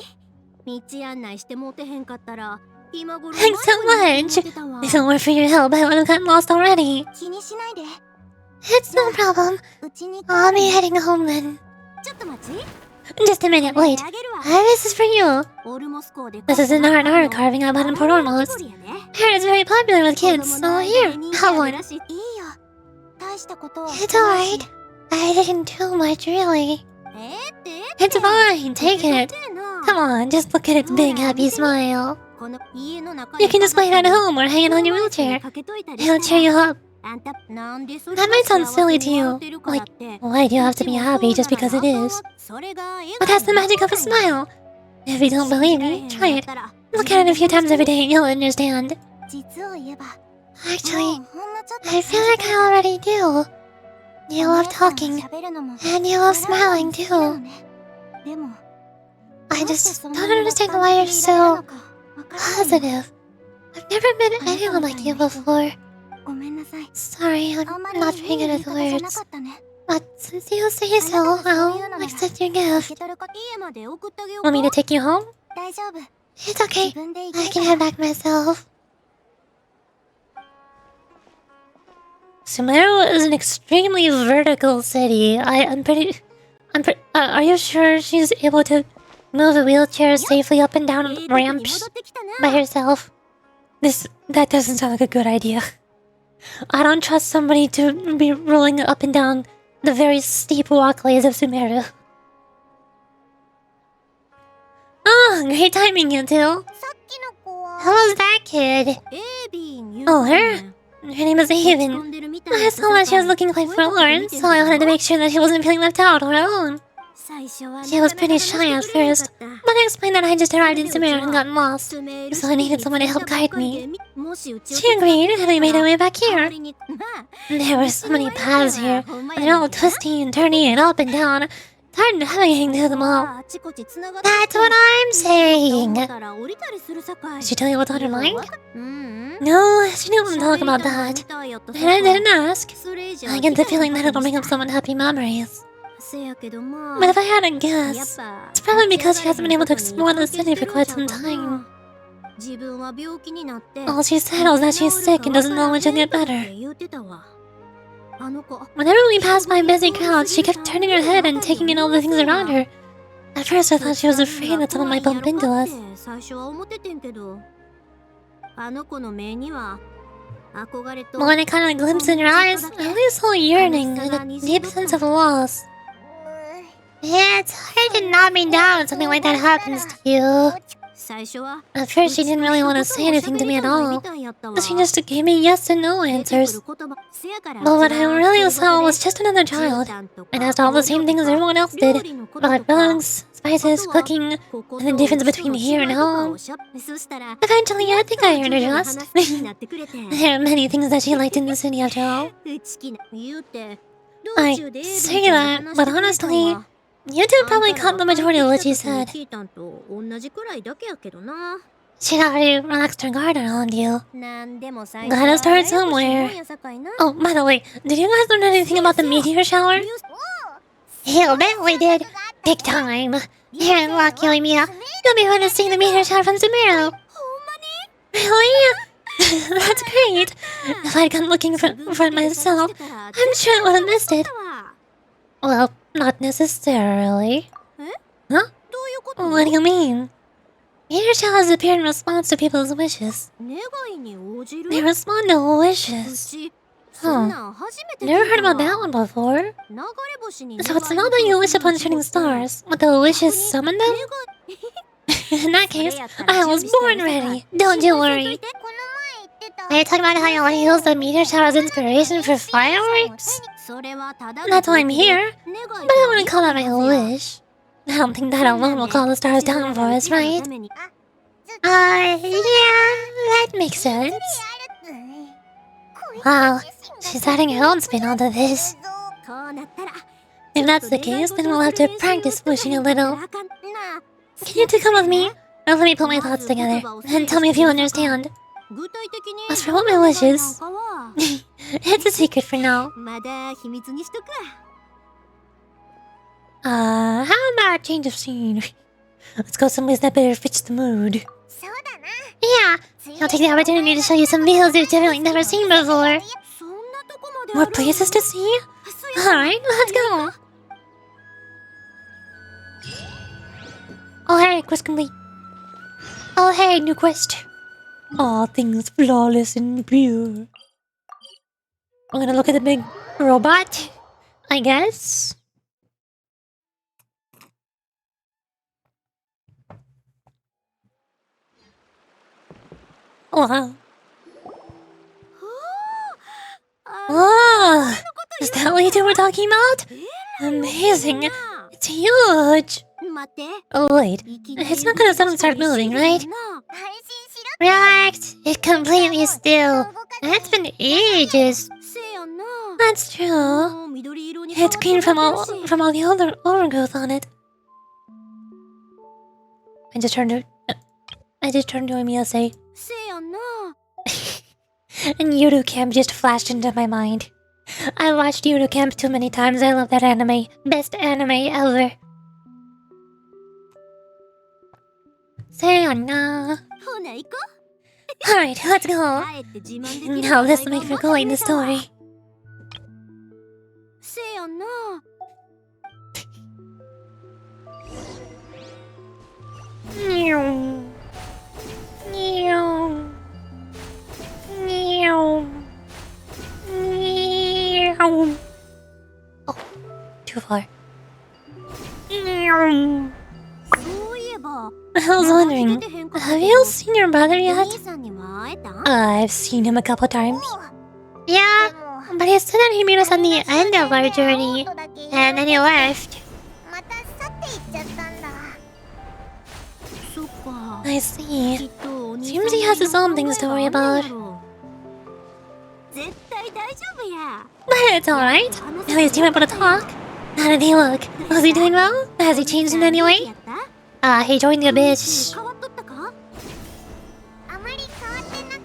道案内してもてへんかったら今頃 Thanks so much! If it weren't for your help, I would have gotten lost already. 気にしないで It's no problem. うちに I'll be heading home then. ちょっと待ち Just a minute, wait. あげるわ This is for you. オルモス港で This is an Aranara carving I bought in Porormos. heard it's very popular with kids. So here, have one. いいよ。大したことは。 It's alright. I didn't do much, really. って It's fine. Take it. Come on, just look at its big, happy smile. この家の中 You can display it at home or hang it on your wheelchair. It'll cheer you up. あんたなんでそれ That might sound silly to you. Like, why do you have to be happy just because it is? それが But that's the magic of a smile. If you don't believe me, try it. Look at it a few times every day and you'll understand. 実を言えば。 Actually, もうほんのちょっと I feel like I already do. You love talking, 喋るのも and you love smiling too. でも I just don't understand why you're so positive. I've never met anyone like you before. ごめんなさい。 Sorry, I'm あんまり not い very い good 言い at 方じゃな words. かったね。 But since you say so, I'll accept your 受 gift. け取ること家まで送ってあげよう Want me to take you home? 大丈夫。 It's okay. 自分で行け I る can から head back myself. Sumeru is an extremely vertical city. Are you sure she's able to move a wheelchair safely up and down 戻 ramps ってきたな by herself? That doesn't sound like a good idea. I don't trust somebody to be rolling up and down the very steep walkways of Sumeru. Oh, great timing, you two. さっきの子は How's that kid? エービン Oh, her? Her name is Haven. I saw that she was looking quite forlorn, so I wanted to make sure that she wasn't feeling left out or alone. She was pretty shy at first, but I explained that I just arrived in Sumeru and gotten lost, so I needed someone to help guide me. She agreed, and we made our way back here. There were so many paths here, and they're all twisty and turny and up and down. It's hard navigating through them all. That's what I'm saying. Did she tell you what's on her mind? No, she didn't talk about that. And I didn't ask. I get the feeling that it'll bring up some unhappy memories. But if I had a guess, it's probably because she hasn't been able to explore the city for quite some time. All she said was that she's sick and doesn't know when she'll get better. Whenever we passed by busy crowds, she kept turning her head and taking in all the things around her. At first I thought she was afraid that someone might bump into us. But when I caught a glimpse in her eyes, I only saw yearning and a deep sense of loss. Yeah, it's hard to knock me down when something like that happens to you. At first she didn't really want to say anything to me at all. She just gave me yes and no answers. But what I really saw was just another child, and asked all the same things everyone else did, about bugs, spices, cooking, and the difference between here and home. Eventually, I think I earned her trust. There are many things that she liked in the city after all. I say that, but honestly, you two probably caught the majority of what she said. She'd already relaxed her guard around you. Gotta start somewhere. Oh, by the way, did you guys learn anything about the meteor shower? Hell, bet we did. Big time. Here in YOIMIYA, you'll be able to see the meteor shower from Sumeru. Really? That's great. If I'd gone looking for it myself, I'm sure I would have missed it. Well, not necessarily. Huh? What do you mean? Meteor showers appear in response to people's wishes. They respond to wishes. Huh. Never heard about that one before. So it's not that you wish upon shooting stars, but the wishes summon them? In that case, I was born ready. Don't you worry. Are you talking about how you want to use the meteor shower as inspiration for fireworks? That's why I'm here. But I wouldn't call that my wish. I don't think that alone will call the stars down for us, right? Yeah, that makes sense. Wow, she's adding her own spin onto this. If that's the case, then we'll have to practice wishing a little. Can you two come with me? Or let me put my thoughts together, and tell me if you understand. As for what my wish is, it's a secret for now. How about a change of scene? Let's go someplace that better fits the mood. Yeah, I'll take the opportunity to show you some views you've definitely never seen before. More places to see? Alright, let's go. Oh hey, quest complete. Oh hey, new quest. All things flawless and pure. I'm gonna look at the big robot, I guess. Wow. Oh, is that what you were talking about? Amazing. It's huge. Oh, wait. It's not gonna suddenly start moving, right? Relax. It's completely still. That's been ages. That's true. It's green from all the other overgrowth on it. I just turned to YOIMIYA say. And Yuru Camp just flashed into my mind. I watched Yuru Camp too many times. I love that anime. Best anime ever. Sayonara. Alright, let's go. Now this will make for going the story. Meow. Meow. Meow. Meow. Oh, too far. Meow. I was wondering, have you seen your brother yet? I've seen him a couple times. Yeah, but he said that he met us at the end of our journey, and then he left. I see. Seems he has his own things to worry about. But it's alright. At least he went able to talk. How did he look? Was he doing well? Has he changed in any way? He joined the Abyss.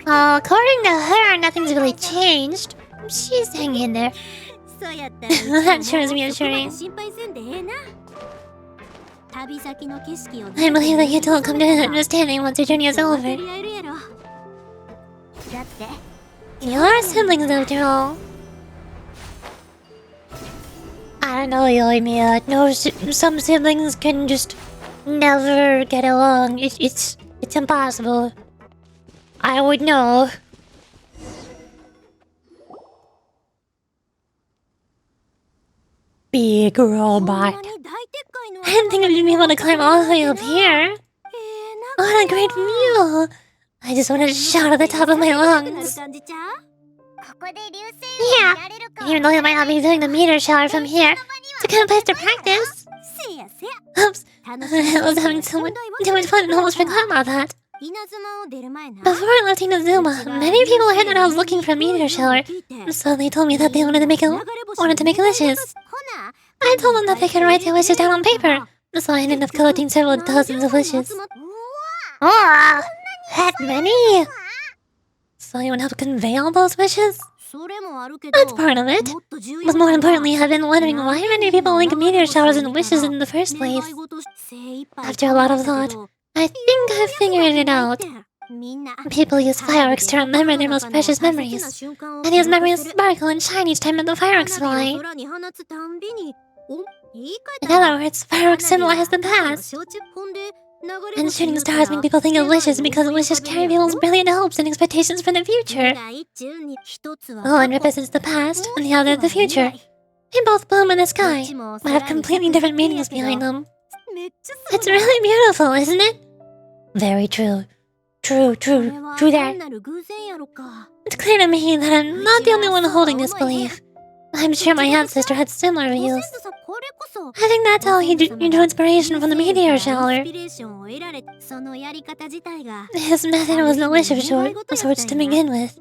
According to her, nothing's really changed. She's hanging in there. That sure is reassuring. I believe that you two will come to an understanding once your journey is over. You're siblings after all. I don't know, YOIMIYA. No, some siblings can just never get along. It's impossible. I would know. Big robot. I didn't think I'd be able to climb all the way up here. What a great view! I just want to shout at the top of my lungs. Yeah, even though I might not be doing the meteor shower from here, it's a good place to practice. Oops, I was having too much fun and almost forgot about that. Before I left Inazuma, many people heard that I was looking for a meteor shower, so they told me that they wanted to make wishes. I told them that they could write their wishes down on paper, so I ended up collecting several dozens of wishes. Oh, that many? So you want to help convey all those wishes? That's part of it. But more importantly, I've been wondering why many people link meteor showers and wishes in the first place. After a lot of thought, I think I've figured it out. People use fireworks to remember their most precious memories, and these memories sparkle and shine each time that the fireworks fly. In other words, fireworks symbolize the past. And shooting stars make people think of wishes because wishes carry people's brilliant hopes and expectations for the future. One represents the past, and the other the future. They both bloom in the sky, but have completely different meanings behind them. It's really beautiful, isn't it? Very true. True that. It's clear to me that I'm not the only one holding this belief. I'm sure my half-sister had similar views. I think that's how he drew inspiration from the meteor shower. His method was the wish of sorts to begin with.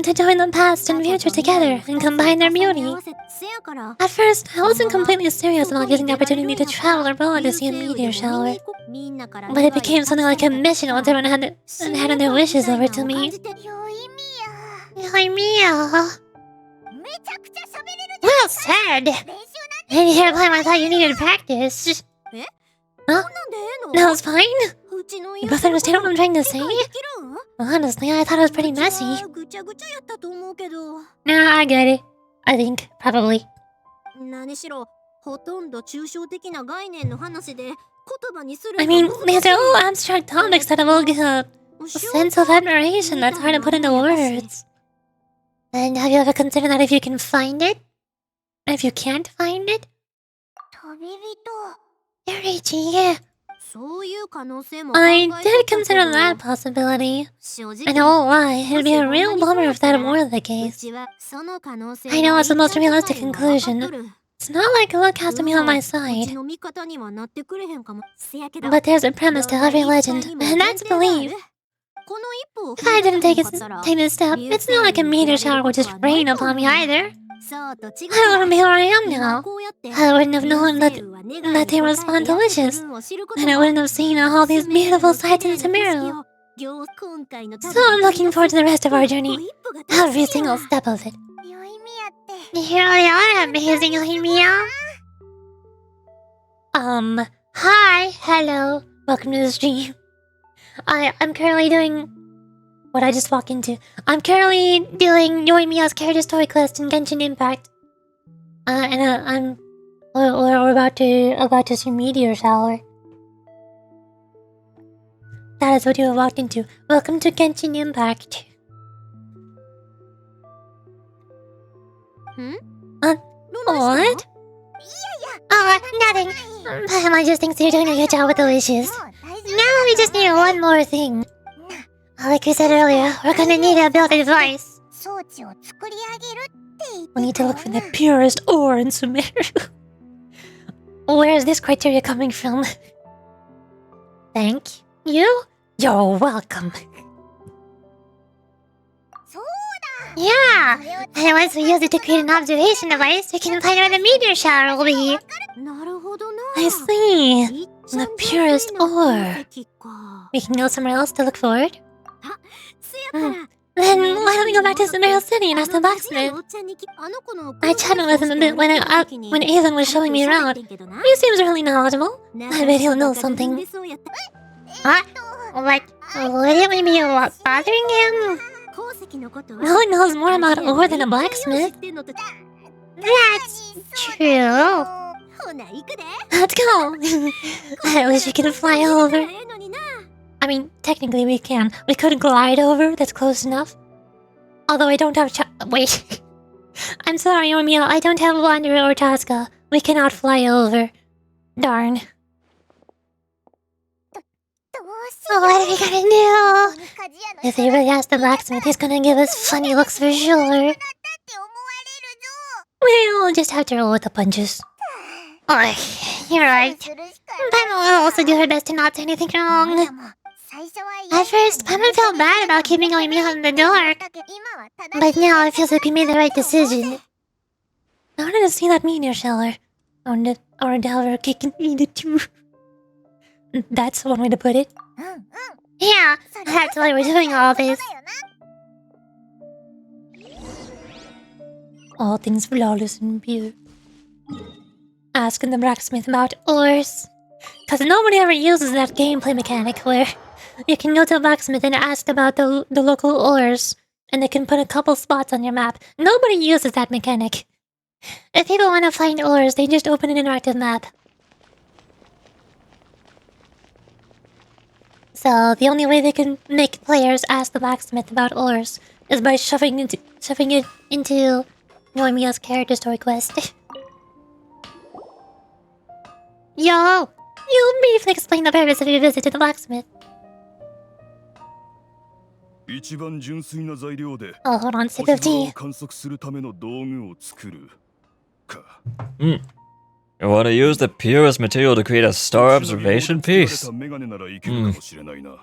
To join the past and future together and combine their beauty. At first, I wasn't completely serious about getting the opportunity to travel abroad to see a meteor shower. But it became something like a mission once everyone had their wishes over to me. YOIMIYA. Well said! In your time I thought you needed practice. Huh? No, it's fine. You both understand what I'm trying to say? Honestly, I thought it was pretty messy. Nah, I get it. I think, probably. I mean, these are all abstract topics that evoke a sense of admiration that's hard to put into words. And have you ever considered that if you can find it? And if you can't find it? Yoriichi, yeah. I did consider that possibility. And I won't lie, it'd be a real bummer if that were the case. I know it's the most realistic conclusion. It's not like luck has to be on my side. But there's a premise to every legend, and that's belief. If I didn't take this step, it's not like a meteor shower would just rain upon me either. I wouldn't be where I am now. I wouldn't have known that they respond to wishes. And I wouldn't have seen all these beautiful sights in Sumeru. So I'm looking forward to the rest of our journey. Every single step of it. You really are amazing, YOIMIYA. Hi, hello, welcome to the stream. I'm currently doing what I just walked into. I'm currently doing YOIMIYA's character story quest in Genshin Impact. We're about to see Meteor Shower. That is what you have walked into. Welcome to Genshin Impact. What? Oh, nothing. Paimon just thinks you're doing a good job with the wishes. Now we just need one more thing. Like we said earlier, we're gonna need to build a device. We need to look for the purest ore in Sumeru. Where is this criteria coming from? Thank you? You're welcome. Yeah! And once we use it to create an observation device, we can find where the meteor shower will be. I see. The purest ore. We can go somewhere else to look for it. Then why don't we go back to Sumeru City and ask the blacksmith? I chatted with him a bit when Ethan was showing me around. He seems really knowledgeable. I bet he'll know something. What? Would we be bothering him? No one knows more about ore than a blacksmith. That's true. Let's go. I wish we could fly over. I mean, technically we can. We could glide over, that's close enough. Although I don't have wait. I'm sorry, YOIMIYA, I don't have Wanderer or Tosca. We cannot fly over. Darn. What are we gonna do? If we really ask the blacksmith, he's gonna give us funny looks for sure. We'll just have to roll with the punches. Oh, you're right. Paimon will also do her best to not say anything wrong. At first, Paimon felt bad about keeping YOIMIYA in the dark. But now it feels like we made the right decision. I wanted to see that meteor shower. I wanted to have her cake and eat it too. That's one way to put it. Yeah, that's why we're doing all this. All things flawless and pure. Asking the blacksmith about ores. Cause nobody ever uses that gameplay mechanic where you can go to a blacksmith and ask about the local ores. And they can put a couple spots on your map. Nobody uses that mechanic. If people want to find ores, they just open an interactive map. So the only way they can make players ask the blacksmith about ores is by shoving it into YOIMIYA's character story quest. Yo! You briefly explain the purpose of your visit to the blacksmith. Oh, hold on, sip of tea. You want to use the purest material to create a star observation piece? A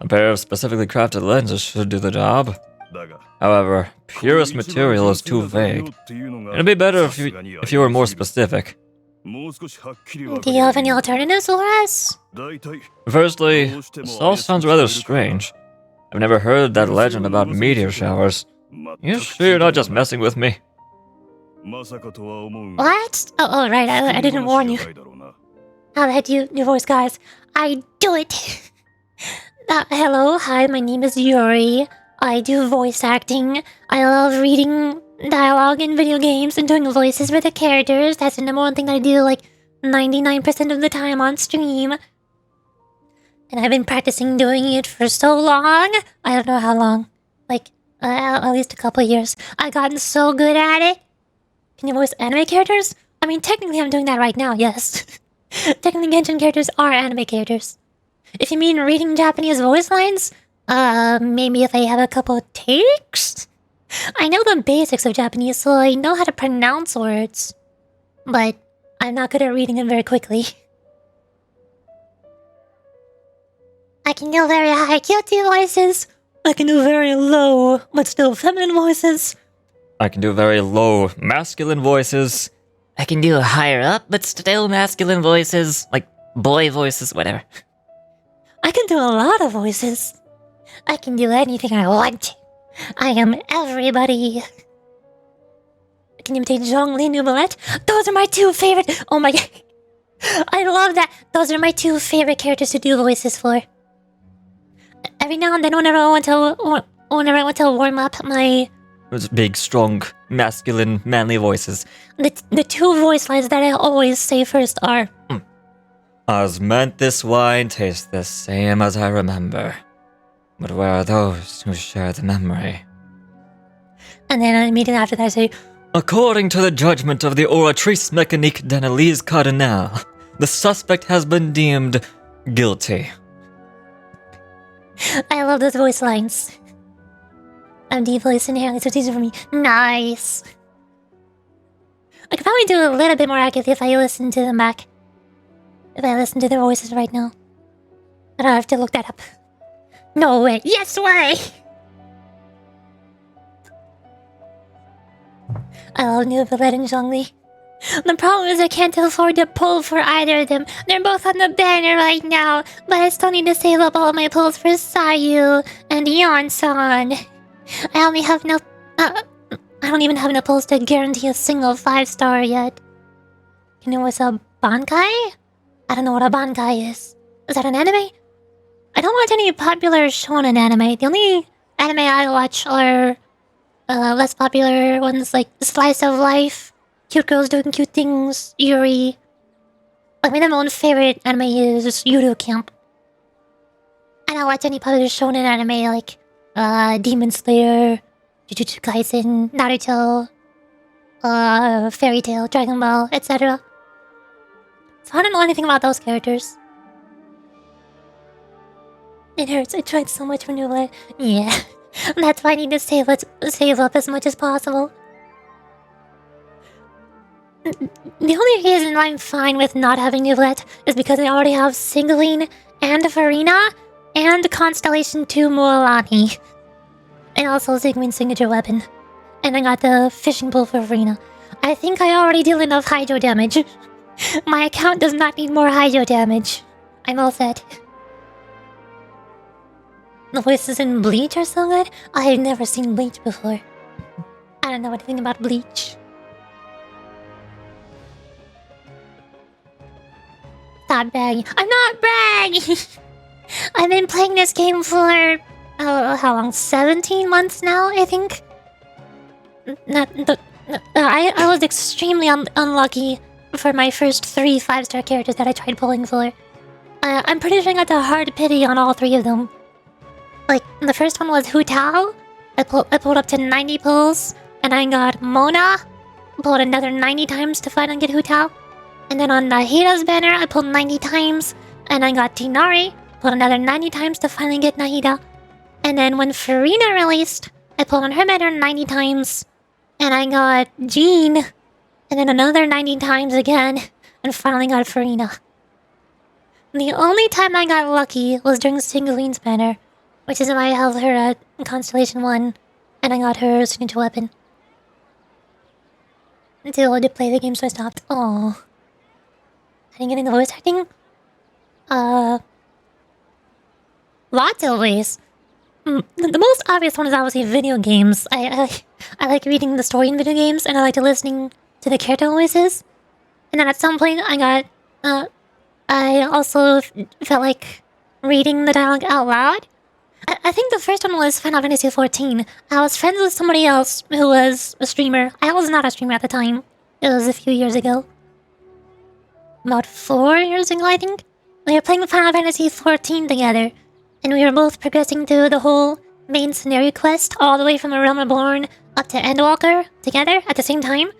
pair of specifically crafted lenses should do the job. However, purest material is too vague. It'd be better if you were more specific. Do you have any alternatives for us? Firstly, this all sounds rather strange. I've never heard that legend about meteor showers. You sure you're not just messing with me? What? Oh right, I didn't warn you. I'll let you voice, guys. I do it. Hello, hi, my name is Yuri. I do voice acting. I love reading dialogue in video games and doing voices for the characters. That's the number one thing that I do like 99% of the time on stream. And I've been practicing doing it for so long. I don't know how long. Like, at least a couple years. I've gotten so good at it. Can you voice anime characters? I mean, technically I'm doing that right now, yes. Technically Genshin characters are anime characters. If you mean reading Japanese voice lines, maybe if I have a couple takes? I know the basics of Japanese, so I know how to pronounce words. But I'm not good at reading them very quickly. I can do very high guilty voices. I can do very low, but still feminine voices. I can do very low, masculine voices. I can do higher up, but still masculine voices. Like, boy voices, whatever. I can do a lot of voices. I can do anything I want to. I am everybody. I can imitate Zhongli, Nubilette. Those are my two favorite... Oh my... I love that. Those are my two favorite characters to do voices for. Every now and then, whenever I want to warm up my... Those big, strong, masculine, manly voices. The two voice lines that I always say first are... Osmeant this wine tastes the same as I remember. But where are those who share the memory? And then immediately after that I say... According to the judgment of the Oratrice Mécanique d'Analyse Cardinal, the suspect has been deemed guilty. I love those voice lines. I'm deep-voiced inherently, so it's easy for me. Nice. I could probably do a little bit more accurately if I listen to them back. If I listen to their voices right now. But I have to look that up. No way. Yes way! I love Nubilette and Zhongli. The problem is I can't afford to pull for either of them. They're both on the banner right now, but I still need to save up all my pulls for Sayu and Yonsan. I only have no... I don't even have enough pulls to guarantee a single 5-star yet. You know what's a Bankai? I don't know what a Bankai is. Is that an anime? I don't watch any popular shonen anime. The only anime I watch are less popular ones like Slice of Life, Cute Girls Doing Cute Things, Yuri. Like, my number one favorite anime is Yuru Camp. I don't watch any popular shonen anime like Demon Slayer, Jujutsu Kaisen, Naruto, Fairy Tail, Dragon Ball, etc. So I don't know anything about those characters. It hurts. I tried so much for New Life. Yeah, that's why I need to save up as much as possible. The only reason I'm fine with not having Newlet is because I already have Singling and Farina and Constellation 2 Mualani. And also Zigman's signature weapon. And I got the fishing pole for Farina. I think I already deal enough hydro damage. My account does not need more hydro damage. I'm all set. The voices in Bleach are so good. I have never seen Bleach before. I don't know anything about Bleach. Stop bragging. I'm not bragging! I've been playing this game for... how long? 17 months now, I think? I was extremely unlucky for my first 3 5-star characters that I tried pulling for. I'm pretty sure I got the hard pity on all 3 of them. Like, the first one was Hu Tao. I pulled up to 90 pulls, and I got Mona. Pulled another 90 times to finally get Hu Tao. And then on Nahida's banner, I pulled 90 times, and I got Tinari. Pulled another 90 times to finally get Nahida. And then when Farina released, I pulled on her banner 90 times, and I got Jean. And then another 90 times again, and finally got Farina. The only time I got lucky was during Singoline's banner, which is why I held her at Constellation 1, and I got her signature weapon. Until I did play the game, so I stopped. Aww. I didn't get into voice acting? Lots of ways. The most obvious one is obviously video games. I like reading the story in video games, and I like listening to the character voices. And then at some point, I also felt like reading the dialogue out loud. I think the first one was Final Fantasy XIV. I was friends with somebody else who was a streamer. I was not a streamer at the time. It was a few years ago. About 4 years ago, I think. we were playing Final Fantasy XIV together, and we were both progressing through the whole main scenario quest all the way from A Realm Reborn up to Endwalker together at the same time.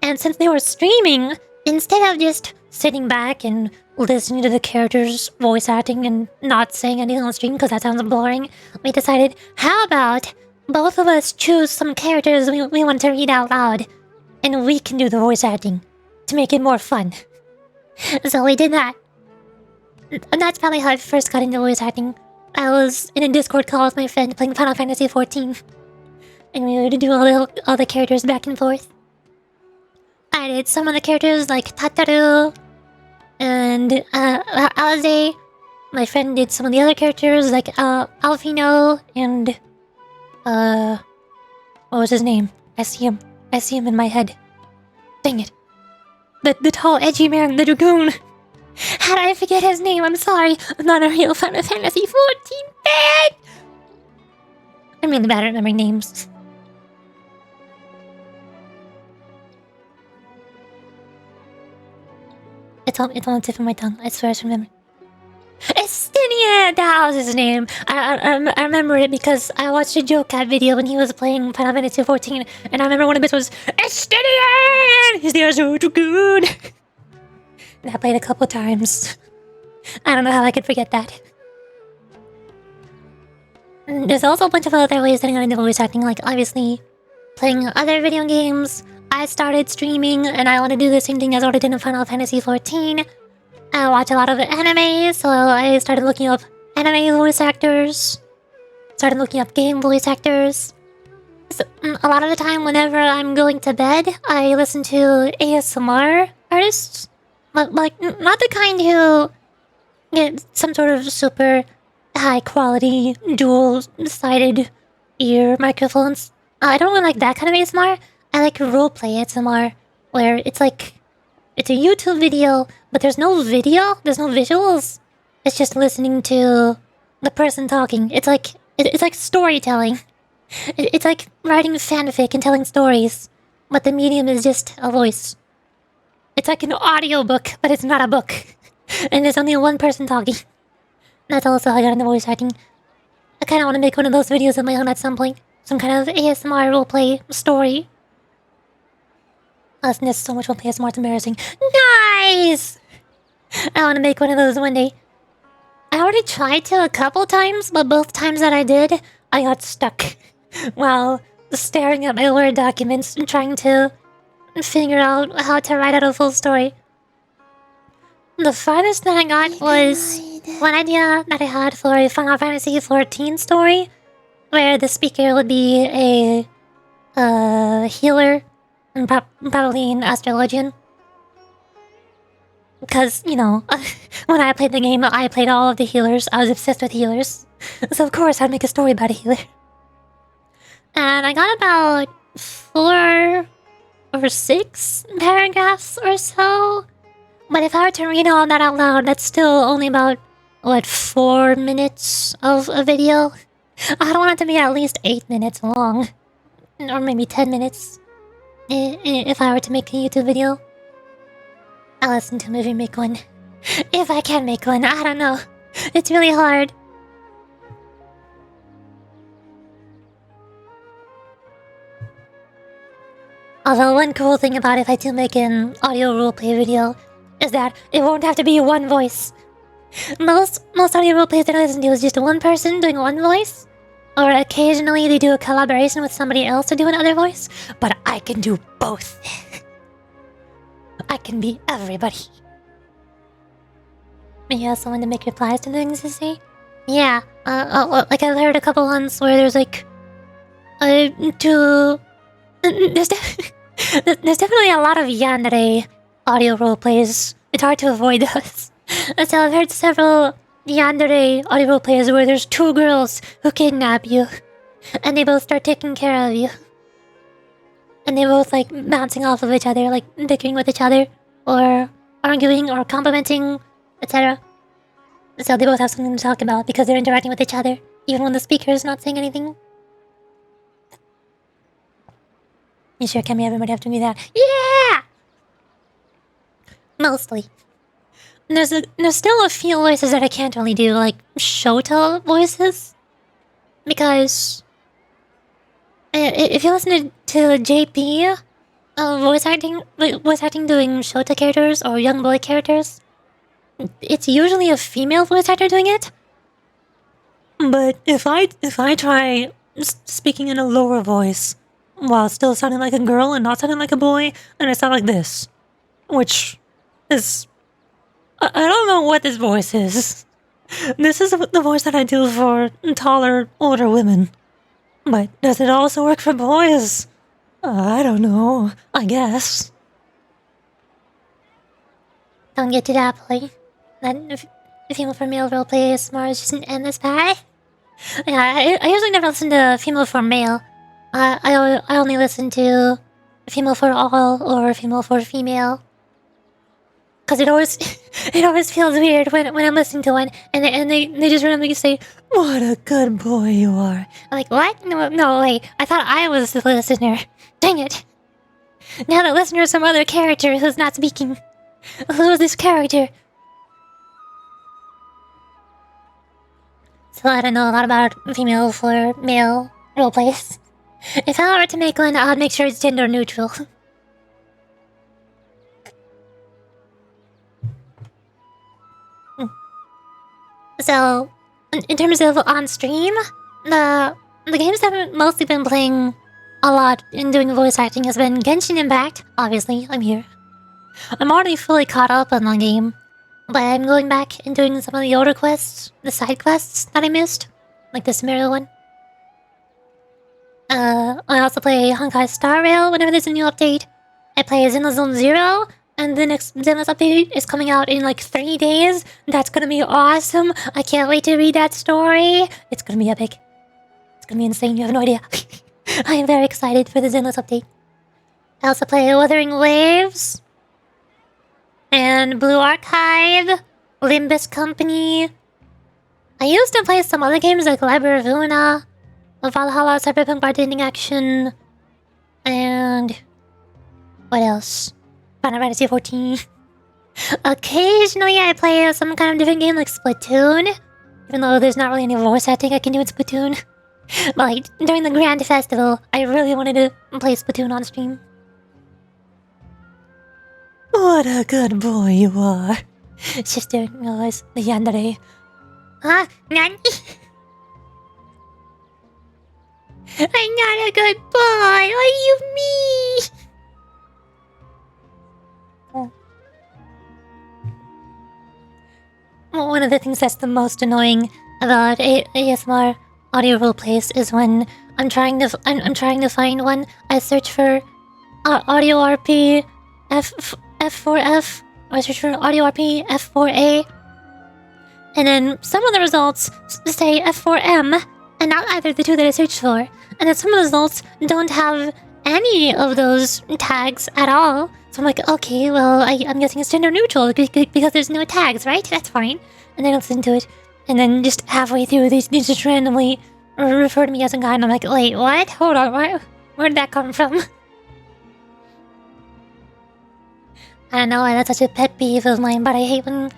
And since they were streaming, instead of just sitting back and listening to the characters' voice acting and not saying anything on stream because that sounds boring, we decided, how about both of us choose some characters we want to read out loud, and we can do the voice acting to make it more fun. So we did that. And that's probably how I first got into voice acting. I was in a Discord call with my friend playing Final Fantasy XIV, and we would do all the characters back and forth. I did some of the characters like Tataru and Alize. My friend did some of the other characters like Alfino and what was his name? I see him in my head. Dang it. The tall edgy man, the dragoon. How did I forget his name? I'm sorry. I'm not a real Final Fantasy XIV fan. I'm really bad at remembering names. It's on the tip of my tongue. I swear I should remember. Estinian! That was his name. I remember it because I watched a Joe Cat video when he was playing Final Fantasy XIV, and I remember one of his was Estinian! His nails are so good. And I played a couple times. I don't know how I could forget that. And there's also a bunch of other ways that I got into voice acting, like obviously playing other video games. I started streaming, and I want to do the same thing as what I did in Final Fantasy XIV. I watch a lot of anime, so I started looking up anime voice actors. Started looking up game voice actors. So, a lot of the time, whenever I'm going to bed, I listen to ASMR artists. But, like, not the kind who get some sort of super high-quality, dual-sided ear microphones. I don't really like that kind of ASMR. I like roleplay ASMR, where it's like... It's a YouTube video, but there's no video, there's no visuals. It's just listening to the person talking. It's like storytelling. It's like writing fanfic and telling stories, but the medium is just a voice. It's like an audiobook, but it's not a book. And there's only one person talking. That's also how I got into voice acting. I kind of want to make one of those videos of my own at some point. Some kind of ASMR roleplay story. Listen, there's so much roleplay ASMR, it's embarrassing. Nice! I want to make one of those one day. I already tried to a couple times, but both times that I did, I got stuck while staring at my Word documents and trying to figure out how to write out a full story. The farthest that I got was one idea that I had for a Final Fantasy XIV story, where the speaker would be a healer, and probably an astrologian. Because, you know, when I played the game, I played all of the healers. I was obsessed with healers. So of course I'd make a story about a healer. And I got about 4 or 6 paragraphs or so. But if I were to read all that out loud, that's still only about, what, 4 minutes of a video? I don't want it to be at least 8 minutes long. Or maybe 10 minutes. If I were to make a YouTube video. I'll listen to maybe make one. If I can make one, I don't know. It's really hard. Although one cool thing about if I do make an audio roleplay video is that it won't have to be one voice. Most audio roleplays that I listen to is just one person doing one voice. Or occasionally they do a collaboration with somebody else to do another voice. But I can do both. I can be everybody. You have someone to make replies to things to say? Yeah, like I've heard a couple ones where there's like... There's definitely a lot of yandere audio roleplays. It's hard to avoid those. So I've heard several yandere audio roleplays where there's 2 girls who kidnap you. And they both start taking care of you. And they both like bouncing off of each other, like bickering with each other, or arguing, or complimenting, etc. So they both have something to talk about because they're interacting with each other, even when the speaker is not saying anything. You sure can everybody have to do that? Yeah! Mostly. there's still a few voices that I can't really do, like Shota voices, because if you listen to JP voice acting doing Shota characters or young boy characters, it's usually a female voice actor doing it. But if I try speaking in a lower voice while still sounding like a girl and not sounding like a boy, then I sound like this, which is I don't know what this voice is. This is the voice that I do for taller, older women. But does it also work for boys? I don't know. I guess. Don't get to that point. Then, female for male roleplay ASMR is just an endless path. Yeah, I usually never listen to female for male. I only listen to female for all or female for female. Cause it always feels weird when I'm listening to one and they just randomly say, "What a good boy you are." I'm like, what? No, wait. I thought I was the listener. Dang it! Now the listener is some other character who's not speaking. Who is this character? So I don't know a lot about female for male roleplays. If I were to make one, I'd make sure it's gender neutral. So, in terms of on stream, the games that I've mostly been playing a lot in doing voice acting has been Genshin Impact. Obviously, I'm here. I'm already fully caught up on the game, but I'm going back and doing some of the older quests, the side quests that I missed, like the Samira one. I also play Honkai Star Rail whenever there's a new update. I play Xenozone Zero, and the next Xenos update is coming out in like 3 days. That's gonna be awesome. I can't wait to read that story. It's gonna be epic. It's gonna be insane. You have no idea. I am very excited for the Xenos update. I also play Wuthering Waves, and Blue Archive, Limbus Company. I used to play some other games like Library of Luna, Valhalla, Cyberpunk Bartending Action, and what else? Final Fantasy 14. Occasionally I play some kind of different game like Splatoon, even though there's not really any voice acting I can do in Splatoon. But like, during the Grand Festival, I really wanted to play Splatoon on stream. What a good boy you are. Sister, noise, the yandere. Huh? Nani? I'm not a good boy. What do you mean? One of the things that's the most annoying about ASMR audio roleplays is when I'm trying to find one. I search for audio RP F4F, or I search for audio RP F4A, and then some of the results say F4M, and not either of the two that I searched for. And then some of the results don't have any of those tags at all. So I'm like, okay, well, I'm guessing it's gender neutral because there's no tags, right? That's fine. And then I listen to it, and then just halfway through, they just randomly refer to me as a guy, and I'm like, wait, what? Hold on, where did that come from? I don't know why that's such a pet peeve of mine, but I hate when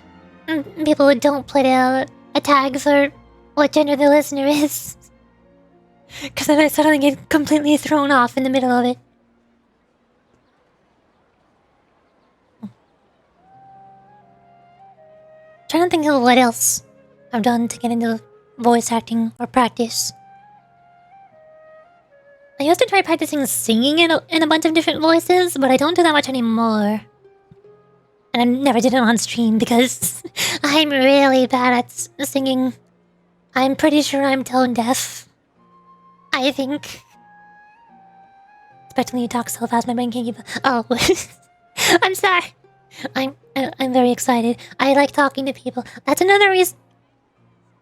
people don't put a tag for what gender the listener is. Because then I suddenly get completely thrown off in the middle of it. Trying to think of what else I've done to get into voice acting or practice. I used to try practicing singing in a bunch of different voices, but I don't do that much anymore. And I never did it on stream because I'm really bad at singing. I'm pretty sure I'm tone deaf. I think. Especially when you talk so fast, my brain can't keep up. Oh, I'm sorry. I'm very excited. I like talking to people. That's another reason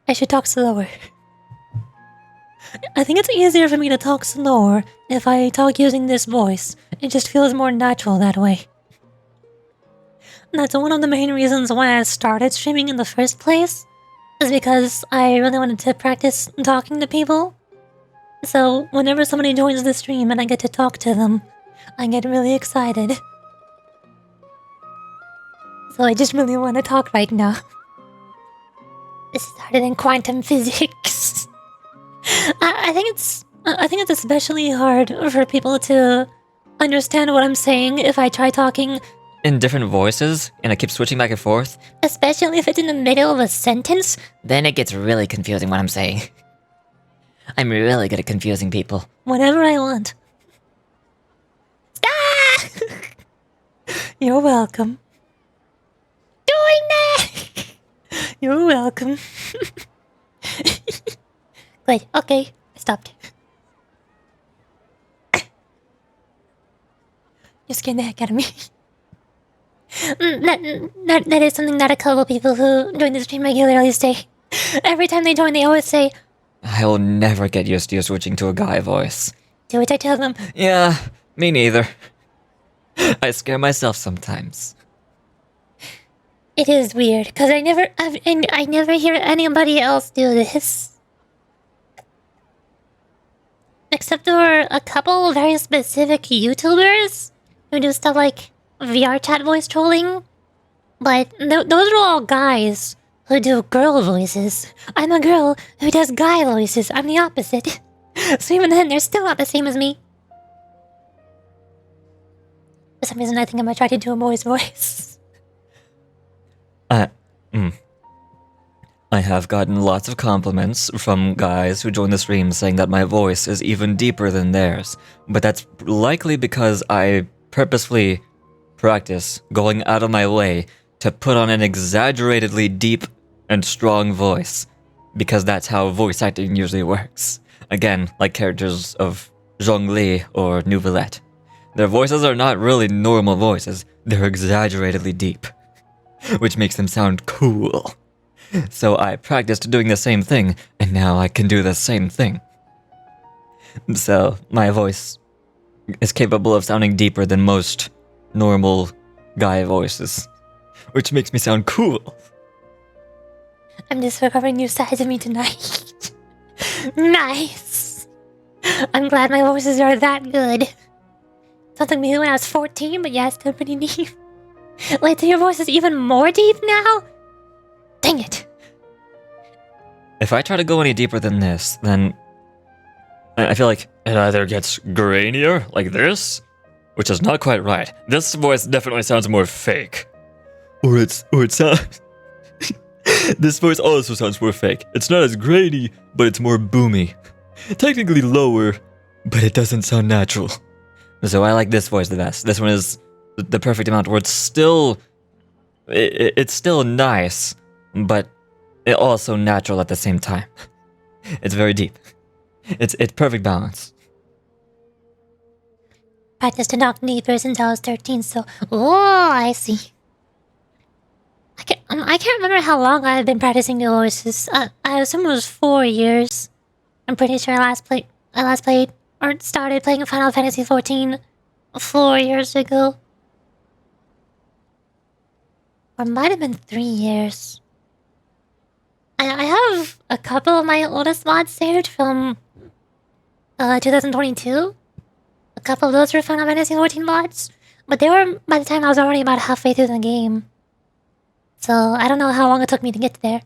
I should talk slower. I think it's easier for me to talk slower if I talk using this voice. It just feels more natural that way. That's one of the main reasons why I started streaming in the first place, is because I really wanted to practice talking to people. So whenever somebody joins the stream and I get to talk to them, I get really excited. So So I just really want to talk right now. This is harder than quantum physics. I think it's especially hard for people to understand what I'm saying if I try talking In different voices, and I keep switching back and forth. especially if it's in the middle of a sentence. Then it gets really confusing what I'm saying. I'm really good at confusing people. Whenever I want. Ah! You're welcome. Doing that! You're welcome. Good, okay, I stopped. You scared the heck out of me. That is something that a couple people who join the stream regularly say. Every time they join, they always say, I will never get used to you switching to a guy voice. to which I tell them, Yeah, me neither. I scare myself sometimes. it is weird, because I never hear anybody else do this. Except for a couple very specific YouTubers who do stuff like VR chat voice trolling. But those are all guys who do girl voices. I'm a girl who does guy voices. I'm the opposite. So even then, they're still not the same as me. For some reason, I think I might try to do a boy's voice. I have gotten lots of compliments from guys who join the stream saying that my voice is even deeper than theirs. But that's likely because I purposefully practice going out of my way to put on an exaggeratedly deep and strong voice. Because that's how voice acting usually works. Again, like characters of Zhongli or Nouvellette. Their voices are not really normal voices, they're exaggeratedly deep. Which makes them sound cool. So I practiced doing the same thing, and now I can do the same thing. So my voice is capable of sounding deeper than most normal guy voices. Which makes me sound cool. I'm discovering new sides of me tonight. Nice! I'm glad my voices are that good. Something me when I was 14, but yeah, it's still pretty deep. Wait, so your voice is even more deep now? Dang it. If I try to go any deeper than this, then I feel like it either gets grainier, like this, which is not quite right. This voice definitely sounds more fake. Or it sounds... This voice also sounds more fake. It's not as grainy, but it's more boomy. Technically lower, but it doesn't sound natural. So I like this voice the best. This one is the perfect amount where it's still... It's still nice, but it also natural at the same time. It's very deep. It's perfect balance. Practiced to knock deeper since I was 13, so... Oh, I see. I can't remember how long I've been practicing new voices. I assume it was 4 years. I'm pretty sure I last played or started playing Final Fantasy XIV 4 years ago. Or it might have been 3 years. I have a couple of my oldest mods saved from 2022. A couple of those were Final Fantasy XIV mods, but they were by the time I was already about halfway through the game. So I don't know how long it took me to get there.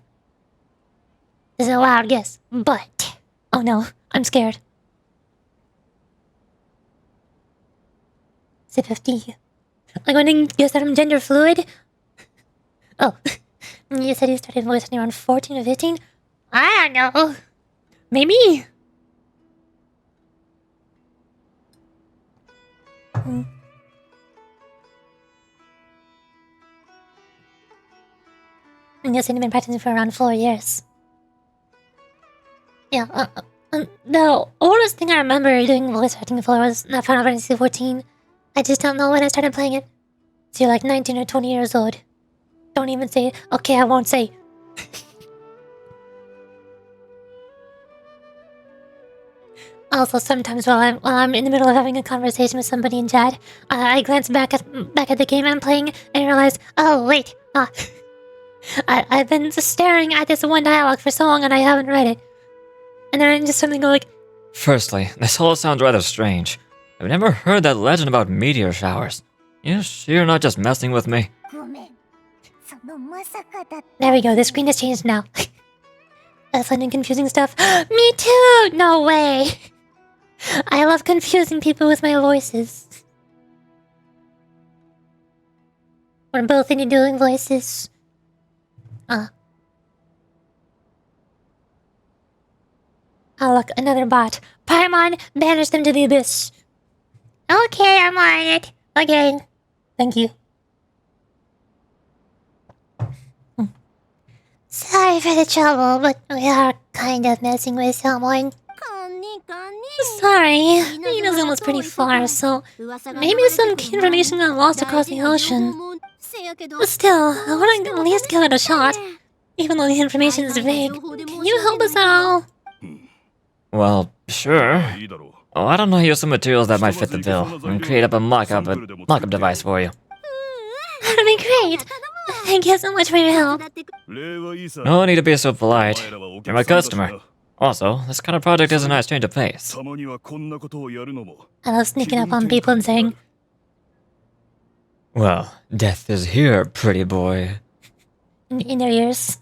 This is a wild guess, but... Oh no, I'm scared. Is it 50? I'm going to guess that I'm gender fluid? Oh, you said you started voice acting around 14 or 15? I don't know. Maybe. Yes, I've been practicing for around 4 years. Yeah, the oldest thing I remember doing voice acting for was Final Fantasy XIV. I just don't know when I started playing it. So you're like 19 or 20 years old. Don't even say it. Okay, I won't say. Also, sometimes while I'm in the middle of having a conversation with somebody in chat, I glance back at the game I'm playing and realize, oh wait, I've been staring at this one dialogue for so long and I haven't read it. And then I just suddenly go like... Firstly, this all sounds rather strange. I've never heard that legend about meteor showers. You're not just messing with me? There we go, the screen has changed now. Fun and confusing stuff. Me too! No way! I love confusing people with my voices. We're both into doing voices. Oh look, another bot. Paimon, banish them to the abyss. Okay, I'm on it. Again. Thank you. Sorry for the trouble, but we are kind of messing with someone. Sorry, Inazuma's was pretty far, so maybe some key information got lost across the ocean. Still, I want to at least give it a shot. Even though the information is vague, can you help us at all? Well, sure. Why don't I use some materials that might fit the bill and create up a mock-up device for you? That'd be great! Thank you so much for your help. No need to be so polite. You're my customer. Also, this kind of project is a nice change of pace. I love sneaking up on people and saying, Well, death is here, pretty boy. in their ears.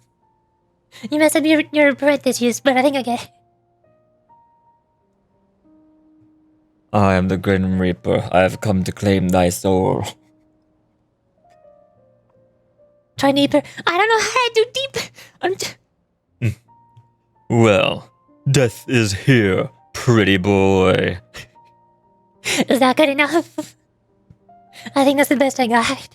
You messed up your parentheses, but I think I get it. I am the Grim Reaper. I have come to claim thy soul. Try deeper. I don't know how to do deep. Well, death is here, pretty boy. Is that good enough? I think that's the best I got.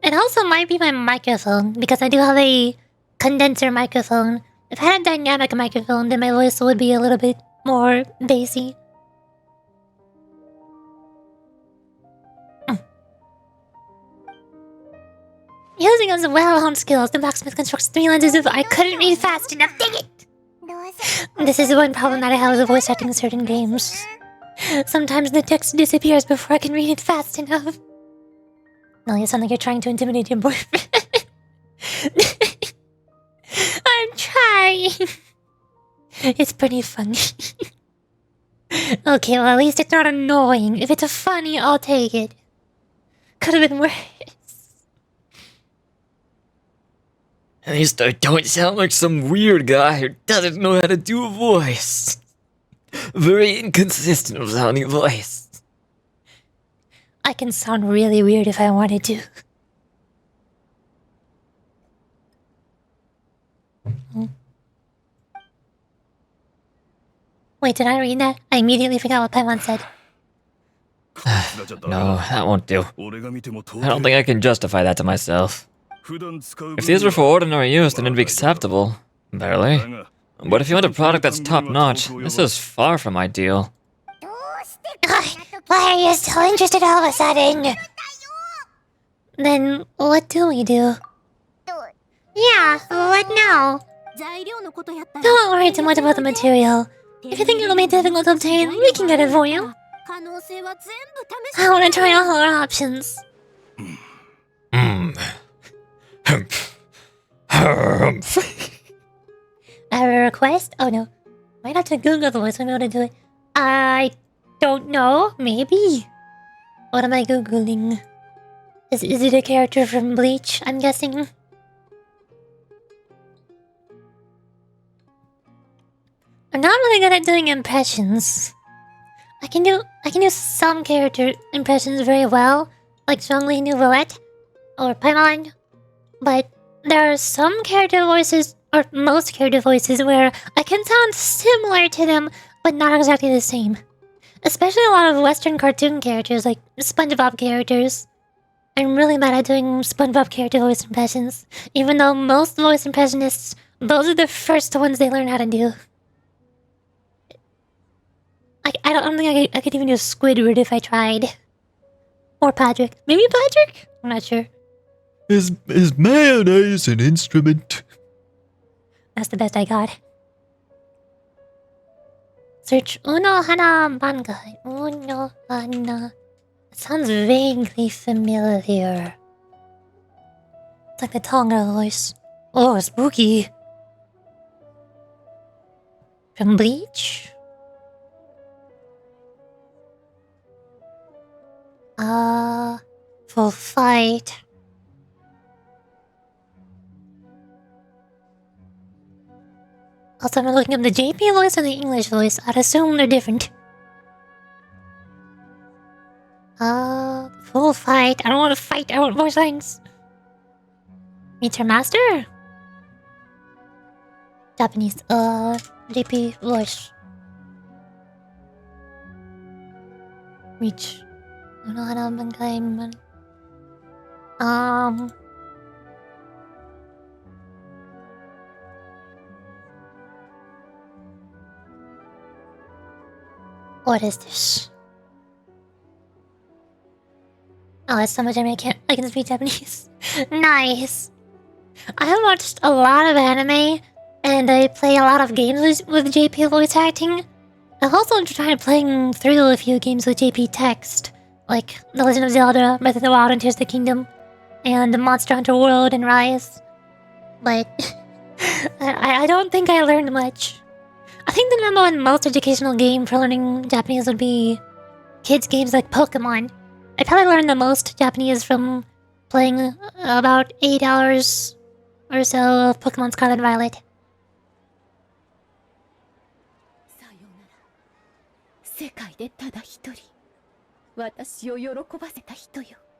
It also might be my microphone, because I do have a condenser microphone. If I had a dynamic microphone, then my voice would be a little bit more bassy. Using as well-honed skills, the blacksmith constructs 3 lenses if I couldn't read fast enough. Dang it! This is one problem that I have with voice acting in certain games. Sometimes the text disappears before I can read it fast enough. No, you sound like you're trying to intimidate your boyfriend. I'm trying. It's pretty funny. Okay, well at least it's not annoying. If it's funny, I'll take it. Could have been worse. At least I don't sound like some weird guy who doesn't know how to do a voice. Very inconsistent of sounding voice. I can sound really weird if I wanted to. Wait, did I read that? I immediately forgot what Paimon said. No, that won't do. I don't think I can justify that to myself. If these were for ordinary use, then it'd be acceptable. Barely. But if you want a product that's top-notch, this is far from ideal. Why are you so interested all of a sudden? Then, what do we do? Yeah, what now? Don't worry too much about the material. If you think it'll be difficult to obtain, we can get it for you. I want to try all our options. I have a request? Oh no. Might have to Google the voice to be able to do it. I don't know. Maybe. What am I Googling? Is it a character from Bleach, I'm guessing? I'm not really good at doing impressions. I can do some character impressions very well, like Zhongli Nouvelette or Paimon, but there are some character voices, or most character voices, where I can sound similar to them, but not exactly the same. Especially a lot of Western cartoon characters, like SpongeBob characters. I'm really bad at doing SpongeBob character voice impressions, even though most voice impressionists, those are the first ones they learn how to do. I don't think I could even do Squidward if I tried. Or Patrick. Maybe Patrick? I'm not sure. Is mayonnaise an instrument? That's the best I got. Search Uno Hana Bangai. Uno Hana. It sounds vaguely familiar. It's like the Tonga voice. Oh, spooky. From Bleach? Full fight. Also, I'm looking up the JP voice and the English voice. I'd assume they're different. Full fight. I don't want to fight. I want voice lines. Meter Master? Japanese. JP voice. Reach. What is this? Oh, that's so much I can speak Japanese. Nice. I have watched a lot of anime, and I play a lot of games with JP voice acting. I've also tried playing through a few games with JP text, like The Legend of Zelda, Breath of the Wild, and Tears of the Kingdom, and Monster Hunter World and Rise. But I don't think I learned much. I think the number one most educational game for learning Japanese would be kids' games like Pokemon. I probably learned the most Japanese from playing about 8 hours or so of Pokemon Scarlet and Violet.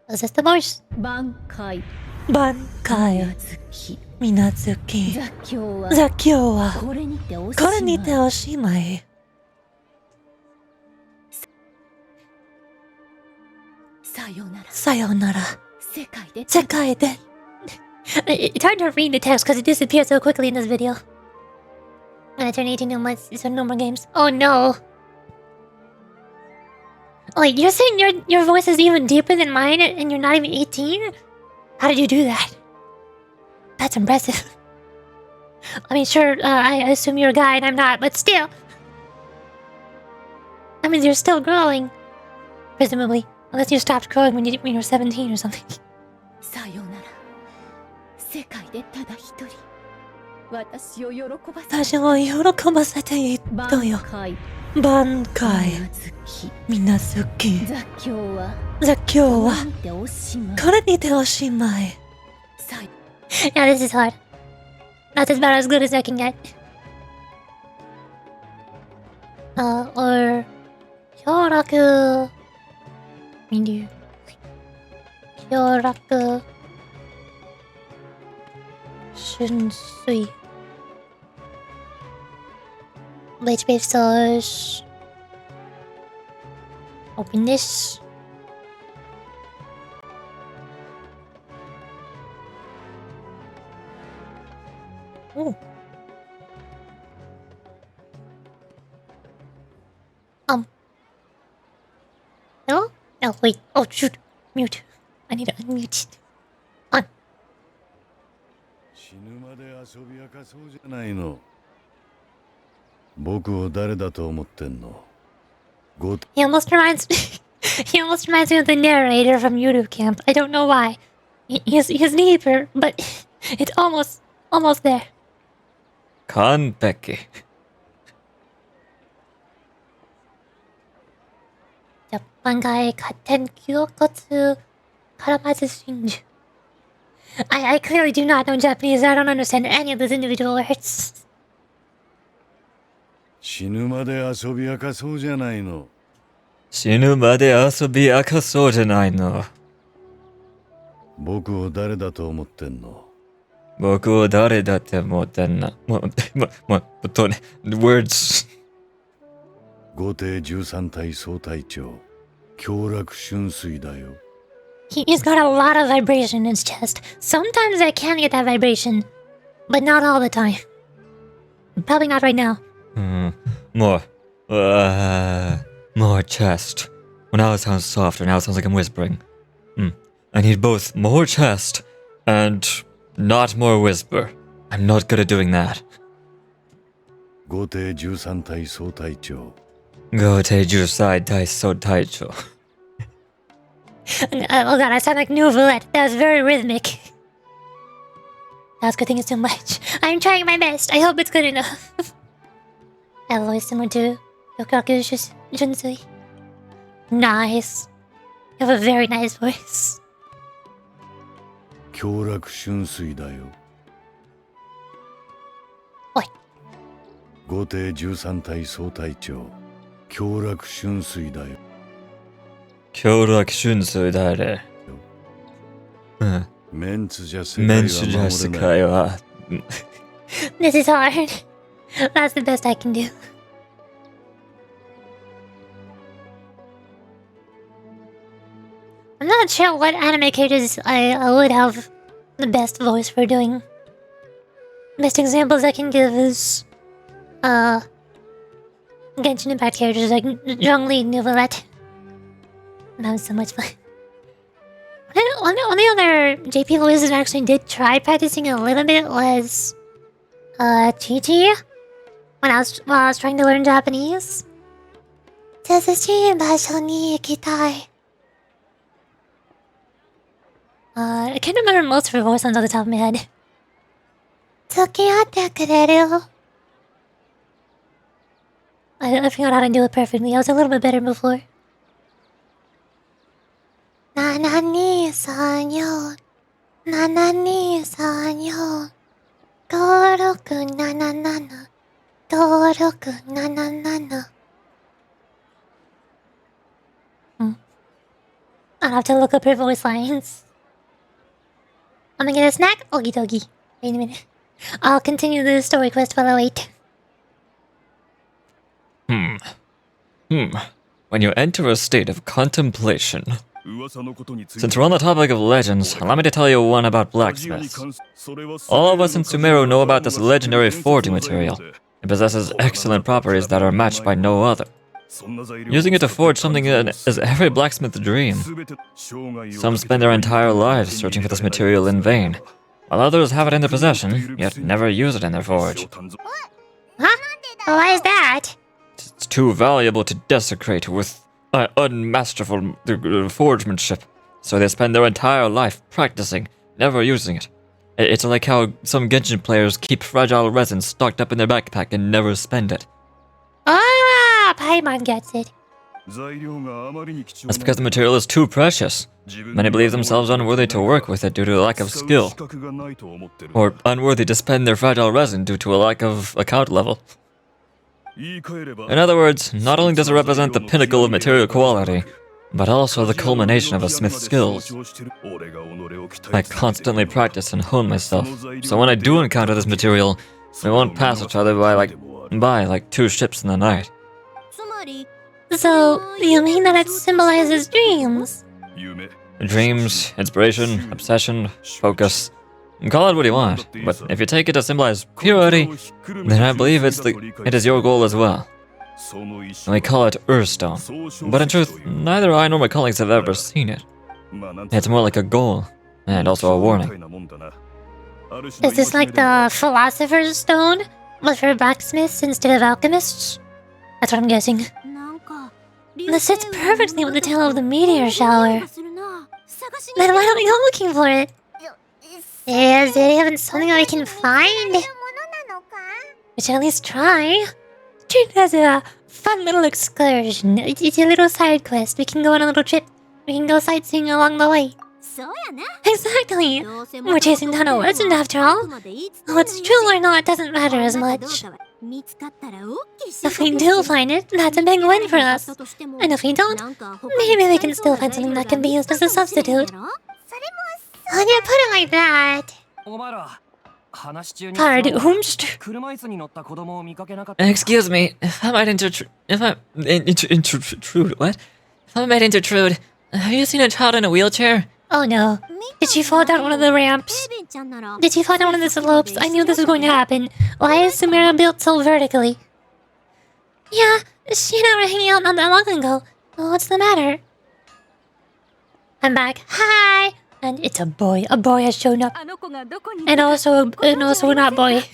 Was this the voice? Bankai. Minazuki. Zakyou wa kore nite oshimai. Sayonara. Sekai de. It's hard to read the text because it disappears so quickly in this video. When I turn 18, no more games. Oh no. Wait, you're saying your voice is even deeper than mine and you're not even 18? How did you do that? That's impressive. I mean, sure, I assume you're a guy and I'm not, but still. I mean, you're still growing. Presumably. Unless you stopped growing when you were 17 or something. Bankai. Minazuki. Zakyou wa kore nite oshimai. Yeah, this is hard. Not as bad as good as I can get. Or Hyoraku. Mindu. Hyoraku. Shunsui. Bleach Babe Sauce. Open this. Ooh. No? Oh, wait. Oh, shoot. Mute. I need to unmute it. On. He almost reminds me of the narrator from YouTube Camp. I don't know why. He's deeper, but it's almost there. Kanpeki. Japangai katen kyokotsu karamazu shinju. I clearly do not know Japanese. I don't understand any of those individual words. 死ぬまで遊び明かそうじゃないの。死ぬまで遊び明かそうじゃないの。僕を誰だと思ってんの？僕を誰だって思ってんの。words. 後手13体総隊長、強楽春水だよ。He's got a lot of vibration in his chest. Sometimes I can get that vibration, but not all the time. Probably not right now. More chest. Well, now it sounds softer. Now it sounds like I'm whispering. I need both more chest and not more whisper. I'm not good at doing that. 後手13体総隊長。後手13体総隊長。Oh god, I sound like New Roulette. That was very rhythmic. That was good thing it's too much. I'm trying my best. I hope it's good enough. I have a voice similar to Yokaku Junsui. Nice. You have a very nice voice. 強楽春水だよ。おい。後手13体総隊長、強楽春水だよ。強楽春水だれ。メンツじゃ世メンツじゃ世界は。This is hard. That's the best I can do. I'm not sure what anime characters I would have the best voice for doing. Best examples I can give is Genshin Impact characters like Zhongli, Nuvalet. That was so much fun. One of the other JP voices I actually did try practicing a little bit was Chi-Chi when I was trying to learn Japanese. 涼しい場所に行きたい. I can't remember most of her voice lines off the top of my head. 付き合ってくれる? I forgot how to do it perfectly. I was a little bit better before. 7234 7234 5677 5677. I'll have to look up her voice lines. I'm gonna get a snack? Okie dokie. Wait a minute. I'll continue the story quest while I wait. When you enter a state of contemplation. Since we're on the topic of legends, allow me to tell you one about blacksmiths. All of us in Sumeru know about this legendary forging material. It possesses excellent properties that are matched by no other. Using it to forge something is every blacksmith's dream. Some spend their entire lives searching for this material in vain, while others have it in their possession, yet never use it in their forge. Huh? Why is that? It's too valuable to desecrate with unmasterful forgemanship, so they spend their entire life practicing, never using it. It's like how some Genshin players keep fragile resin stocked up in their backpack and never spend it. Ah, Paimon gets it. That's because the material is too precious. Many believe themselves unworthy to work with it due to a lack of skill, or unworthy to spend their fragile resin due to a lack of account level. In other words, not only does it represent the pinnacle of material quality, but also the culmination of a smith's skills. I constantly practice and hone myself, so when I do encounter this material, we won't pass each other by like two ships in the night. So, you mean that it symbolizes dreams? Dreams, inspiration, obsession, focus. Call it what you want, but if you take it to symbolize purity, then I believe it is your goal as well. We call it Earthstone, but in truth, neither I nor my colleagues have ever seen it. It's more like a goal, and also a warning. Is this like the Philosopher's Stone, but for blacksmiths instead of alchemists? That's what I'm guessing. This fits perfectly with the tale of the meteor shower. Then why don't we go looking for it? Is there even something that we can find? We should at least try. Treat it as a fun little excursion. It's a little side quest. We can go on a little trip. We can go sightseeing along the way. Exactly! We're chasing down a legend after all. What's true or not doesn't matter as much. If we do find it, that's a big win for us. And if we don't, maybe we can still find something that can be used as a substitute. When you put it like that... Excuse me, if I might intrude, what? If I might intrude, have you seen a child in a wheelchair? Oh no. Did she fall down one of the ramps? Did she fall down one of the slopes? I knew this was going to happen. Why is Sumeru built so vertically? Yeah, she and I were hanging out not that long ago. What's the matter? I'm back. Hi! And it's a boy. A boy has shown up. And also not boy.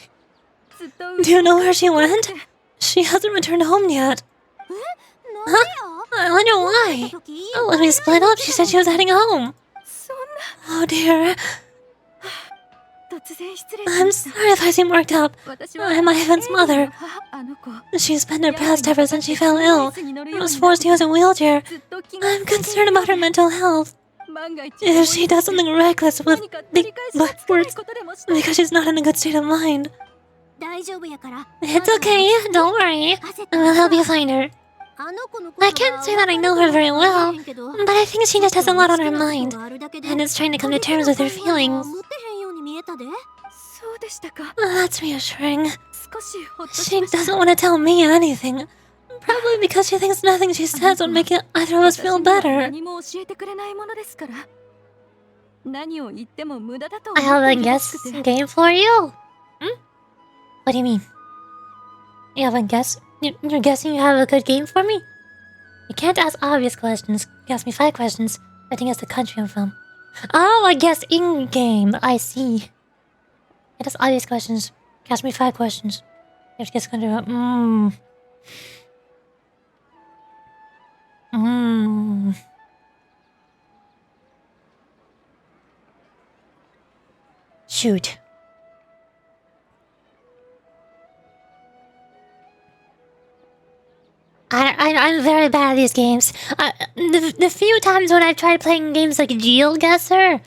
Do you know where she went? She hasn't returned home yet. Huh? I wonder why. When we split up, she said she was heading home. Oh dear. I'm sorry if I seem worked up. I'm Ivan's mother. She's been depressed ever since she fell ill and was forced to use a wheelchair. I'm concerned about her mental health. If she does something reckless with the words because she's not in a good state of mind. 大丈夫やから。 It's okay, don't worry. We'll help you find her. I can't say that I know her very well, but I think she just has a lot on her mind, and is trying to come to terms with her feelings. そうでしたか。 That's reassuring. 少しほっと She doesn't want to tell me anything. Probably because she thinks nothing she says would make either of us feel better. 何も教えてくれないものですから。何を言っても無駄だと I 思 have って a いるら guess しくて。 game for you. What do you mean? You have a guess? You're guessing you have a good game for me? You can't ask obvious questions. You ask me 5 questions. I think it's the country I'm from. Oh, I guess in-game. I see. It has obvious questions. You ask me 5 questions. You have to guess the country. Shoot. I'm very bad at these games. The few times when I've tried playing games like GeoGuessr,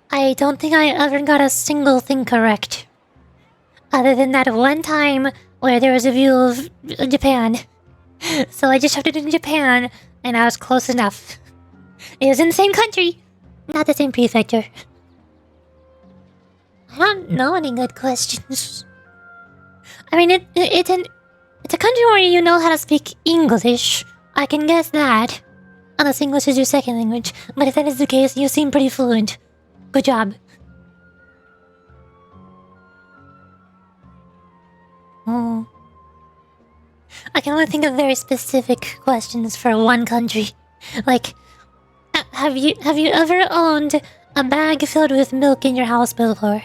I don't think I ever got a single thing correct. Other than that one time where there was a view of Japan. So I just shoved it in Japan, and I was close enough. It was in the same country, not the same prefecture. I don't know any good questions. I mean, it's a country where you know how to speak English. I can guess that. Unless English is your second language. But if that is the case, you seem pretty fluent. Good job. I can only think of very specific questions for one country. Like, have you ever owned a bag filled with milk in your house before?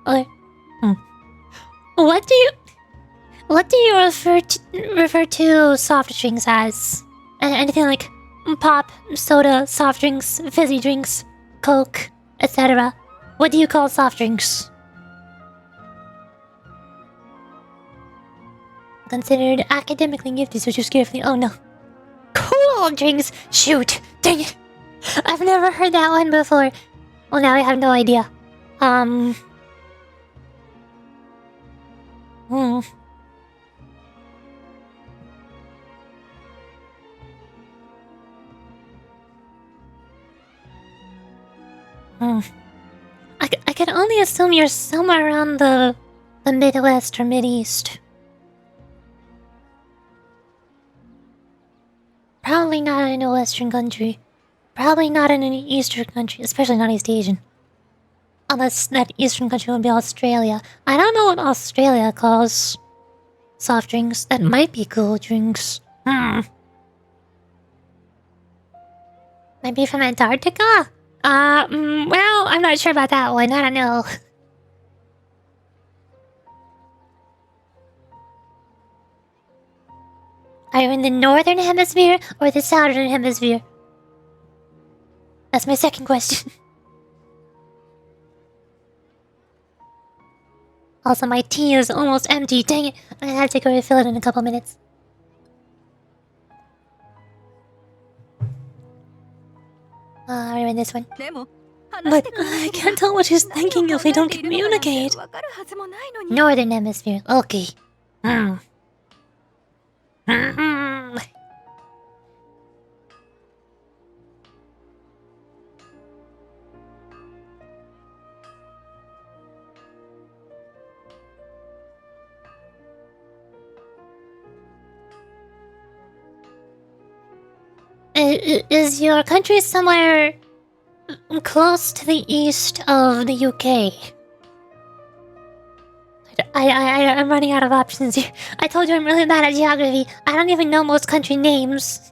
Or, what do you refer to soft drinks as? Anything like pop, soda, soft drinks, fizzy drinks, Coke, etc. What do you call soft drinks? Considered academically gifted, so choose carefully. Oh no. Cool drinks! Shoot! Dang it! I've never heard that one before. Well, now I have no idea. I can only assume you're somewhere around the Midwest or Mideast. Probably not in a Western country. Probably not in an Eastern country, especially not East Asian. Unless that Eastern country would be Australia. I don't know what Australia calls soft drinks. That might be cool drinks. Maybe from Antarctica? Well, I'm not sure about that one. I don't know. Are you in the Northern Hemisphere or the Southern Hemisphere? That's my second question. Also, my tea is almost empty. Dang it. I'm gonna have to go refill it in a couple minutes. We're in this one. But I can't tell what she's thinking if we don't communicate. Northern Hemisphere. Okay. Is your country somewhere close to the east of the UK? I'm running out of options here. I told you I'm really bad at geography. I don't even know most country names.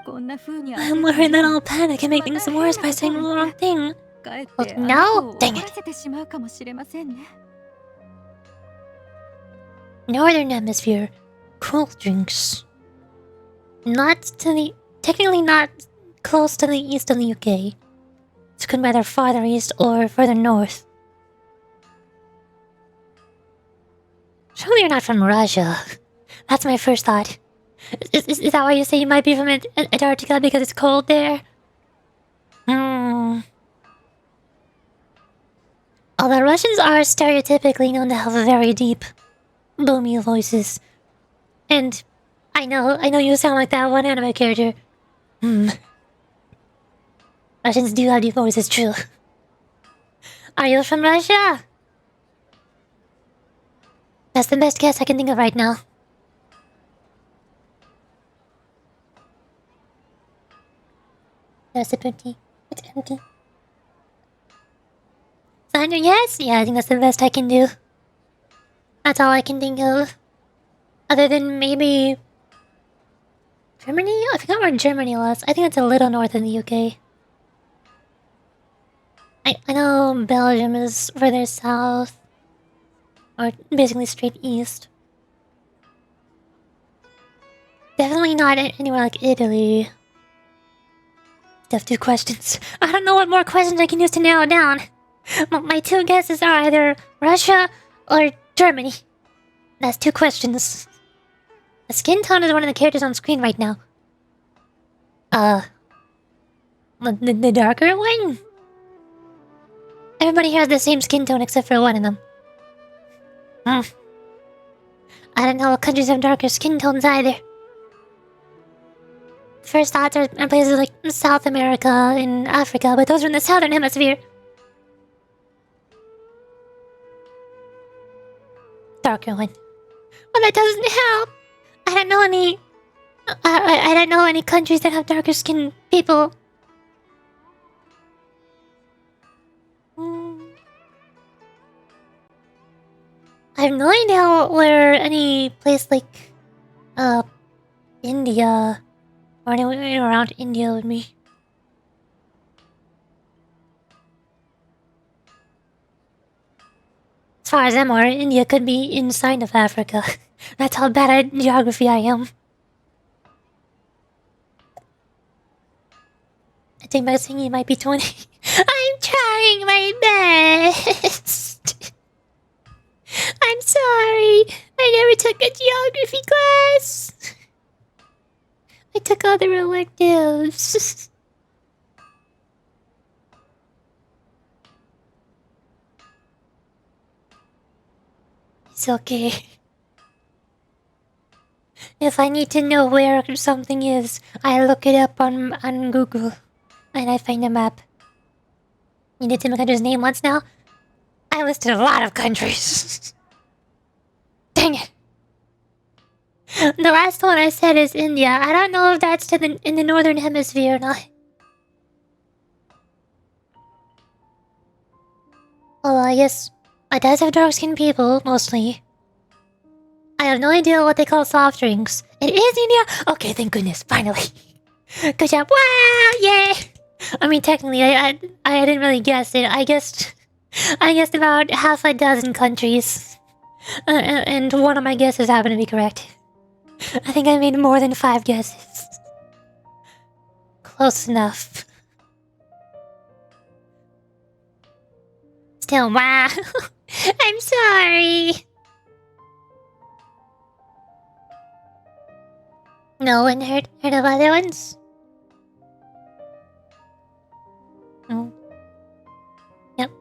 I'm worried that I'll panic and make things worse by saying the wrong thing. Well, no? Dang it. Northern Hemisphere. Cool drinks. Technically not close to the east of the UK. It could be either farther east or further north. Surely you're not from Russia. That's my first thought. Is that why you say you might be from Antarctica because it's cold there? Although Russians are stereotypically known to have very deep, boomy voices. And I know you sound like that one anime character. Russians do have deep voices, true. Are you from Russia? That's the best guess I can think of right now. There's a empty. It's empty. Sandra, yes? Yeah, I think that's the best I can do. That's all I can think of. Other than maybe... Germany? I forgot where Germany was. I think it's a little north of the UK. I know Belgium is further south. Or basically straight east. Definitely not anywhere like Italy. Still 2 questions. I don't know what more questions I can use to narrow down. My 2 guesses are either Russia or Germany. That's 2 questions. The skin tone is one of the characters on screen right now. The darker one? Everybody here has the same skin tone except for one of them. I don't know what countries have darker skin tones either. First thoughts are in places like South America and Africa, but those are in the southern hemisphere. Darker one. Well, that doesn't help. I don't know any... I don't know any countries that have darker skinned people. I have no idea where any place like... India... or anywhere around India would be. As far as I'm aware, India could be inside of Africa. That's how bad at geography I am. I think my singing might be 20. I'm trying my best. I'm sorry. I never took a geography class. I took other electives. It's okay. If I need to know where something is, I look it up on Google. And I find a map. You need to look at his name once now? I listed a lot of countries. Dang it. The last one I said is India. I don't know if that's in the northern hemisphere or not. Well, I guess it does have dark-skinned people, mostly. I have no idea what they call soft drinks. It is India? Okay, thank goodness, finally. Good job. Wow, yay! I mean, technically, I didn't really guess it. I guessed about half a dozen countries. And one of my guesses happened to be correct. I think I made more than 5 guesses. Close enough. Still, wow. I'm sorry. No one heard of other ones? No. Yep.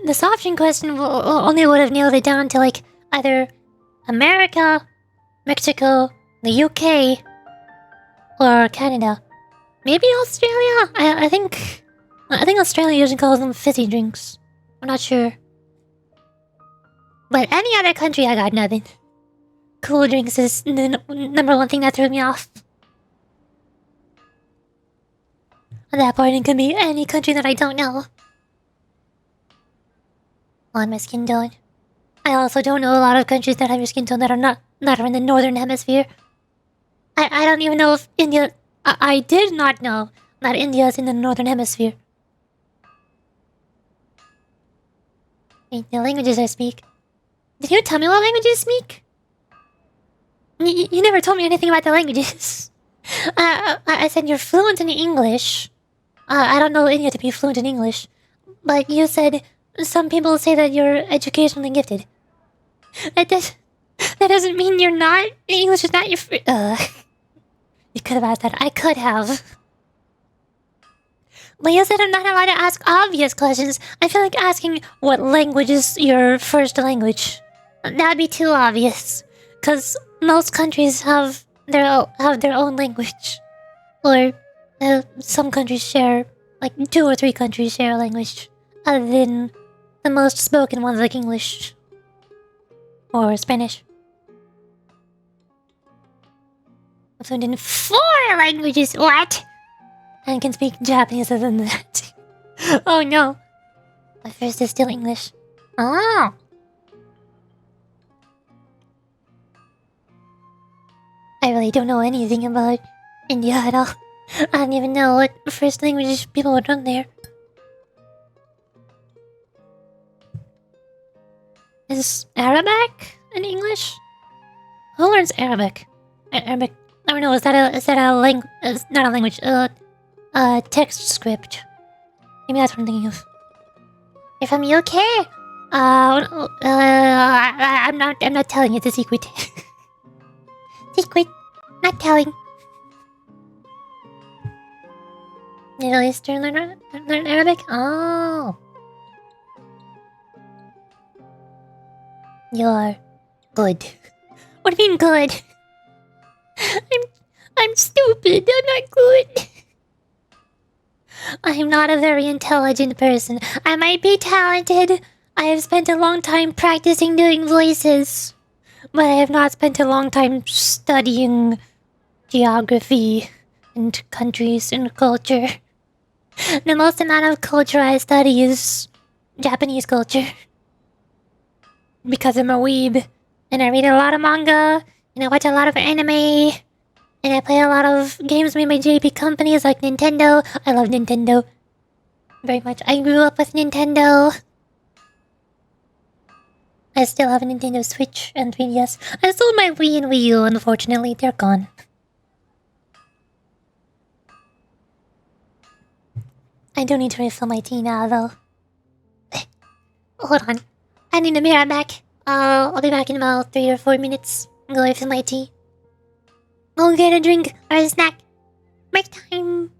The soft drink question only would have nailed it down to like either America, Mexico, the UK, or Canada. Maybe Australia? I think Australia usually calls them fizzy drinks. I'm not sure. But any other country, I got nothing. Cool drinks is the number one thing that threw me off. At that point, it could be any country that I don't know. On my skin tone. I also don't know a lot of countries that have your skin tone that are in the northern hemisphere. I don't even know if India... I did not know that India is in the northern hemisphere. Wait, the languages I speak. Did you tell me what languages you speak? You never told me anything about the languages. I said you're fluent in English. I don't know India to be fluent in English. But you said some people say that you're educationally gifted. That doesn't mean you're not. English is not your You could have asked that. I could have. But you said I'm not allowed to ask obvious questions. I feel like asking what language is your first language. That'd be too obvious. Because most countries have their own language. Or some countries share, like 2 or 3 countries share a language. Other than the most spoken ones like English. Or Spanish. I'm fluent in 4 languages. What? And can speak Japanese other than that. Oh no. My first is still English. Oh. I really don't know anything about India at all. I don't even know what first language people would run there. Is Arabic in English? Who learns Arabic? Arabic. I don't know. Is that a language? Not a language. Text script. Maybe that's what I'm thinking of. You're from UK? I'm not telling. It's a secret. Secret. Not telling. Middle Eastern learn Arabic? Oh. You're good. What do you mean good? I'm stupid. I'm not good. I'm not a very intelligent person. I might be talented. I have spent a long time practicing doing voices. But I have not spent a long time studying geography and countries and culture. The most amount of culture I study is Japanese culture. Because I'm a weeb. And I read a lot of manga. And I watch a lot of anime. And I play a lot of games made by JP companies like Nintendo. I love Nintendo very much. I grew up with Nintendo. I still have a Nintendo Switch and 3DS. I sold my Wii and Wii U, unfortunately. They're gone. I don't need to refill my tea now, though. Hold on. I need to be right back. I'll be back in about 3 or 4 minutes. Go refill my tea. Go get a drink or a snack. Break time.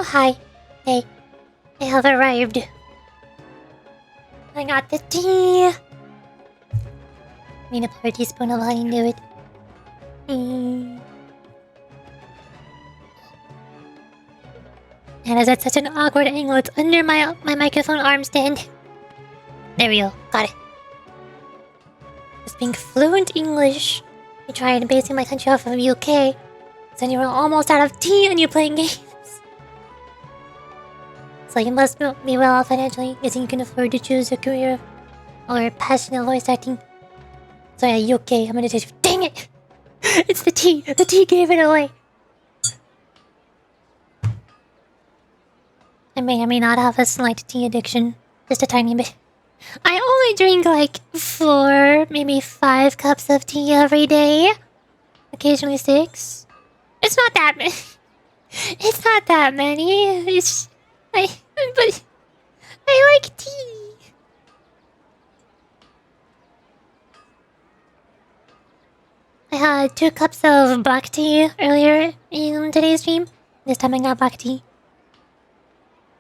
hi. Hey. I have arrived. I got the tea. Need to pour a teaspoon of honey into it. And is at such an awkward angle, it's under my microphone arm stand. There we go, got it. Speaking fluent English. You tried basing my country off of UK. Then you were almost out of tea and you're playing games. So you must be well off financially, guessing you can afford to choose a career or passion in voice acting. So yeah, UK, I'm gonna teach you. Dang it! It's the tea! The tea gave it away! I may or may not have a slight tea addiction. Just a tiny bit. I only drink like 4, maybe 5 cups of tea every day. Occasionally 6. It's not that many. It's not that many. But I like tea. I had 2 cups of black tea earlier in today's stream. This time I got black tea.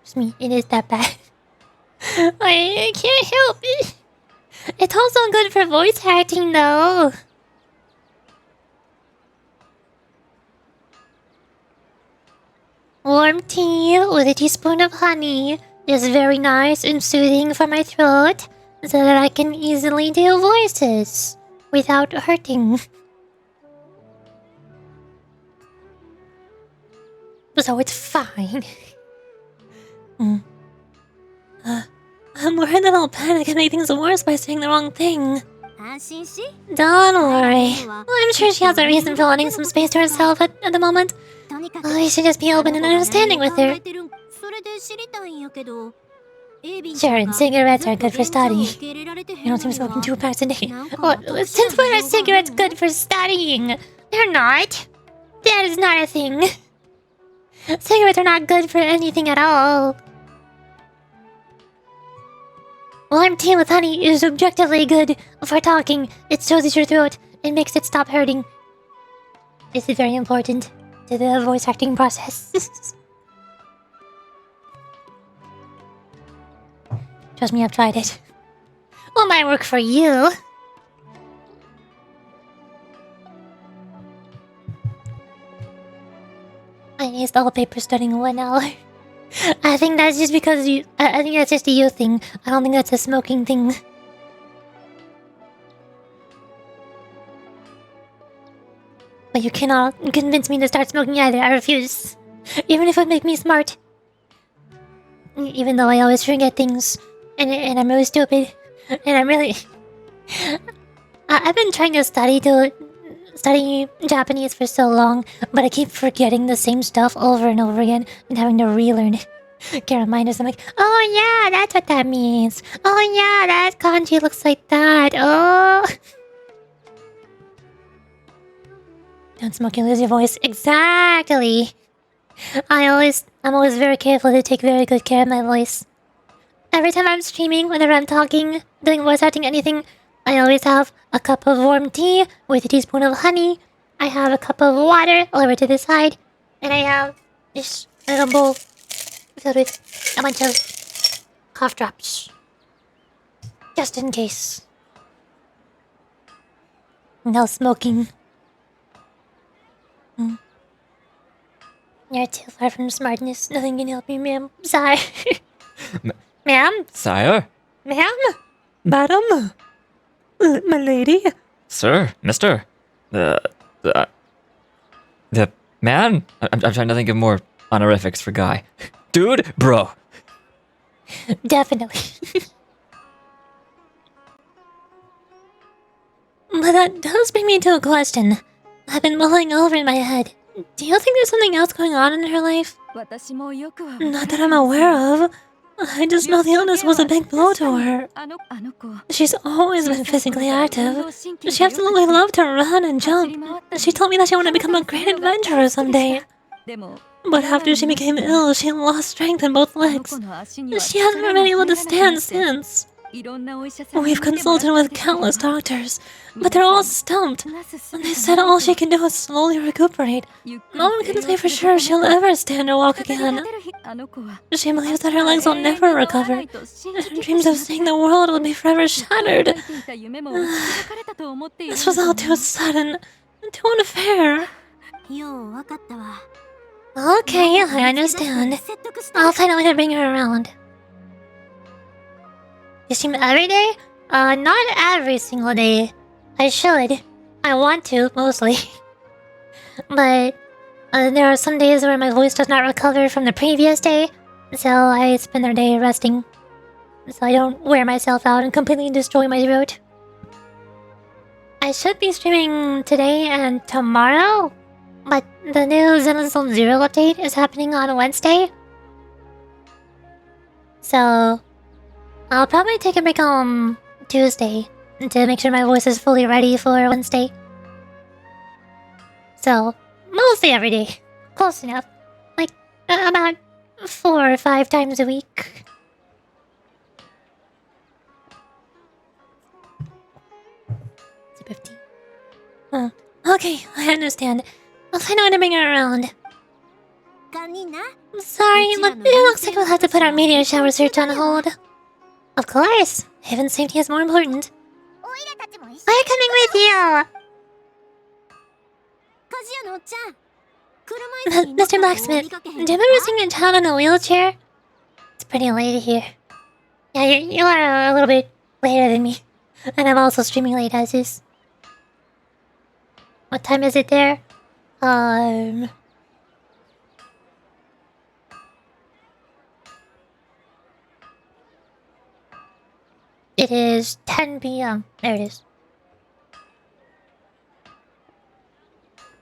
Just me, it is that bad. I can't help it. It's also good for voice acting though. Warm tea with a teaspoon of honey is very nice and soothing for my throat so that I can easily do voices without hurting. So it's fine. I'm worried that I'll panic and make things worse by saying the wrong thing. Don't worry. I'm sure she has a reason for wanting some space to herself at the moment. I should just be open and understanding with her. Sure, and cigarettes are good for studying. You don't seem smoking 2 packs a day. Well, since when are cigarettes good for studying? They're not. That is not a thing. Cigarettes are not good for anything at all. Warm tea with honey is objectively good for talking. It soothes your throat and makes it stop hurting. This is very important to the voice acting process. Trust me, I've tried it. Well, might work for you. I used all paper studying 1 hour. I think that's just because you. I think that's just a you thing. I don't think that's a smoking thing. But you cannot convince me to start smoking either. I refuse. Even if it would make me smart. Even though I always forget things. And I'm really stupid. And I'm really... I've been trying to study Japanese for so long, but I keep forgetting the same stuff over and over again and having to relearn it. Get reminders. I'm like, oh yeah, that's what that means. Oh yeah, that kanji looks like that. Oh. Don't smoke, you lose your voice. Exactly. I'm always very careful to take very good care of my voice. Every time I'm streaming, whenever I'm talking, doing voice acting, anything, I always have a cup of warm tea with a teaspoon of honey. I have a cup of water over to the side, and I have this little bowl filled with a bunch of cough drops, just in case. No smoking. You're too far from smartness. Nothing can help you, ma'am. Sorry. Ma'am? Sire? Ma'am? Madam? My lady? Sir? Mister? The man? I'm trying to think of more honorifics for guy. Dude? Bro. Definitely. But that does bring me to a question. I've been mulling over in my head. Do you think there's something else going on in her life? Not that I'm aware of. I just know the illness was a big blow to her. She's always been physically active. She absolutely loved to run and jump. She told me that she wanted to become a great adventurer someday. But after she became ill, she lost strength in both legs. She hasn't been able to stand since. We've consulted with countless doctors, but they're all stumped. And they said all she can do is slowly recuperate. No one can say for sure she'll ever stand or walk again. She believes that her legs will never recover, and her dreams of seeing the world will be forever shattered. This was all too sudden, and too unfair. Okay, I understand. I'll find a way to bring her around. You see me every day? Not every single day. I should. I want to, mostly. But there are some days where my voice does not recover from the previous day, so I spend the day resting. So I don't wear myself out and completely destroy my throat. I should be streaming today and tomorrow, but the new Zenless Zero update is happening on Wednesday. So I'll probably take a break on Tuesday to make sure my voice is fully ready for Wednesday. So, mostly every day. Close enough. Like, about 4 or 5 times a week. It's 15. Oh, okay, I understand. I'll find out how to bring her around. Sorry, but it looks like we'll have to put our meteor shower search on hold. Of course! Haven's safety is more important. We're coming with you! Mr. Blacksmith, do you remember seeing a child in a wheelchair? It's pretty late here. Yeah, you are a little bit later than me. And I'm also streaming late as is. What time is it there? It is 10 p.m. There it is.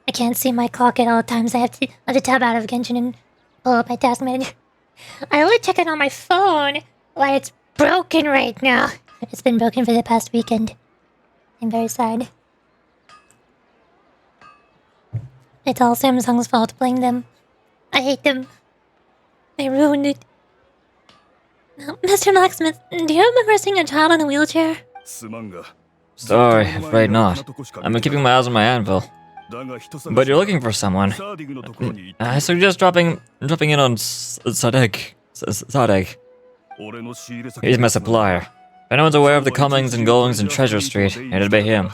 I can't see my clock at all times. I have to tab out of Genshin and pull up my task menu. I would check it on my phone. Why, it's broken right now. It's been broken for the past weekend. I'm very sad. It's all Samsung's fault. Blame them. I hate them. They ruined it. Mr. Blacksmith, do you remember seeing a child in a wheelchair? Sorry, afraid not. I've been keeping my eyes on my anvil. But you're looking for someone. I suggest dropping in on Sadek. He's my supplier. If anyone's aware of the comings and goings in Treasure Street, it'd be him.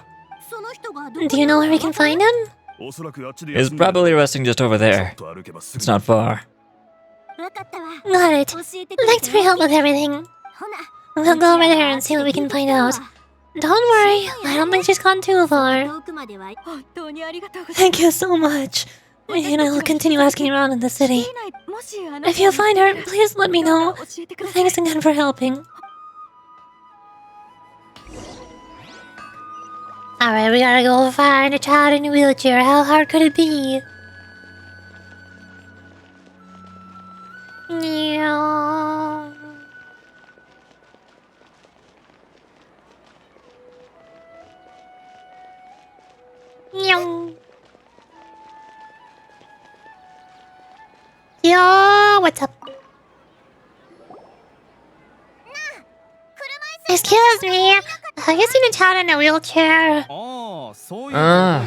Do you know where we can find him? He's probably resting just over there. It's not far. Got it. Thanks for your help with everything. We'll go over there and see what we can find out. Don't worry, I don't think she's gone too far. Thank you so much. And I will continue asking around in the city. If you find her, please let me know. Thanks again for helping. Alright, we gotta go find a child in a wheelchair. How hard could it be? No. Yo, what's up? Excuse me, have you seen a child in a wheelchair? Now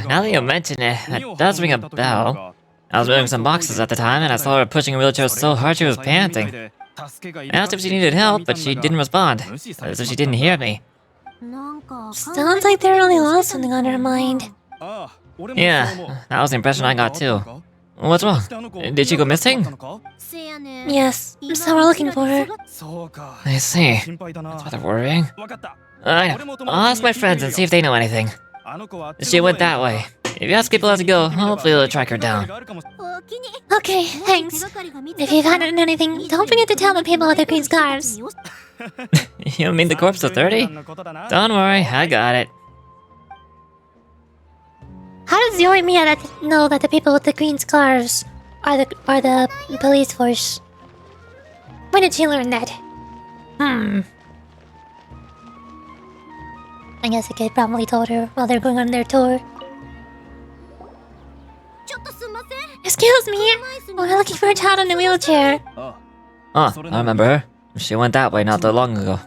that you mention it, that does ring a bell. I was moving some boxes at the time, and I saw her pushing a wheelchair so hard she was panting. I asked if she needed help, but she didn't respond, as if she didn't hear me. Sounds like they really lost something on her mind. Yeah, that was the impression I got too. What's wrong? Did she go missing? Yes, so we're looking for her. I see. That's rather worrying. I'll ask my friends and see if they know anything. She went that way. If you ask people how to go, hopefully they'll track her down. Okay, thanks. If you've had anything, don't forget to tell the people with the green scarves. You mean the corpse of 30? Don't worry, I got it. How does YOIMIYA know that the people with the green scarves are the police force? When did she learn that? I guess the kid probably told her while they're going on their tour. Excuse me, we're looking for a child in a wheelchair. I remember her. She went that way not that long ago.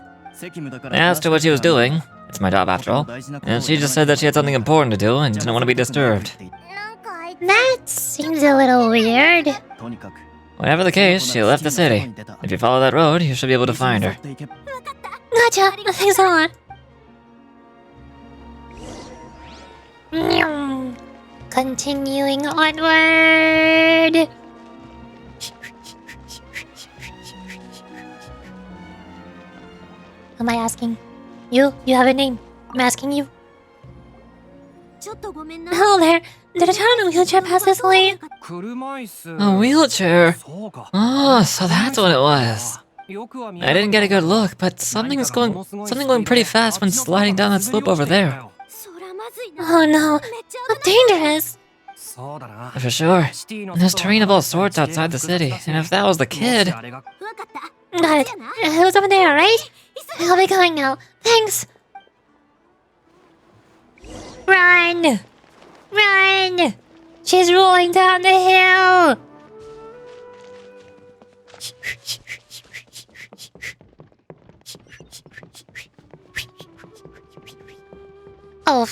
I asked her what she was doing. It's my job after all. And she just said that she had something important to do and didn't want to be disturbed. That seems a little weird. Whatever the case, she left the city. If you follow that road, you should be able to find her. Gotcha. Thanks a lot. Continuing onward. Am I asking? You have a name. I'm asking you. Hello there. Did a child in a wheelchair pass this way? A wheelchair? Oh, so that's what it was. I didn't get a good look, but something going pretty fast when sliding down that slope over there. Oh no, how dangerous. For sure. There's terrain of all sorts outside the city, and if that was the kid... Got it. It was over there, right? I'll be going now. Thanks. Run! Run! She's rolling down the hill! Oh,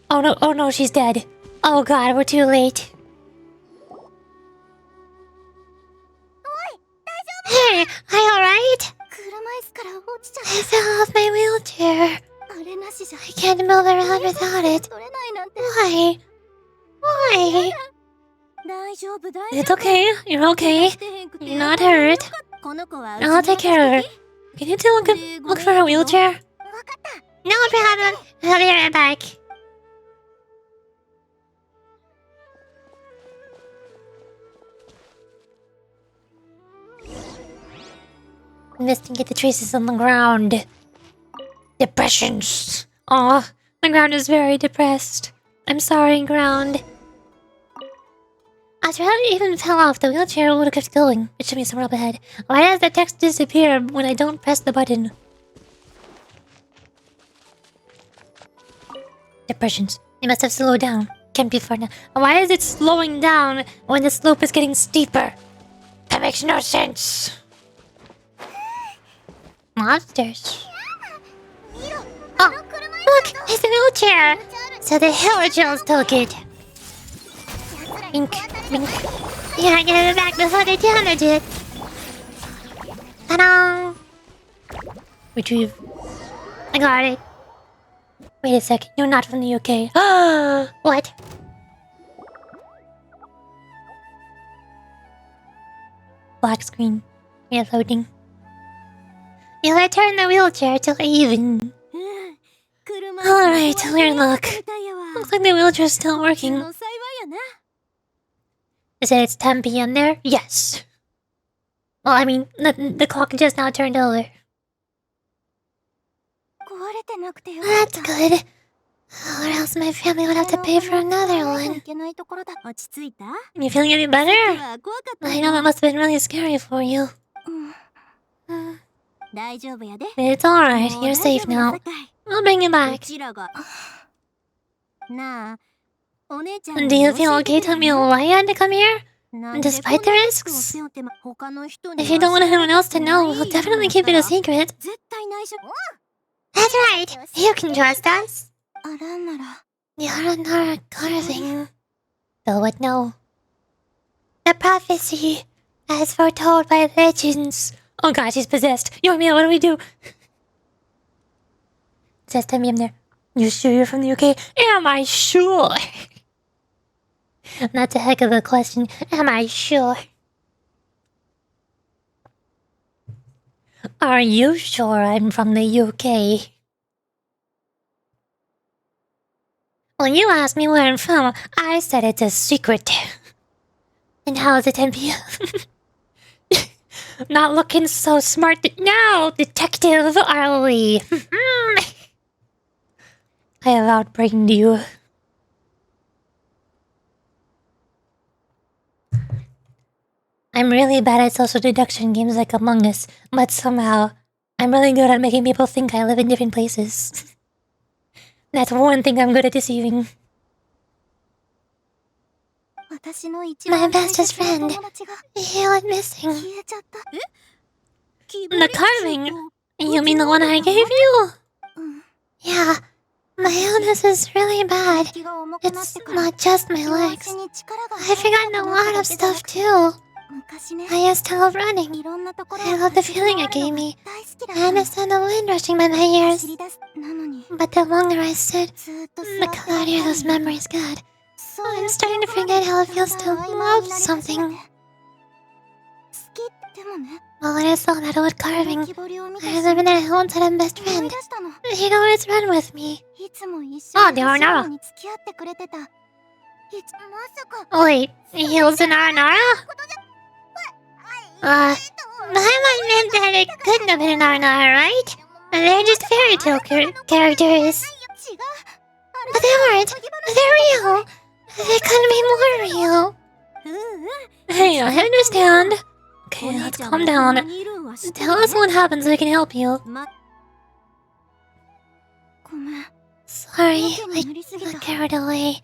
oh no, she's dead. Oh god, we're too late. Hey, are you alright? I fell off my wheelchair. I can't move around without it. Why? Why? It's okay, you're okay. You're not hurt. I'll take care of her. Can you two look for her wheelchair? No problem. I'll be right back. Investigate the traces on the ground. Depressions. Aw, the ground is very depressed. I'm sorry, ground. After I even fell off, the wheelchair would have kept going. It should be somewhere up ahead. Why does the text disappear when I don't press the button? Depressions. It must have slowed down. Can't be far now. Why is it slowing down when the slope is getting steeper? That makes no sense. Monsters. Oh, look! It's the wheelchair! So the Hillagels took it. Bink, bink. Yeah, I get it back before they damage it. Ta-da! Retrieve. I got it. Wait a sec, you're not from the UK. What? Black screen. Reloading. You'll return the wheelchair till even. Alright, weird look. Looks like the wheelchair's still working. Is it 10 PM there? Yes. Well, I mean, the clock just now turned over. That's good. Or else my family would have to pay for another one. You feeling any better? I know that must have been really scary for you. It's alright, you're safe now. I'll bring you back. Do you feel okay telling me why you had to come here? Despite the risks? If you don't want anyone else to know, we'll definitely keep it a secret. That's right, you can trust us. The Aranara carving. Bill would know. The prophecy, as foretold by legends. Oh god, she's possessed. Yoimiya, what do we do? It says 10 PM there. You sure you're from the UK? Am I sure? That's a heck of a question. Am I sure? Are you sure I'm from the UK? When you asked me where I'm from, I said it's a secret. And how is it 10 PM? Not looking so smart now, Detective Arlie. I have outbreaking to you. I'm really bad at social deduction games like Among Us, but somehow, I'm really good at making people think I live in different places. That's one thing I'm good at deceiving. My bestest friend. He went missing. The carving? You mean the one I gave you? Yeah, my illness is really bad. It's not just my legs. I've forgotten a lot of stuff too. I used to love running. I love the feeling it gave me. I understand the wind rushing by my ears. But the longer I stood, the cloudier those memories got. I'm starting to forget how it feels to love something. Well, when I saw that old carving, I remembered that I once had a best friend. He'd always run with me. Oh, the Arnara. Wait, he was an Arnara? I meant that it couldn't have been an Arnara, right? They're just fairy tale characters. But they weren't. They're real. They couldn't be more real. Hey, I understand. Okay, let's calm down. Tell us what happens so we can help you. Sorry, I got carried away.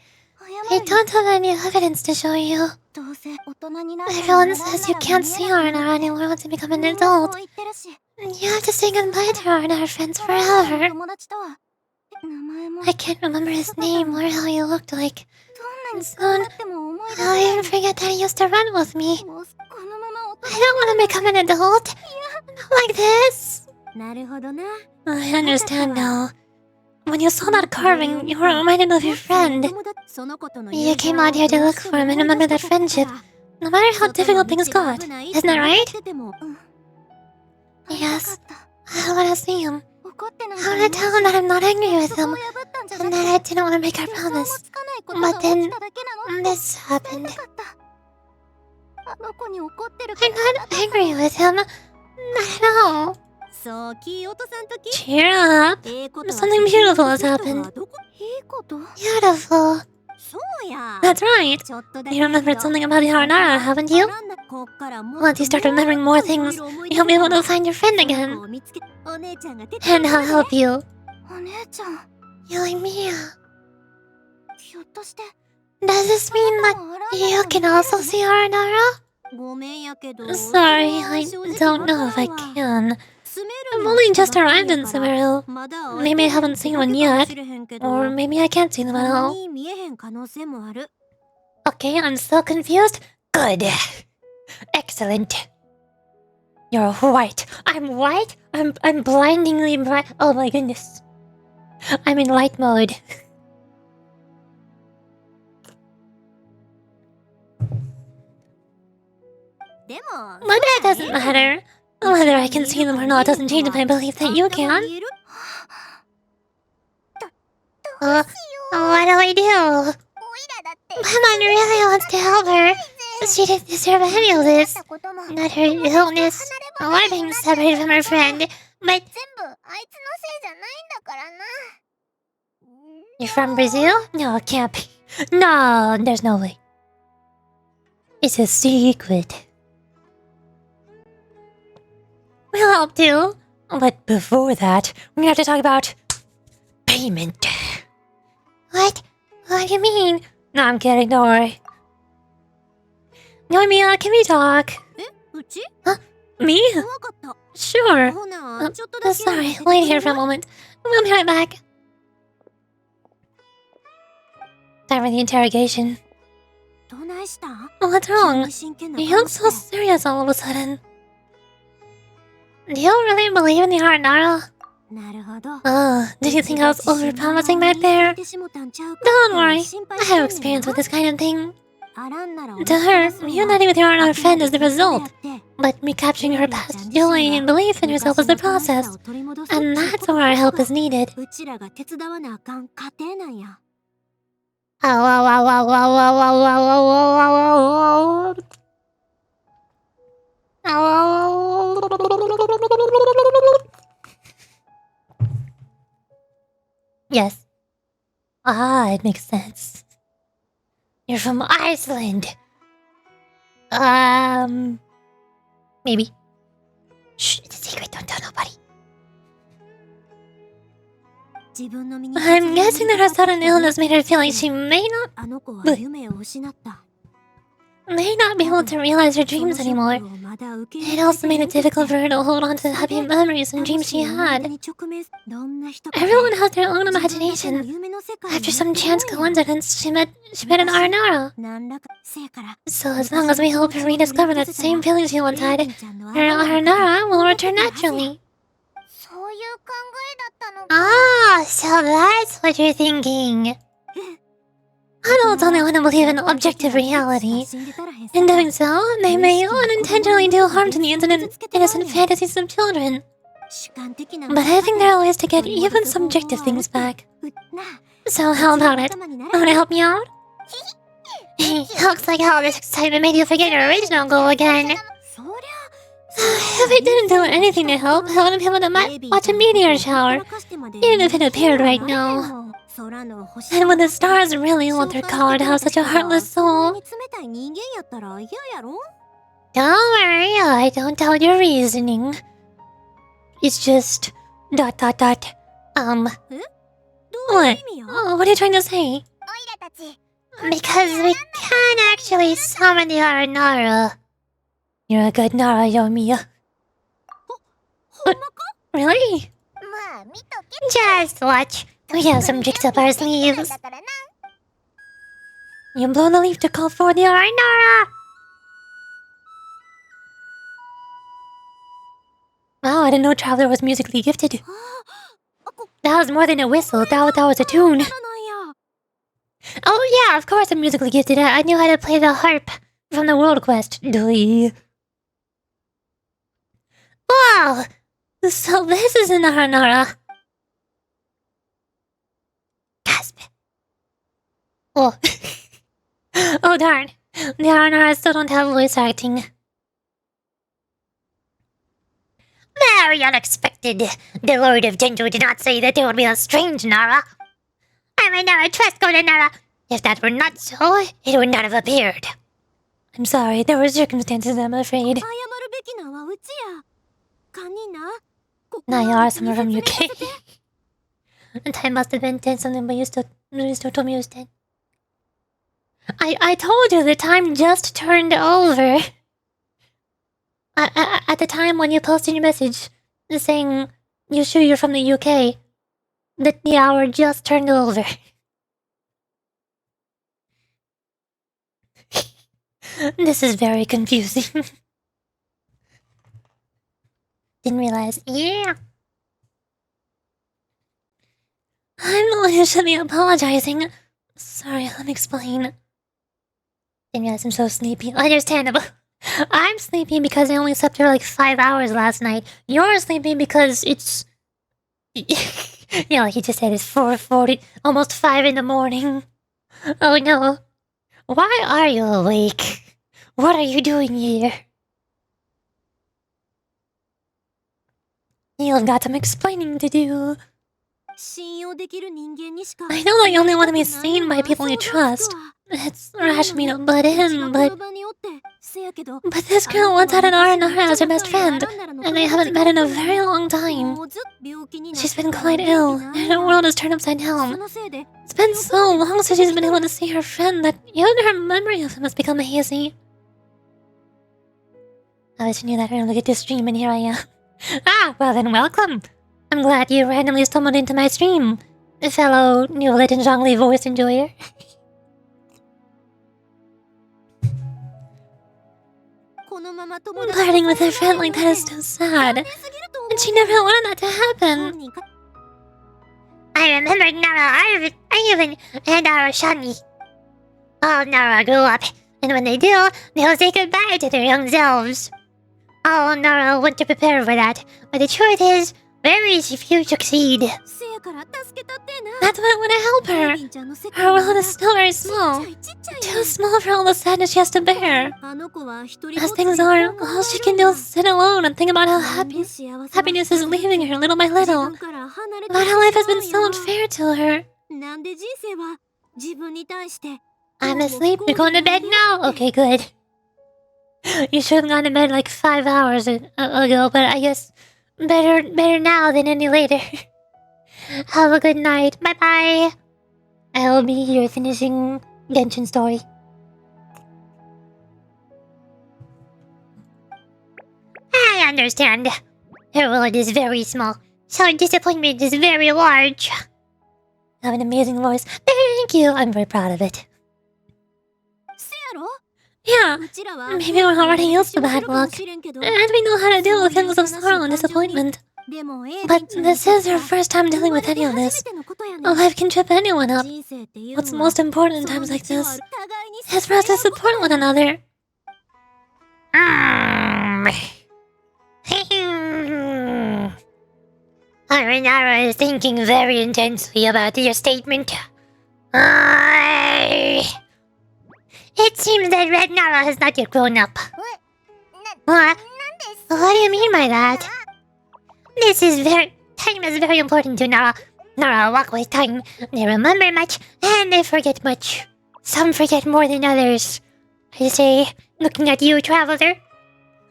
I don't have any evidence to show you. Everyone says you can't see Arna anymore once you become an adult. You have to say goodbye to our friends forever. I can't remember his name or how he looked like. Soon, I'll even forget that he used to run with me. I don't want to become an adult. Not like this. I understand now. When you saw that carving, you were reminded of your friend. You came out here to look for him and remember that friendship, no matter how difficult things got. Isn't that right? Yes. I want to see him. I want to tell him that I'm not angry with him, and that I didn't want to make our promise. But then, this happened. I'm not angry with him. Not at all. Cheer up. Something beautiful has happened. Beautiful. That's right. You remembered something about the Haranara, haven't you? Once you start remembering more things, you'll be able to find your friend again. And I'll help you. YOIMIYA. Does this mean that you can also see Haranara? Sorry, I don't know if I can. I've only just arrived in Sumeru. Maybe I haven't seen one yet. Or maybe I can't see them at all. Okay, I'm still confused. Good. Excellent. You're white. I'm white? I'm blindingly bright. Oh my goodness. I'm in light mode. But that doesn't matter. Whether I can see them or not doesn't change my belief that you can. What do we do? Paimon really wants to help her. She didn't deserve any of this. Not her illness, or being separated from her friend, but... You're from Brazil? No, it can't be. No, there's no way. It's a secret. We'll help too. But before that, we have to talk about... payment. What? What do you mean? No, I'm kidding, don't worry. YOIMIYA, can we talk? Huh? Me? Sure. Sorry, wait here for a moment. We'll be right back. Time for the interrogation. What's wrong? You look so serious all of a sudden. Do you really believe in the Haranara? Oh, did you think I was overpromising back there? Don't worry, I have experience with this kind of thing. To her, uniting with your Haranara friend is the result, but recapturing her past joy and belief in yourself is the process. And that's where our help is needed. Yes. Ah, it makes sense. You're from Iceland. Maybe. Shh, it's a secret, don't tell nobody. I'm guessing that her sudden illness made her feel like she may not... may not be able to realize her dreams anymore. It also made it difficult for her to hold on to the happy memories and dreams she had. Everyone has their own imagination. After some chance coincidence, she met an Aranara. So as long as we help her rediscover that same feeling she once had, her Aranara will return naturally. Ah, so that's what you're thinking. Adults only want to believe in objective reality. In doing so, they may unintentionally do harm to the innocent fantasies of children. But I think there are ways to get even subjective things back. So how about it? Wanna help me out? Looks like all this excitement made you forget your original goal again. If I didn't do anything to help, I wouldn't be able to watch a meteor shower, even if it appeared right now. And when the stars really want their caller to have such a heartless soul. Don't worry, I don't doubt your reasoning. It's just... ... What? Oh, what are you trying to say? Because we can't actually summon the Aranara. You're a good Nara, YOIMIYA. Really? Just watch. We have some tricks up our sleeves. You blow the leaf to call for the Aranara! Wow, I didn't know Traveler was musically gifted. That was more than a whistle, that was a tune. Oh yeah, of course I'm musically gifted. I knew how to play the harp from the World Quest. Wow! So this is an Aranara. Gasp. Oh. Oh darn. The Aranara still don't have voice acting. Very unexpected. The Lord of Genju did not say that there would be a strange Nara. I may never trust Golden Nara. If that were not so, it would not have appeared. I'm sorry, there were circumstances, I'm afraid. Now you are someone from UK. Time must have been 10 something, but you still told me it was 10. I told you the time just turned over. At the time when you posted your message saying you're sure you're from the UK, the hour just turned over. This is very confusing. Didn't realize. Yeah. I'm the one who should be apologizing. Sorry, let me explain. Didn't realize I'm so sleepy. Understandable. I'm sleepy because I only slept for like 5 hours last night. You're sleepy because it's... like you just said, it's 4:40, almost 5 in the morning. Oh no. Why are you awake? What are you doing here? You've got some explaining to do. I know that you only want to be seen by people you trust. It's rash of me to butt in, but this girl once had an Aranara as her best friend, and they haven't met in a very long time. She's been quite ill, and her world is turned upside down. It's been so long since she's been able to see her friend that even her memory of him has become hazy. I wish I knew that I only get to stream, and here I am. Ah, well then welcome! I'm glad you randomly stumbled into my stream, fellow New Legend Zhongli voice enjoyer. Parting with a friend like that is so sad, and she never wanted that to happen. I remember Nara, Ivan, and Arashani. All Nara grew up, and when they do, they'll say goodbye to their young selves. All Nara want to prepare for that, but the truth is, very few succeed. That's why I want to help her. Her world is still very small. Too small for all the sadness she has to bear. As things are, all she can do is sit alone and think about how happiness is leaving her little by little. About how life has been so unfair to her. I'm asleep. You're going to bed now? Okay, good. You should have gone to bed like 5 hours ago, but I guess better now than any later. Have a good night. Bye-bye. I'll be here finishing Genshin story. I understand. Her world is very small, so her disappointment is very large. You have an amazing voice. Thank you. I'm very proud of it. Yeah, maybe we're already used to bad luck, and we know how to deal with feelings of sorrow and disappointment. But this is her first time dealing with any of this. A life can trip anyone up. What's most important in times like this is for us to support one another. Arinara is thinking very intensely about your statement. It seems that Red Nara has not yet grown up. What? What do you mean by that? Time is very important to Nara. Nara walk with time. They remember much, and they forget much. Some forget more than others. I say, looking at you, traveler.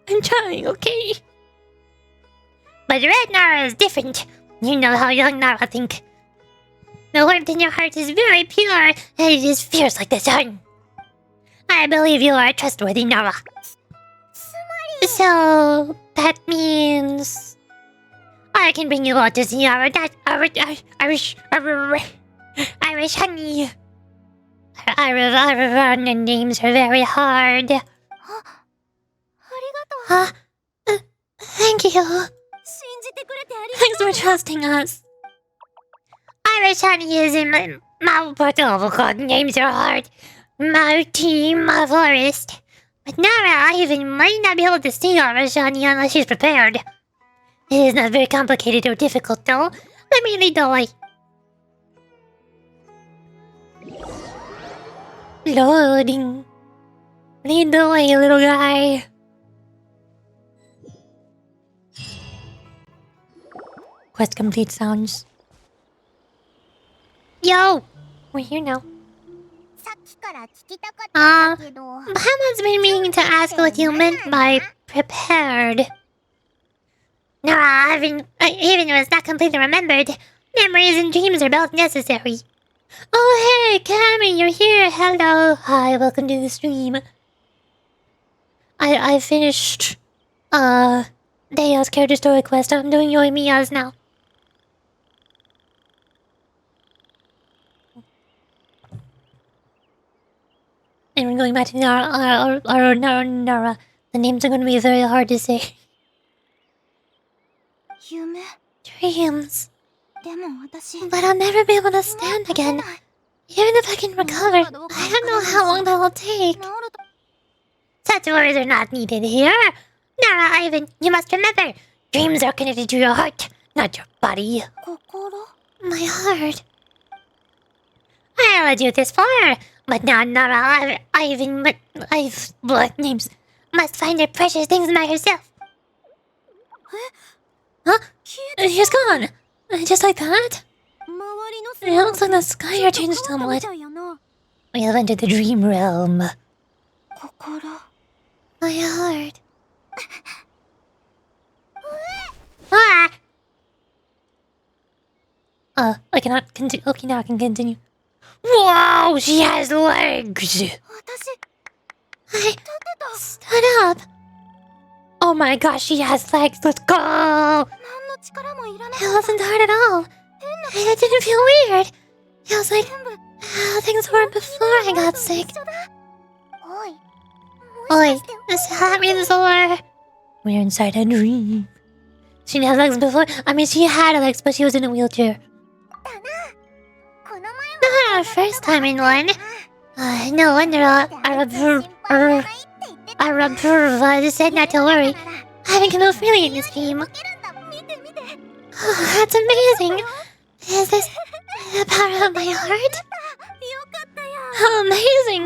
I'm trying, okay? But Red Nara is different. You know how young Nara think. The warmth in your heart is very pure, and it is fierce like the sun. I believe you are a trustworthy Nara. So, that means... I can bring you all to see our Irish honey. Our names are very hard. Thank you. Thanks for trusting us. Irish honey is in my but oh god, names are hard. My team, my forest. But Nara even might not be able to see Irish honey unless she's prepared. It is not very complicated or difficult though. Let me lead the way. Loading. Lead the way, little guy. Quest complete sounds. Yo! We're here now. Paimon's been meaning to ask what you meant by prepared. Nah, even if it's not completely remembered, memories and dreams are both necessary. Oh hey, Cammy, you're here. Hello. Hi, welcome to the stream. I finished DEHYA's character story quest. I'm doing YOIMIYA's now. And we're going back to Nara. The names are going to be very hard to say. Dreams. But I'll never be able to stand again. Even if I can recover, I don't know how long that will take. Such worries are not needed here. Nara, Ivan, you must remember, dreams are connected to your heart, not your body. My heart. I allowed you this far, but now Nara, Ivan, what names, must find their precious things by herself. Huh? She's gone. Just like that? It looks like the sky here changed somewhat. We have entered the dream realm. My heart. I cannot continue. Okay, now I can continue. Whoa, she has legs! I stood up. Oh my gosh, she has legs. Let's go! It wasn't hard at all. It didn't feel weird. It was like how things were before I got sick. Oi, that means we're inside a dream. She didn't have legs before. I mean, she had legs, but she was in a wheelchair. Not our first time in one. No wonder Arabura said not to worry. I can move freely in this dream. Oh, that's amazing. Is this the power of my heart? How amazing!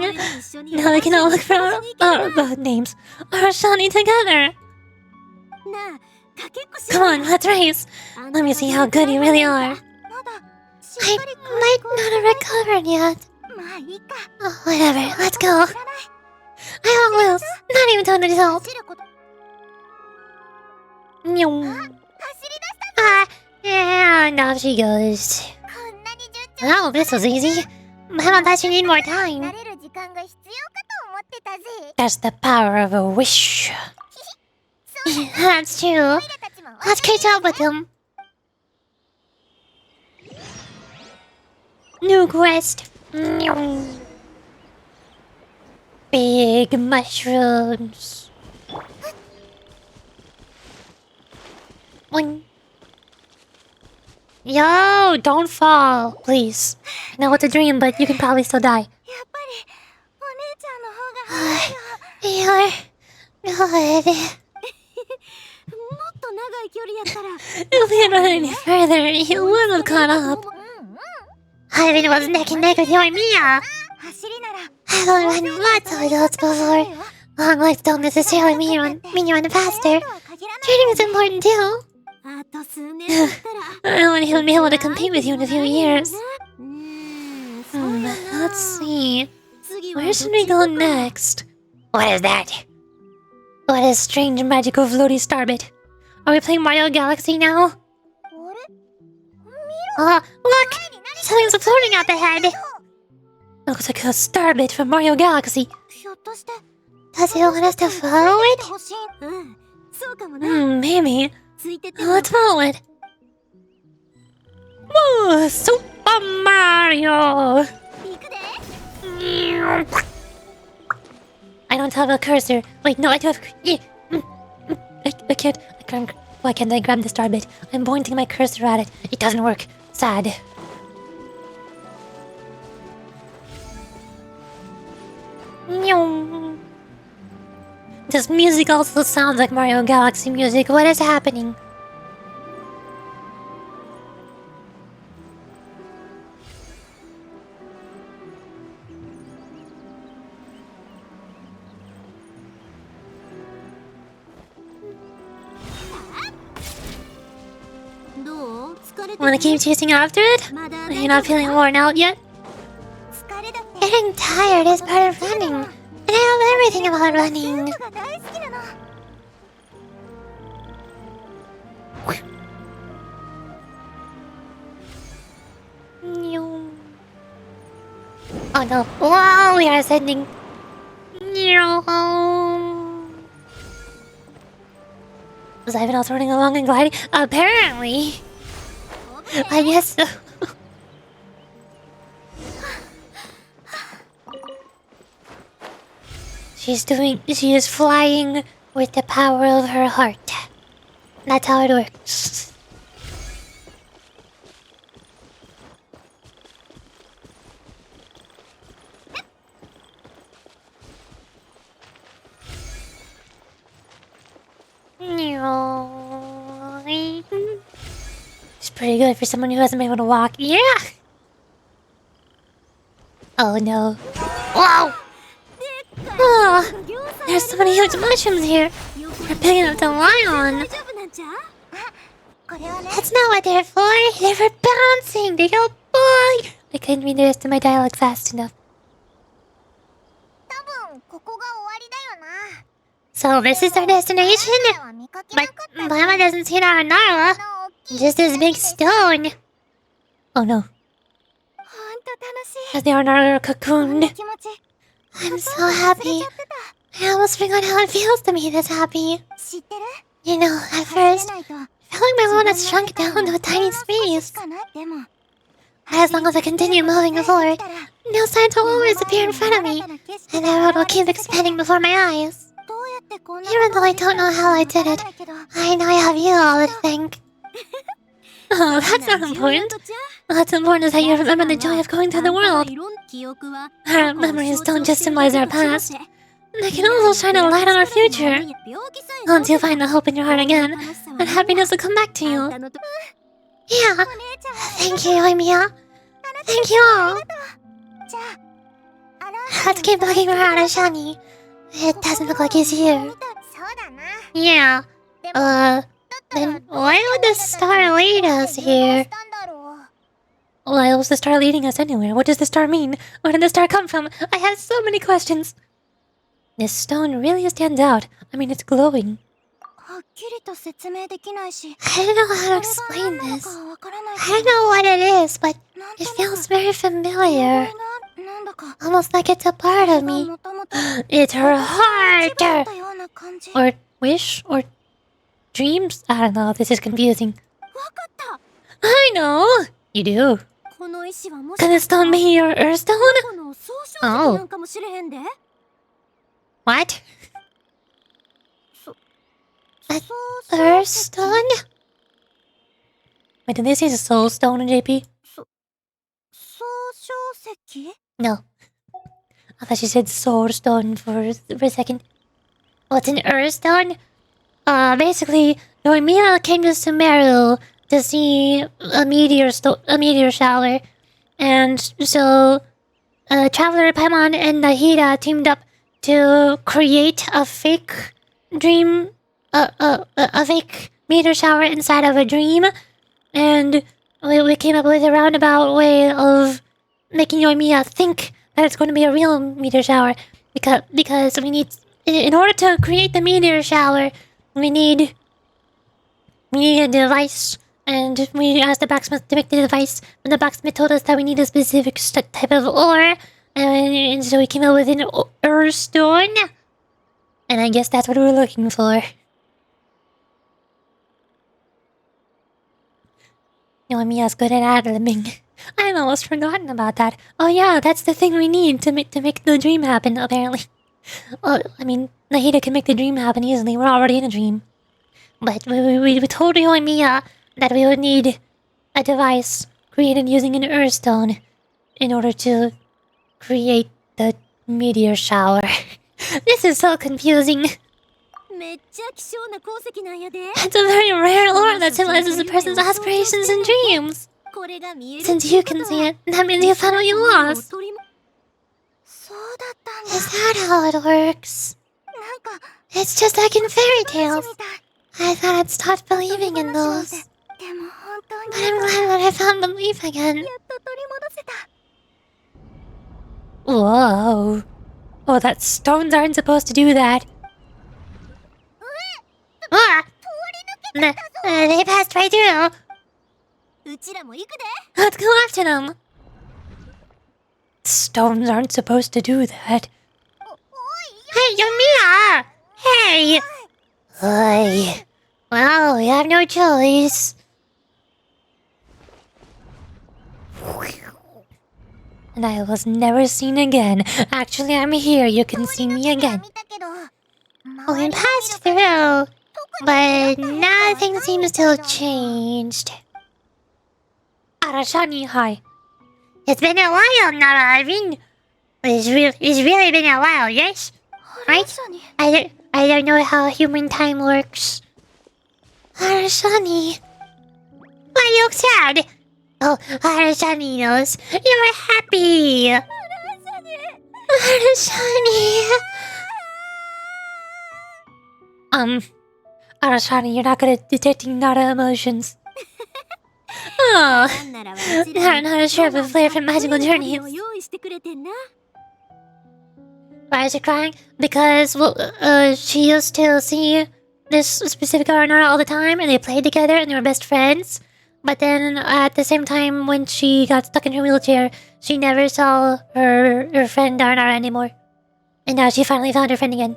Now I can all look for our names. Our Shani together. Come on, let's race. Let me see how good you really are. I might not have recovered yet. Oh, whatever, let's go. I won't lose, not even to an adult. And off she goes. Oh, this was easy. How thought you need more time. That's the power of a wish. Yeah, that's true. Let's catch up with him. New quest. Big mushrooms. Boing. Yo, don't fall, please. I know it's a dream, but you can probably still die. You're good. If we had run any further, you would have caught up. Ivan was neck and neck with YOIMIYA. I've run lots of adults before. Long legs don't necessarily mean you run faster. Training is important too. I want to be able to compete with you in a few years. Let's see. Where should we go next? What is that? What a strange magical floaty starbit. Are we playing Mario Galaxy now? Look! Something's floating out the head! Looks like a starbit from Mario Galaxy. Does it want us to follow it? Maybe. Let's follow it. Whoa! Super Mario! I don't have a cursor. Wait, no, I do have... I can't... Why can't I grab the starbit? I'm pointing my cursor at it. It doesn't work. Sad. This music also sounds like Mario Galaxy music. What is happening? Wanna keep chasing after it? Are you not feeling worn out yet? Getting tired is part of running, and I love everything about running. Oh no! Whoa! We are ascending. Was Ivan also running along and gliding? Apparently. I guess so. She is flying with the power of her heart. That's how it works. It's pretty good for someone who hasn't been able to walk. Yeah! Oh no. Whoa! Oh, there's so many huge mushrooms here. They're big enough to lie on. That's not what they're for. They're for bouncing. They go boy. I couldn't read the rest of my dialogue fast enough. So this is our destination? But Mama doesn't see our Nara. Just this big stone. Oh no. As they are Nara cocooned. I'm so happy. I almost forgot how it feels to be this happy. You know, at first, I felt like my world had shrunk down to a tiny space. As long as I continue moving forward, new signs will always appear in front of me, and the world will keep expanding before my eyes. Even though I don't know how I did it, I know I have you all to thank. Oh, that's not important. What's important is that you remember the joy of going through the world. Our memories don't just symbolize our past. They can also shine a light on our future. Once you find the hope in your heart again, and happiness will come back to you. Yeah. Thank you, YOIMIYA. Thank you all. Let's keep looking for Arashani. It doesn't look like he's here. Yeah. Then why would the star lead us here? Why was the star leading us anywhere? What does the star mean? Where did the star come from? I have so many questions. This stone really stands out. I mean, it's glowing. I don't know how to explain this. I don't know what it is, but it feels very familiar. Almost like it's a part of me. It's her heart! Or wish? Or dreams? I don't know, this is confusing. I know! You do. Can the stone be your Earthstone? Oh. What? Earthstone? Wait, did they say the Soul Stone in JP? No. I thought she said Soul Stone for a second. What's an Earthstone? Basically, YOIMIYA came to Sumeru to see a meteor shower, and so Traveler Paimon and DEHYA teamed up to create a fake dream, a fake meteor shower inside of a dream, and we came up with a roundabout way of making YOIMIYA think that it's going to be a real meteor shower, because we need, in order to create the meteor shower, we need a device, and we asked the blacksmith to make the device, and the blacksmith told us that we need a specific type of ore, and so we came up with an Earthstone, and I guess that's what we were looking for. YOIMIYA's good at ad-libbing. I've almost forgotten about that. Oh yeah, that's the thing we need to make the dream happen, apparently. Well, I mean, DEHYA can make the dream happen easily. We're already in a dream. But we told YOIMIYA that we would need a device created using an Earthstone in order to create the meteor shower. This is so confusing. It's a very rare ore that symbolizes a person's aspirations and dreams. Since you can see it, that means you found what you lost. Is that how it works? It's just like in fairy tales. I thought I'd stopped believing in those. But I'm glad that I found belief again. Whoa. Oh, that stones aren't supposed to do that. Ah! They passed right through. Let's go after them. Stones aren't supposed to do that. Hey, YOIMIYA! Hey! Oi. Well, we have no choice. And I was never seen again. Actually, I'm here. You can see me again. Oh, we passed through. But nothing seems to have changed. Arashani, hi. It's been a while, Nara Arvin. It's really been a while, yes? Right? I don't know how human time works. Arashani. Why you look sad? Oh, Arashani knows. You're happy. Arashani. Arashani, you're not good at detecting Nara emotions. Oh, I'm not sure of a flair for magical journeys. Why is she crying? Because, well, she used to see this specific Nara all the time, and they played together, and they were best friends. But then, at the same time, when she got stuck in her wheelchair, she never saw her friend Nara anymore. And now she finally found her friend again.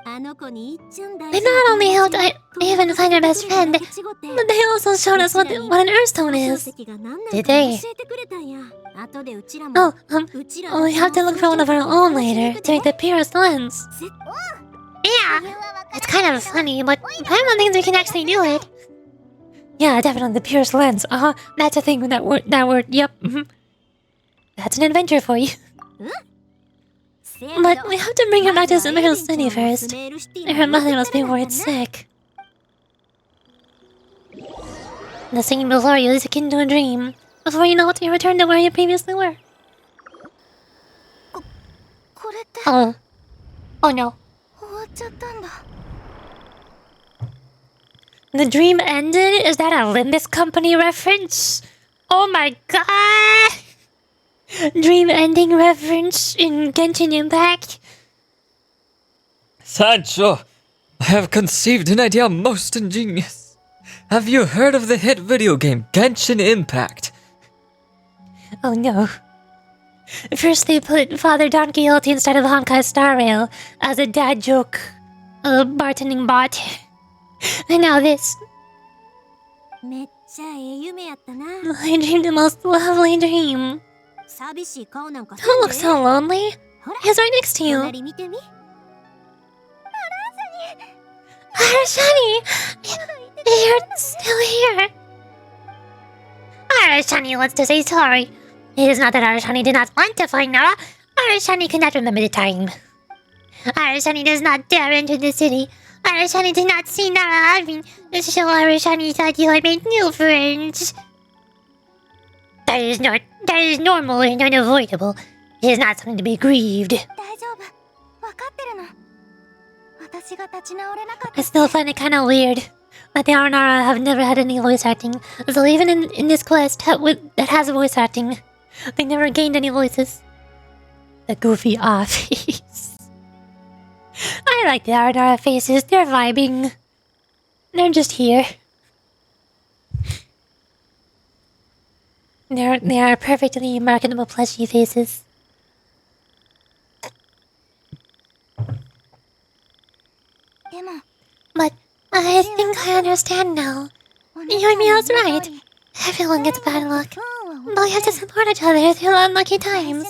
They not only helped even find her best friend, but they also showed us what an Earthstone is. Did they? Oh, we have to look for one of our own later to make the purest lens. Yeah, it's kind of funny, but Paimon thinks we can actually do it. Yeah, definitely the purest lens. That's a thing. That word. Yep. That's an adventure for you. But we have to bring her back to Sumeru City first. Her mother must be worried sick. The scene before you is akin to a dream. Before you know it, you return to where you previously were. Oh. Oh no. The dream ended? Is that a Limbus Company reference? Oh my god! Dream ending reference in Genshin Impact? Sancho, I have conceived an idea most ingenious. Have you heard of the hit video game Genshin Impact? Oh no. First they put Father Don Quixote instead of Honkai Star Rail as a dad joke bartending bot. And now this. めっちゃええ夢やったな。 I dreamed the most lovely dream. 寂しい顔なんか Don't look so lonely. He's right next to you. 隣見てみ。 Arashani! You're still here. Arashani wants to say sorry. It is not that Arashani did not want to find Nara. Arashani cannot remember the time. Arashani does not dare enter the city. Arashani did not see Nara Arvin, so Arashani thought you had made new friends. That is normal and unavoidable. It is not something to be grieved. 大丈夫。わかってるの。私が立ち直れなかった。 I still find it kind of weird that the Arnara have never had any voice acting. So even in this quest that has voice acting, they never gained any voices. The goofy face. I like the Arnara faces. They're vibing. They're just here. They are perfectly marketable plushy faces. But I think I understand now. Yoimiya's right. Everyone gets bad luck. But we have to support each other through unlucky times.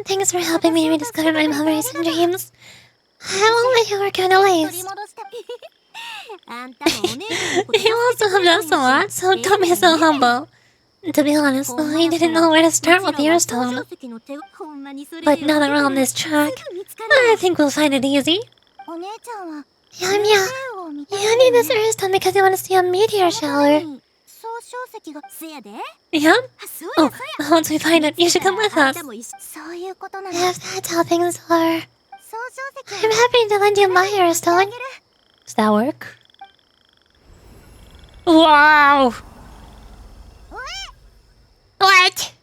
Thanks for helping me rediscover my memories and dreams. I won't let you work on a waste. He also helped us a lot, so don't be so humble. To be honest, I didn't know where to start with your stone. But now that we're on this track, I think we'll find it easy. Yoimiya, you need this earthstone because you want to see a meteor shower. Yep. Oh, once we find it, you should come with us. If that's how things are, I'm happy to lend you my earthstone. Does that work? Wow! What?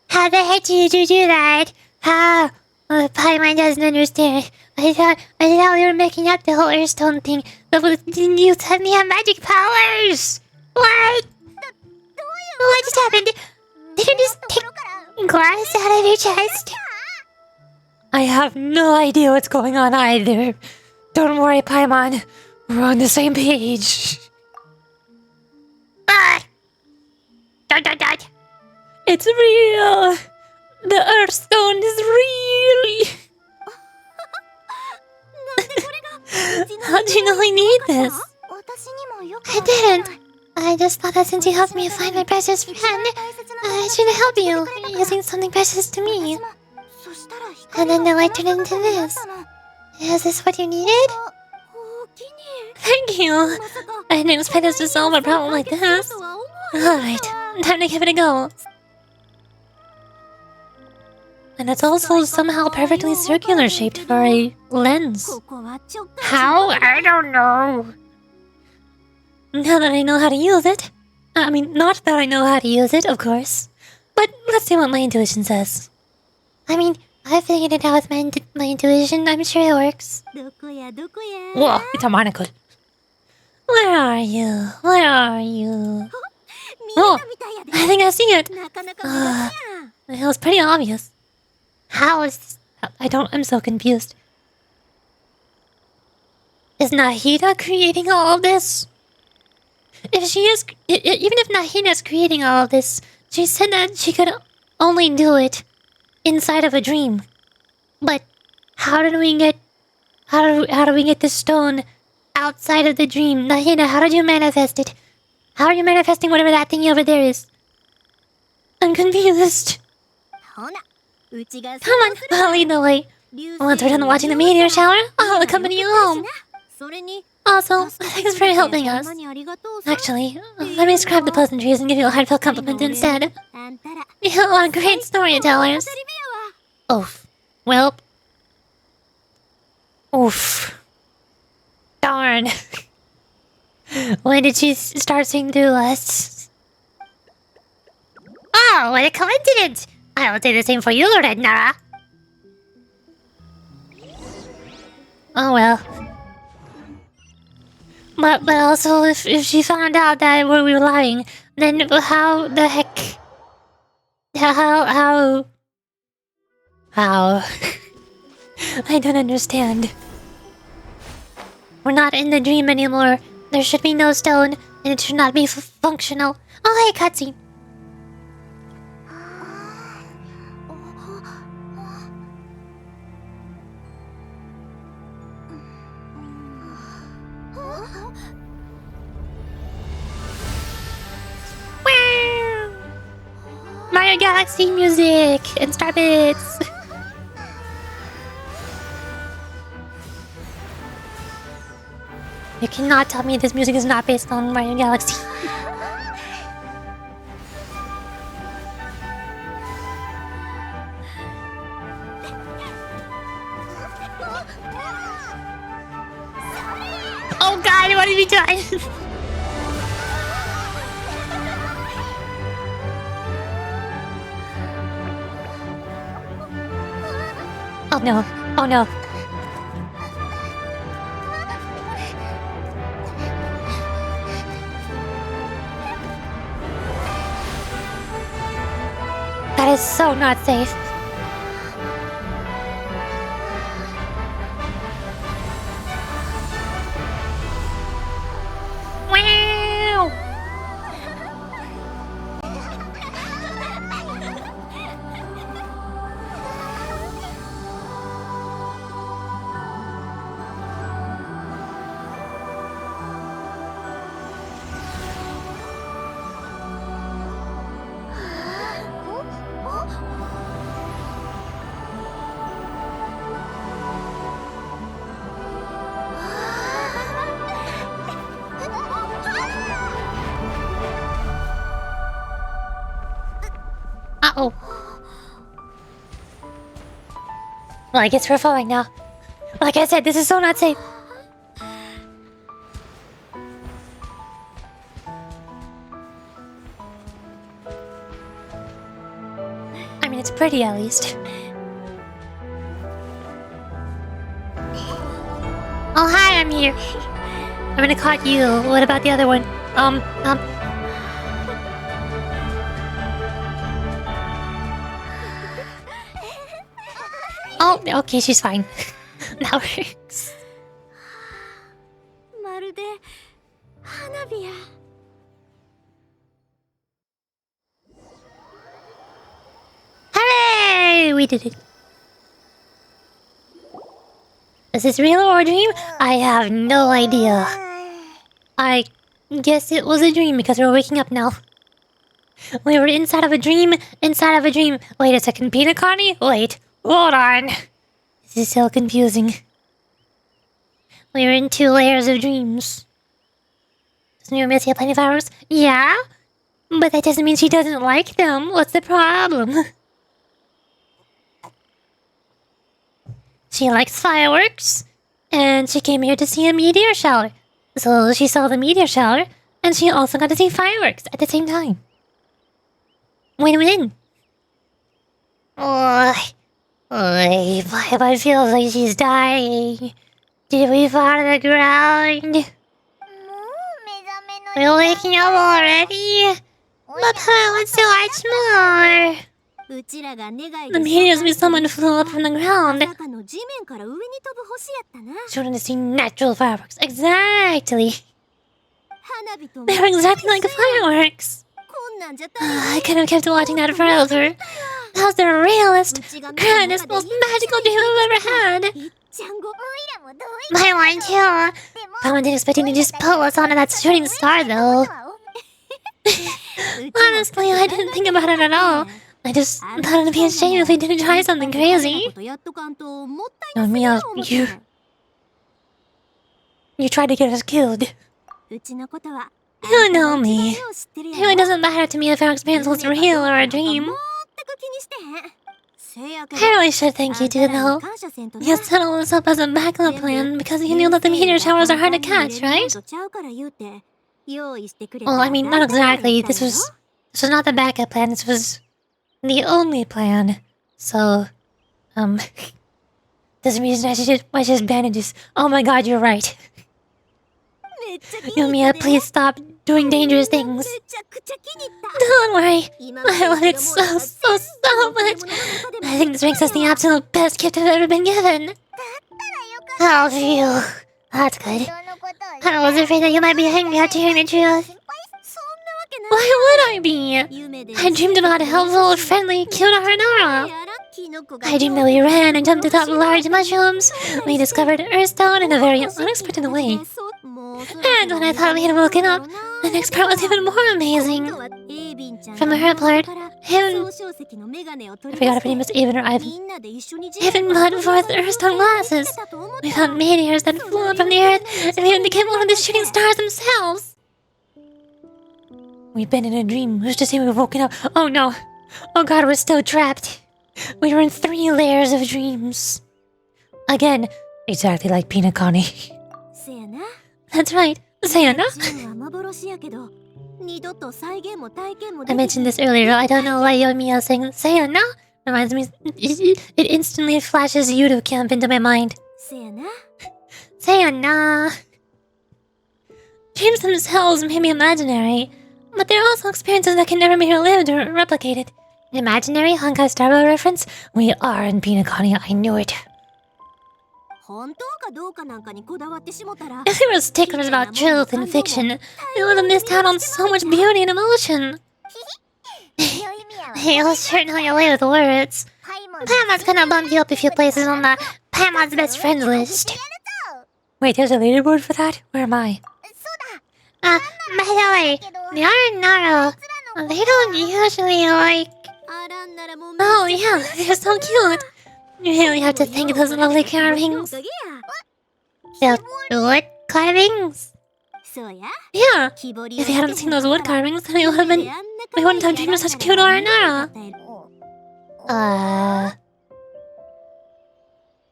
How the heck did you do that? How? Paimon doesn't understand. I thought we were making up the whole earthstone thing, but you suddenly have magic powers! What? What just happened? Did you just take glass out of your chest? I have no idea what's going on either. Don't worry, Paimon. We're on the same page. It's real! The Earthstone is real! How do you know I need this? I didn't. I just thought that since you helped me find my precious friend, I should help you, using something precious to me. And then the light turned into this. Is this what you needed? Thank you! I didn't expect us to solve a problem like this. Alright, time to give it a go. And it's also somehow perfectly circular shaped for a lens. How? I don't know. Now that I know how to use it. I mean, not that I know how to use it, of course. But let's see what my intuition says. I mean, I figured it out with my intuition. I'm sure it works. Whoa, it's a monocle. Where are you? Where are you? Oh, I think I see it. It was pretty obvious. How is this? I'm so confused. Is Nahida creating all of this? If she is, even if Nahida is creating all of this, she said that she could only do it inside of a dream. But how do we get this stone outside of the dream? Nahida, how did you manifest it? How are you manifesting whatever that thing over there is? I'm confused. Come on, I'll lead the way. Once we're done watching the meteor shower, I'll accompany you home. Also, thanks for helping us. Actually, let me scrap the pleasantries and give you a heartfelt compliment instead. You are great storytellers. Oof. Well. Oof. Darn. When did she start seeing through us? Oh, what a coincidence! I will do the same for you, Red Nara. Oh well. But also, if she found out that we were lying, then how the heck? How? I don't understand. We're not in the dream anymore. There should be no stone, and it should not be functional. Oh, hey, cutscene. Wow! Mario Galaxy music and Star Bits. You cannot tell me this music is not based on Mario Galaxy. Oh god, what have you done? Oh no, oh no. That is so not safe. Wow! Uh-oh. Well, I guess we're falling now. Like I said, this is so not safe. I mean, it's pretty at least. Oh, hi, I'm here. I'm gonna caught you. What about the other one? Oh, okay, she's fine. That works. Hooray! We did it. Is this real or a dream? I have no idea. I guess it was a dream because we're waking up now. We were inside of a dream, inside of a dream. Wait a second, Peanut Connie? Wait, hold on. This is so confusing. We were in 2 layers of dreams. Doesn't your miss have plenty of fireworks? Yeah? But that doesn't mean she doesn't like them. What's the problem? She likes fireworks, and she came here to see a meteor shower. So she saw the meteor shower, and she also got to see fireworks at the same time. Win-win. But feels like she's dying. Did we fall to the ground? We're waking up already? But I want so much more. The meteors mean someone flew up from the ground. Shouldn't have seen natural fireworks. Exactly. They're exactly like fireworks. I could have kept watching that forever. That was the realest, grandest, most magical dream I've ever had. My one too. I wasn't expecting to just pull us onto that shooting star though. Honestly, I didn't think about it at all. I just thought it'd be a shame if we didn't try something crazy. Yoimiya, you tried to get us killed. You know me. It doesn't matter to me if our experience was real or a dream. I really should thank you too, though. You set all this up as a backup plan because you knew that the meteor showers are hard to catch, right? Well, I mean, not exactly. This was not the backup plan. This was the only plan. So, there's a reason I should just bandages. Oh my god, you're right. Yoimiya, please stop doing dangerous things. Don't worry. I love it so much. I think this makes us the absolute best gift I've ever been given. Oh, phew. That's good. I was afraid that you might be angry after hearing the truth. Why would I be? I dreamed about a helpful, friendly, cute Haranara. I dreamed that we ran and jumped atop large mushrooms. We discovered Earthstone in a very unexpected way. And when I thought we had woken up, the next part was even more amazing. From her part, Haven... I forgot if her name was Aven or Ivan. Haven brought forth Earthstone glasses. We found meteors that flew up from the Earth, and we even became one of the shooting stars themselves. We've been in a dream. Who's to say we've woken up? Oh no! Oh god, we're still trapped. We were in 3 layers of dreams. Again, exactly like Pinakani. That's right. Sayana? I mentioned this earlier. I don't know why Yoimiya saying Sayana reminds me. It instantly flashes Yudo Camp into my mind. Sayana. Dreams themselves may be imaginary, but they're also experiences that can never be relived or replicated. An imaginary Honkai Star Rail reference? We are in Pinakani, I knew it. If we were sticklers about truth and fiction, we would have missed out on so much beauty and emotion. You'll sure know your way with words. Paimon's gonna bump you up a few places on the Paimon's best friends list. Wait, there's a leaderboard for that? Where am I? By the way, the Aranaro, they don't usually like... Oh yeah, they're so cute. You really have to thank those lovely carvings. The wood carvings? Yeah, if you hadn't seen those wood carvings, then we wouldn't have dreamed of such cute Aranara.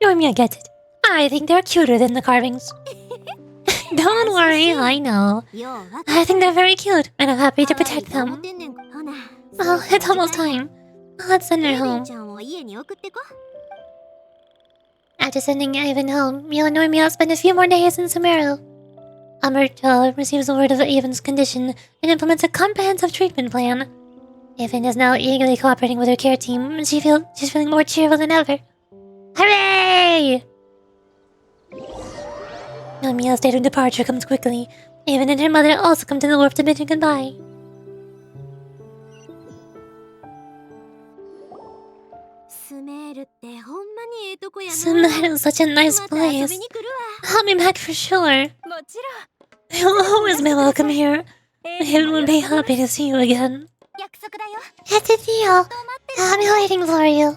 Yoimiya gets it. I think they're cuter than the carvings. Don't worry, I know. I think they're very cute, and I'm happy to protect them. Oh, it's almost time. Let's send her home. After sending Ivan home, you and Yoimiya spend a few more days in Sumeru. Amrita receives word of Ivan's condition and implements a comprehensive treatment plan. Ivan is now eagerly cooperating with her care team, and she's feeling more cheerful than ever. Hooray! Yoimiya's date of departure comes quickly. Ivan and her mother also come to the wharf to bid her goodbye. Sumeru is such a nice place. I'll be back for sure. You'll always be welcome here. Ivan will be happy to see you again. It's a deal. I'll be waiting for you.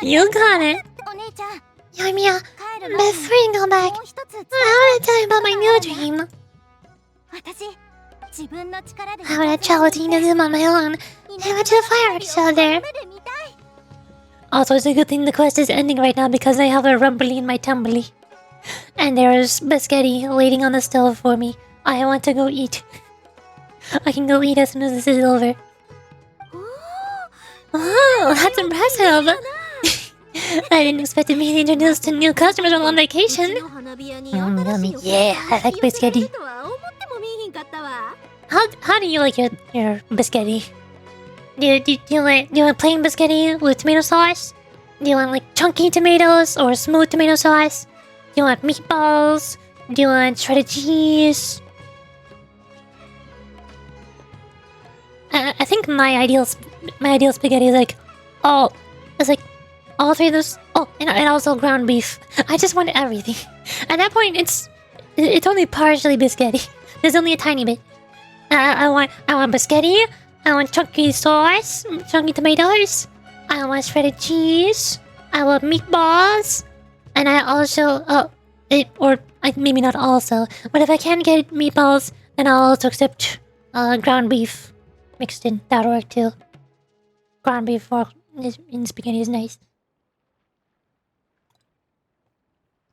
You got it. Yoimiya, before you go back, I want to tell you about my new dream. I want to travel to Inazuma on my own. I went to a fireworks show there. Also, it's a good thing the quest is ending right now because I have a rumbly in my tumbly. And there's biscotti waiting on the stove for me. I want to go eat. I can go eat as soon as this is over. Oh, that's impressive! I didn't expect to be introduced to new customers while on vacation. Yummy. Yeah, I like biscotti. How do you like your biscotti? Do you want plain biscotti with tomato sauce? Do you want like chunky tomatoes or smooth tomato sauce? Do you want meatballs? Do you want shredded cheese? I think my ideal spaghetti is like all 3 of those. Oh, and also ground beef. I just want everything. At that point, it's only partially biscotti. There's only a tiny bit. I want biscotti. I want chunky sauce, chunky tomatoes. I want shredded cheese. I want meatballs, and I also maybe not also, but if I can't get meatballs, then I'll also accept ground beef mixed in. That'll work too. Ground beef in spaghetti is nice.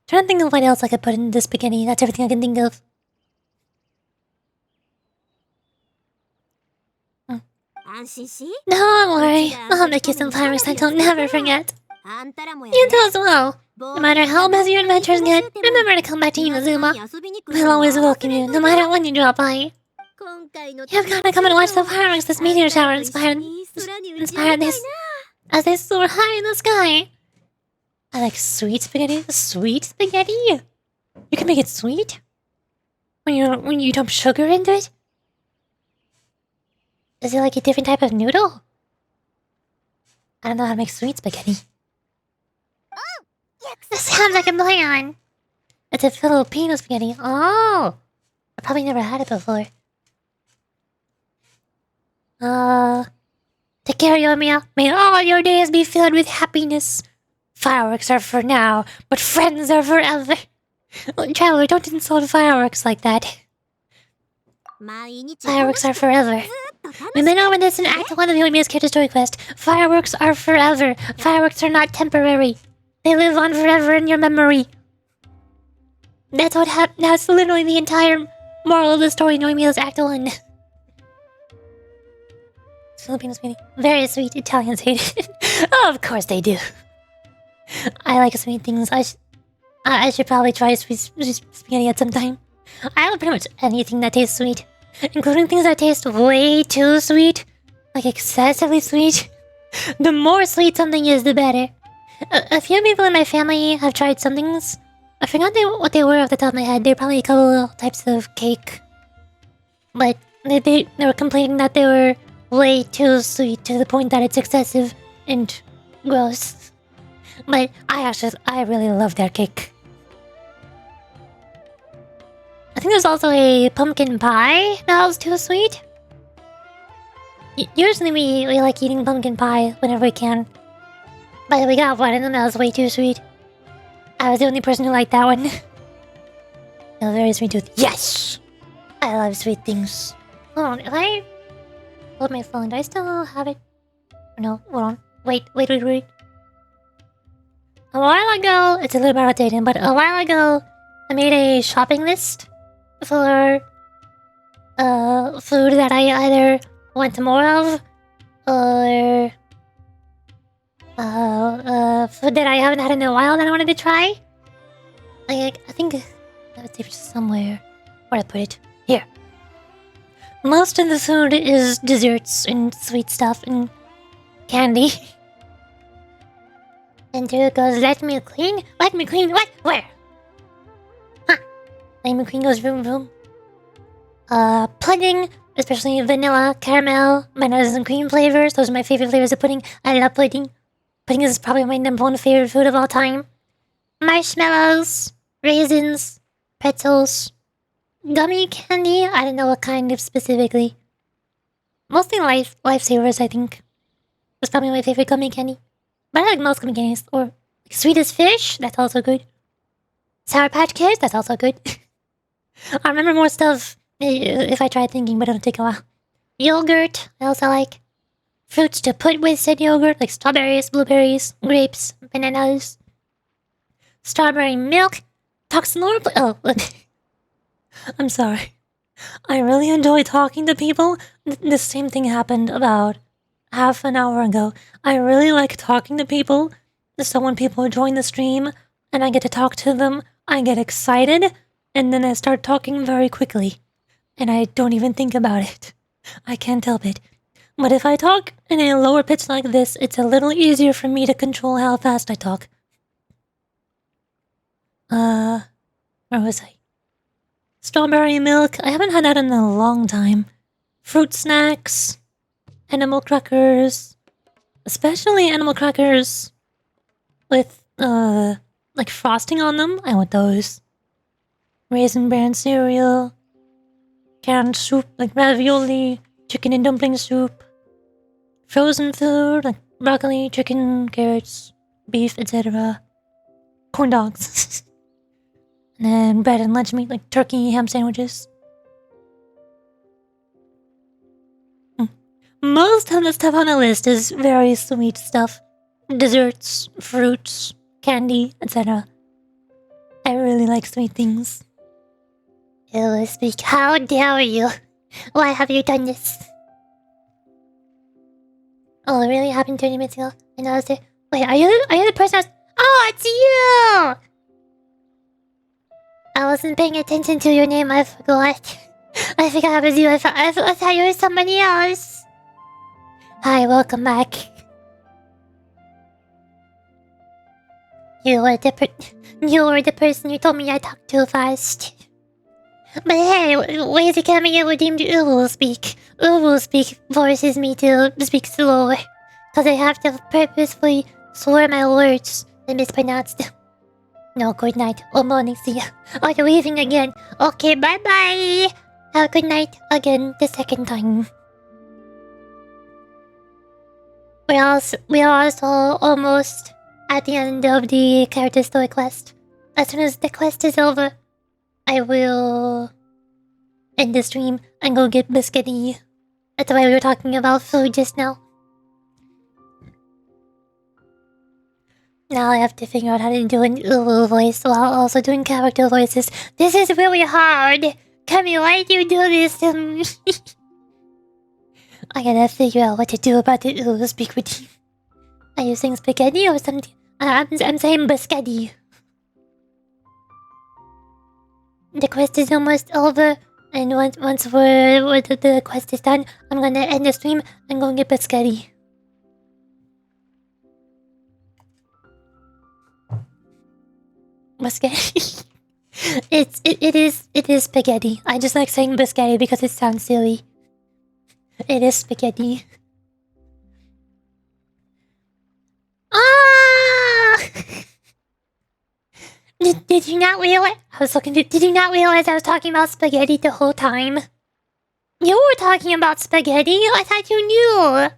Trying to think of what else I could put in the spaghetti. That's everything I can think of. Don't worry, I'll make you some fireworks that you'll never forget. You do as well. No matter how busy your adventures get, remember to come back to Inazuma. We'll always welcome you, no matter when you drop by. You've got to come and watch the fireworks this meteor shower inspired this as they soar high in the sky. I like sweet spaghetti. Sweet spaghetti. You can make it sweet? When you dump sugar into it? Is it like a different type of noodle? I don't know how to make sweet spaghetti. This sounds like a plan. It's a Filipino spaghetti. Oh! I probably never had it before. Take care, YOIMIYA. May all your days be filled with happiness. Fireworks are for now, but friends are forever. Traveler, don't insult fireworks like that. Fireworks are forever. We may know when this in Act 1 of YOIMIYA's character story quest. Fireworks are forever. Fireworks are not temporary. They live on forever in your memory. That's what happened. That's literally the entire moral of the story in YOIMIYA's Act 1. Filipino spaghetti. Very sweet. Italians hate it. Oh, of course they do. I like sweet things. I should probably try sweet spaghetti at some time. I love pretty much anything that tastes sweet, including things that taste way too sweet, like excessively sweet. The more sweet something is, the better. A few people in my family have tried some things. I forgot what they were off the top of my head. They're probably a couple types of cake, but they were complaining that they were way too sweet to the point that it's excessive and gross. But I really love their cake. I think there's also a pumpkin pie that was too sweet. Usually we like eating pumpkin pie whenever we can. But we got one and then that was way too sweet. I was the only person who liked that one. A very sweet tooth. Yes! I love sweet things. Hold on, if I hold my phone, do I still have it? No, hold on. Wait. A while ago, it's a little bit outdated, but a while ago, I made a shopping list for food that I either want more of, or food that I haven't had in a while that I wanted to try. I think I would say somewhere where I put it. Here. Most of the food is desserts and sweet stuff and candy. And there goes let me clean. What? Where? Huh. Let me clean goes vroom vroom. Pudding, especially vanilla, caramel, bananas and cream flavors. Those are my favorite flavors of pudding. I love pudding. Pudding is probably my #1 favorite food of all time. Marshmallows, raisins, pretzels, gummy candy. I don't know what kind of specifically. Mostly lifesavers, I think. That's probably my favorite gummy candy. But I like most gummy candies. Or like, sweet as fish, that's also good. Sour Patch Kids, that's also good. I remember more stuff if I try thinking, but it'll take a while. Yogurt, I also like. Fruits to put with said yogurt, like strawberries, blueberries, grapes, bananas. Strawberry milk. Toxinor. Oh, I'm sorry. I really enjoy talking to people. The same thing happened about half an hour ago. I really like talking to people. So when people join the stream and I get to talk to them, I get excited and then I start talking very quickly. And I don't even think about it. I can't help it. But if I talk in a lower pitch like this, it's a little easier for me to control how fast I talk. Where was I? Strawberry milk. I haven't had that in a long time. Fruit snacks. Animal crackers. Especially animal crackers with, like frosting on them. I want those. Raisin Bran cereal. Canned soup, like ravioli. Chicken and dumpling soup. Frozen food, like broccoli, chicken, carrots, beef, etc. Corn dogs. And then bread and lunch meat, like turkey, ham sandwiches. Most of the stuff on the list is very sweet stuff. Desserts, fruits, candy, etc. I really like sweet things. You speak. How dare you? Why have you done this? Oh, it really happened 30 minutes ago. I noticed it. Wait, are you the person I was... Oh, it's you! I wasn't paying attention to your name. I forgot. I forgot it was you. I thought you were somebody else. Hi, welcome back. You were the person who told me I talked too fast. But hey, where's the cameo redeemed Uwu speak? Uwu speak forces me to speak slower. Cause I have to purposefully slur my words and mispronounce them. No, good night. Or morning, see ya. Oh, you're leaving again. Okay, bye-bye. Have a good night again the second time. We are also almost at the end of the character story quest. As soon as the quest is over, I will end the stream and go get biscuity. That's why we were talking about food just now. Now I have to figure out how to do an Uwu voice while also doing character voices. This is really hard! Kami, why do you do this to me? I gotta figure out what to do about the Uwu speak routine. Are you saying spaghetti or something? I'm saying biscotti. The quest is almost over, and once the quest is done, I'm gonna end the stream and go get biscotti. Biscotti. It is spaghetti. I just like saying biscotti because it sounds silly. It is spaghetti. Ah! Did you not realize? I was so confused. Did you not realize I was talking about spaghetti the whole time? You were talking about spaghetti. I thought you knew.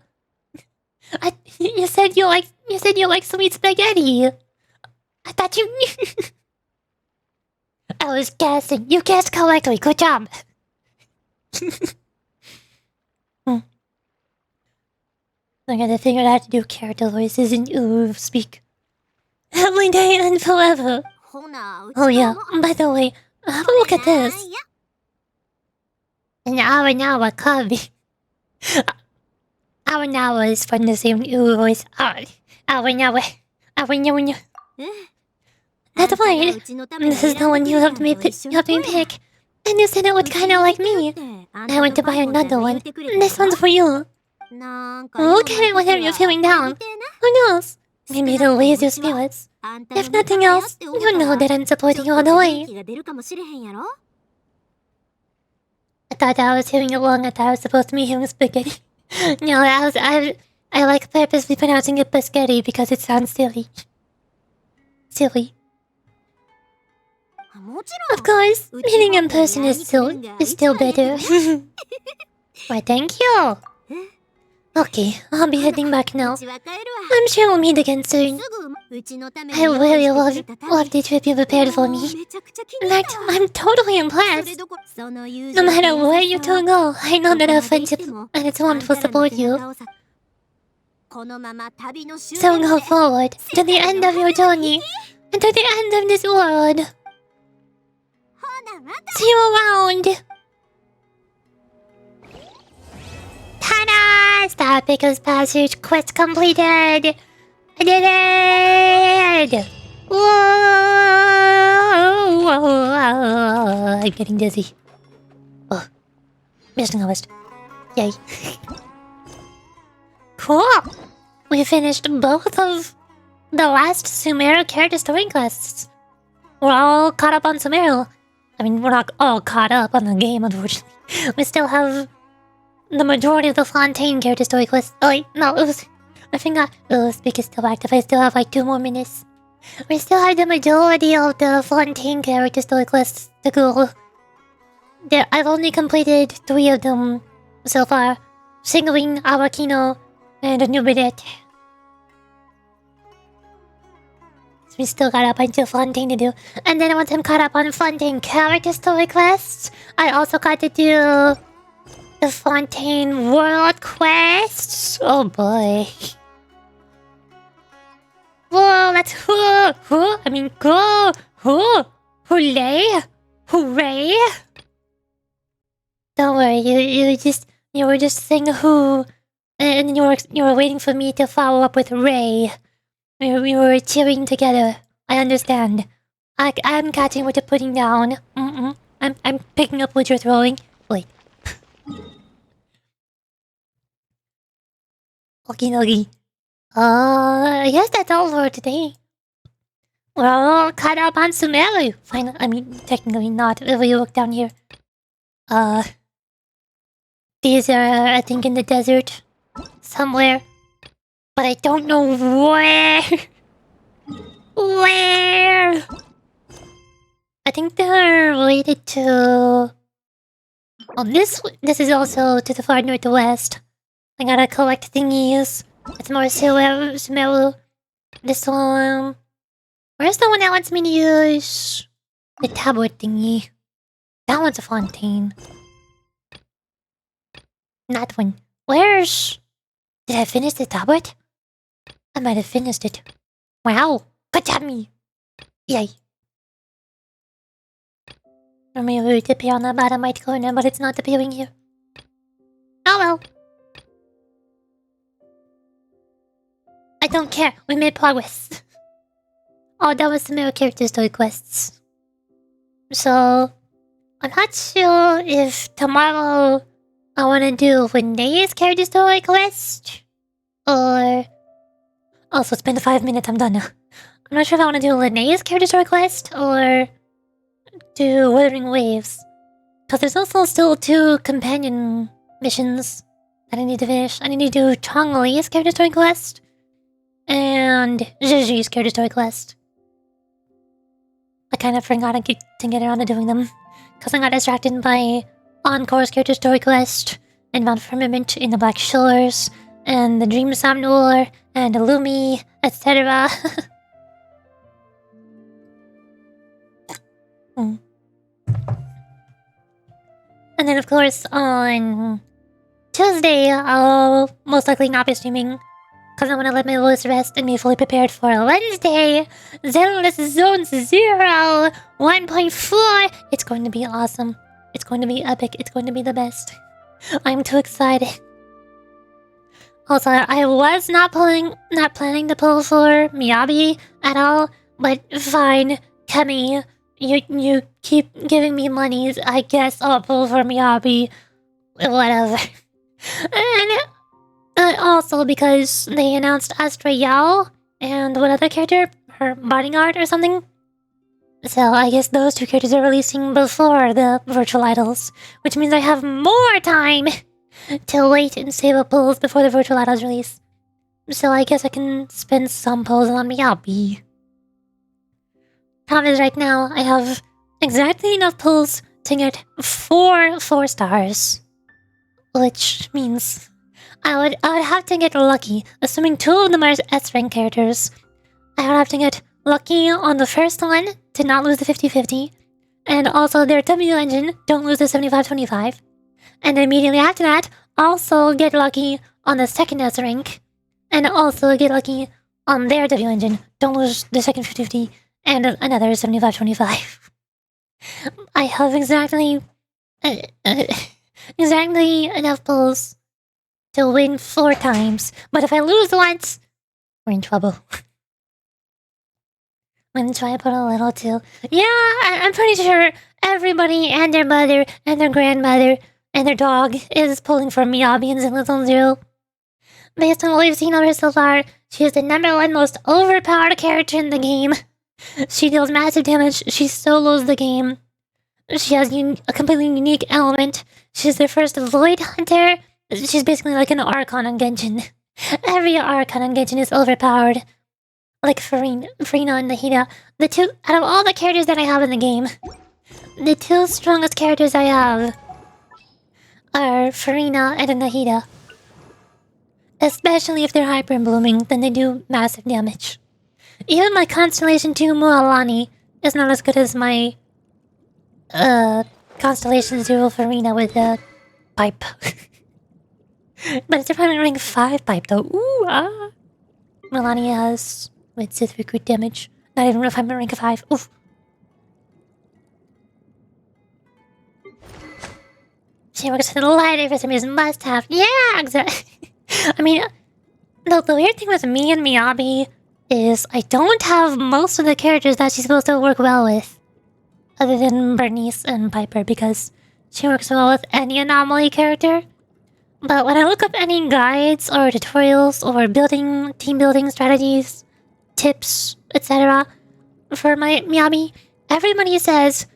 You said you like sweet spaghetti. I thought you knew. I was guessing. You guessed correctly. Good job. I gotta figure out how to do character voices in Uwu speak. Every day and forever. Oh yeah, by the way, have a look at this. An hour Kabi. Hour is from the same Uwu voice. Hour. That's right. This is the one you helped me pick. And you said it was kinda like me. I went to buy another one. This one's for you. Look at it whenever you're feeling down. Who knows? Maybe it'll raise your spirits. If nothing else, you know that I'm supporting you all the way. I thought I was hearing it wrong. I thought I was supposed to be hearing spaghetti. No, I like purposely pronouncing it biscotti because it sounds silly. Silly. Of course, meeting in person is still better. Why, thank you. Okay, I'll be heading back now. I'm sure we'll meet again soon. I really love the trip you prepared for me. In fact, I'm totally impressed. No matter where you two go, I know that our friendship and its warmth will support you. So go forward to the end of your journey and to the end of this world. See you around. Ta-da! Star Pickers Passage quest completed! I did it! Whoa! I'm getting dizzy. Oh. Missing a list. Yay. Cool! We finished both of the last Sumeru character story quests. We're all caught up on Sumeru. I mean, we're not all caught up on the game, unfortunately. We still have the majority of the Fontaine character story quest. Oh wait, no, I forgot. Speak is still active. I still have like 2 more minutes. We still have the majority of the Fontaine character story quests to go. I've only completed 3 of them so far. Singling, Awakino, and a new bidet. So we still got a bunch of Fontaine to do. And then once I'm caught up on Fontaine character story quests, I also got to do the Fontaine World Quests. Oh boy. Whoa, let's I mean go. Hooray. Don't worry, you were just saying who, and you were waiting for me to follow up with Ray. We were cheering together. I understand. I'm catching what you're putting down. I'm picking up what you're throwing. Wait. Okie dokie. I guess that's all for today. We're all caught up on Sumeru. Fine, I mean, technically not if we look down here. These are, I think, in the desert. Somewhere. But I don't know where. Where? I think they're related to... Oh, this is also to the far northwest. I gotta collect thingies. It's more Sumeru. This one... Where's the one that wants me to use? The tablet thingy. That one's a fontaine. That one. Where's... Did I finish the tablet? I might have finished it. Wow. Good job, me. Yay. Normally it would appear on the bottom right corner, but it's not appearing here. Oh well. I don't care. We made progress. Oh, that was some more character story quests. So, I'm not sure if tomorrow I want to do Renee's character story quest, or... Also, it's been 5 minutes, I'm done now. I'm not sure if I want to do Renee's character story quest, or do Wuthering Waves. Because there's also still 2 companion missions that I need to finish. I need to do Chong-Li's character story quest, and Jiji's character story quest. I kind of forgot to get around to doing them, because I got distracted by Encore's character story quest, and Mount Firmament in the Black Shores, and the Dream Somnor, and Illumi, etc. And then of course on Tuesday, I'll most likely not be streaming, because I want to let my voice rest and be fully prepared for Wednesday, Zenless Zone 0 1.4. It's going to be awesome. It's going to be epic. It's going to be the best. I'm too excited. Also, I was not planning to pull for Miyabi at all, but fine, Kemi, you keep giving me monies. I guess I'll pull for Miyabi. Whatever. And also because they announced Astra Yao and what other character? Her bodyguard or something? So I guess those 2 characters are releasing before the virtual idols, which means I have more time to wait and save up pulls before the virtual idols release. So I guess I can spend some pulls on Miyabi. Problem is right now I have exactly enough pulls to get 4 stars. Which means I would have to get lucky, assuming 2 of them are S-rank characters. I would have to get lucky on the first one to not lose the 50-50, and also their W engine don't lose the 75-25. And then immediately after that, also get lucky on the second S-rank, and also get lucky on their W engine, don't lose the second 50-50, and another 75-25. I have exactly enough pulls to win 4 times, but if I lose once, we're in trouble. I'm gonna try to put a little too. Yeah, I'm pretty sure everybody and their mother and their grandmother and their dog is pulling for Miyabi in Zenless Zone 0. Based on what we've seen of her so far, she is the #1 most overpowered character in the game. She deals massive damage, she solos the game. She has a completely unique element. She's the first Void Hunter. She's basically like an Archon on Genshin. Every Archon on Genshin is overpowered. Like Farina and Nahida. The 2, out of all the characters that I have in the game, the 2 strongest characters I have are Farina and Nahida. Especially if they're hyper blooming, then they do massive damage. Even my Constellation 2 Mualani is not as good as my Constellation 0 Farina with the pipe. But it's a rank 5 pipe though. Ooh, ah. Mualani has with Sith recruit damage. Not even if I'm at rank 5. Oof. She works for the lighter for some reason. Must have. Yeah, exactly. I mean, the weird thing with me and Miyabi is I don't have most of the characters that she's supposed to work well with. Other than Bernice and Piper, because she works well with any anomaly character. But when I look up any guides or tutorials or team building strategies, tips, etc., for my Miyabi. Everybody says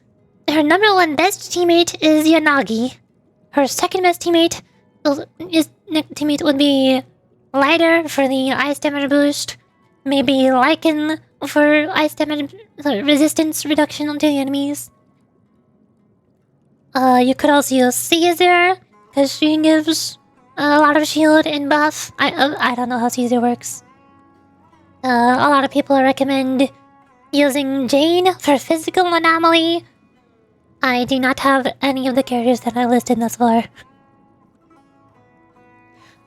her number one best teammate is Yanagi. Her second best teammate would be Lighter for the ice damage boost. Maybe Lycan for ice damage resistance reduction onto the enemies. You could also use Caesar, because she gives a lot of shield and buff. I don't know how Caesar works. A lot of people recommend using Jane for physical anomaly. I do not have any of the characters that I listed thus far.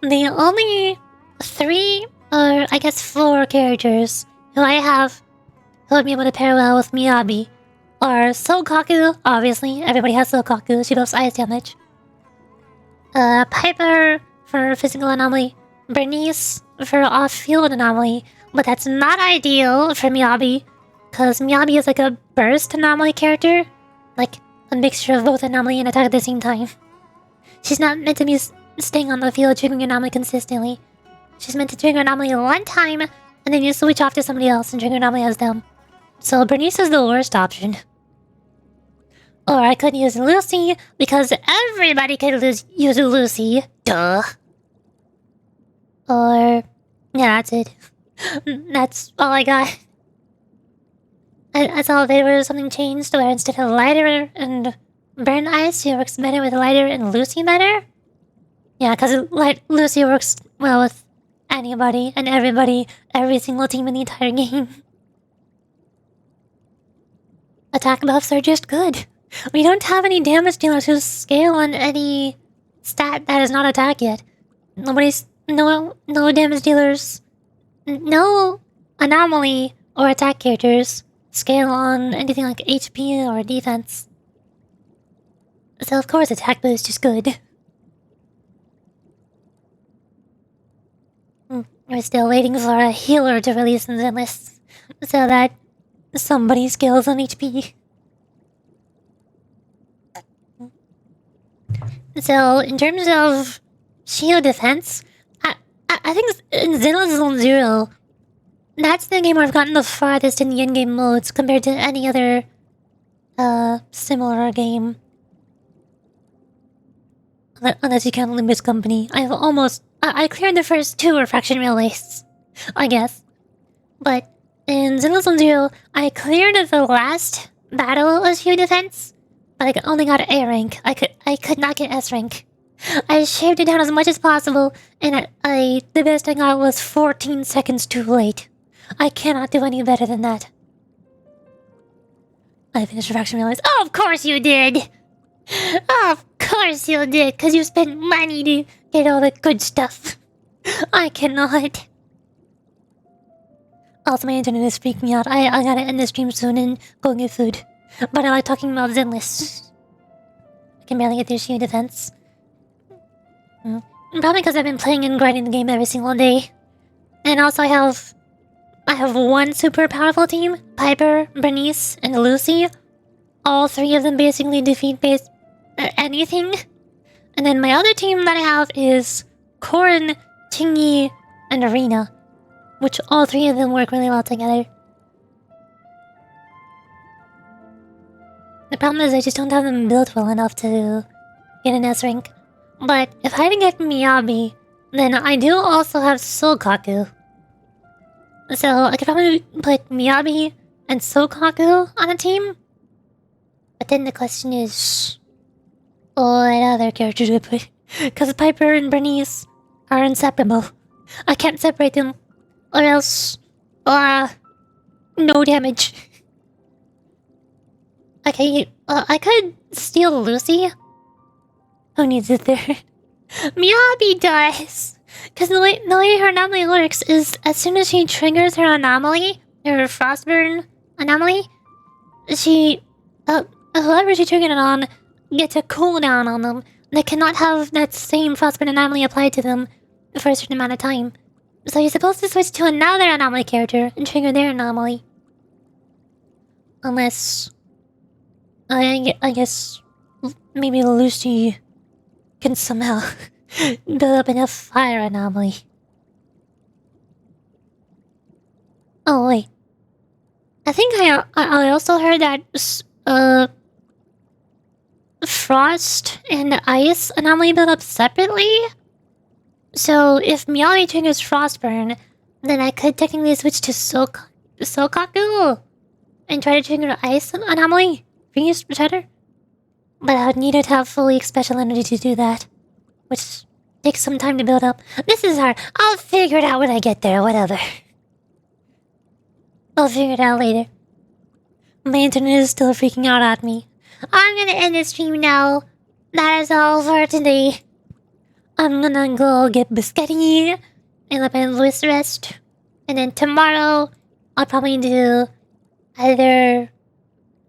The only 3, or I guess 4 characters who I have who would be able to pair well with Miyabi are Sokaku, obviously. Everybody has Sokaku, she buffs ice damage. Piper for physical anomaly. Bernice for off-field anomaly. But that's not ideal for Miyabi, because Miyabi is like a burst anomaly character. Like a mixture of both anomaly and attack at the same time. She's not meant to be staying on the field triggering anomaly consistently. She's meant to trigger anomaly one time, and then you switch off to somebody else and trigger anomaly as them. So Bernice is the worst option. Or I could use Lucy, because everybody could use Lucy. Duh. Or... yeah, that's it. That's all I got. I saw if there was something changed where instead of Lighter and Burn Ice, she works better with Lighter and Lucy better. Yeah, because Lucy works well with anybody and everybody, every single team in the entire game. Attack buffs are just good. We don't have any damage dealers who scale on any stat that is not attack yet. No damage dealers, no anomaly or attack characters scale on anything like HP or defense. So of course attack boost is good. We're still waiting for a healer to release in the list, so that somebody scales on HP. So, in terms of shield defense, I think in Xenoblade Zone Zero, that's the game where I've gotten the farthest in the in-game modes compared to any other similar game. Unless you count Limbus Company. I cleared the first 2 refraction railways, I guess. But in Xenoblade Zone Zero, I cleared the last battle of shield defense, but I only got A rank. I could not get S rank. I shaved it down as much as possible, and the best I got was 14 seconds too late. I cannot do any better than that. I finished refraction railways. Oh, of course you did! Of course you did, because you spent money to get all the good stuff. I cannot. Also, my internet is freaking me out. I gotta end the stream soon and go get food. But I like talking about Zenless. I can barely get through shield defense. Probably because I've been playing and grinding the game every single day. And also I have one super powerful team. Piper, Bernice, and Lucy. All 3 of them basically defeat anything. And then my other team that I have is Corrin, Chingy, and Arena. Which all 3 of them work really well together. The problem is I just don't have them built well enough to get an S rank. But if I didn't get Miyabi, then I do also have Sokaku. So I could probably put Miyabi and Sokaku on a team. But then the question is, what other characters do I put? Because Piper and Bernice are inseparable. I can't separate them, or else, no damage. Okay, I could steal Lucy. Who needs it there? Miyabi does! Because the way her anomaly works is as soon as she triggers her anomaly, her Frostburn anomaly, whoever she triggered it on gets a cooldown on them. They cannot have that same Frostburn anomaly applied to them for a certain amount of time. So you're supposed to switch to another anomaly character and trigger their anomaly. Unless... I guess... maybe Lucy can somehow build up enough fire anomaly. Oh wait. I think I also heard that frost and ice anomaly build up separately. So if Meowly triggers Frostburn, then I could technically switch to Sokaku and try to trigger Ice Anomaly for use Shatter. But I would need it to have fully special energy to do that, which takes some time to build up. This is hard. I'll figure it out when I get there, whatever. I'll figure it out later. My internet is still freaking out at me. I'm gonna end the stream now. That is all for today. I'm gonna go get biscotti and let my voice rest. And then tomorrow, I'll probably do either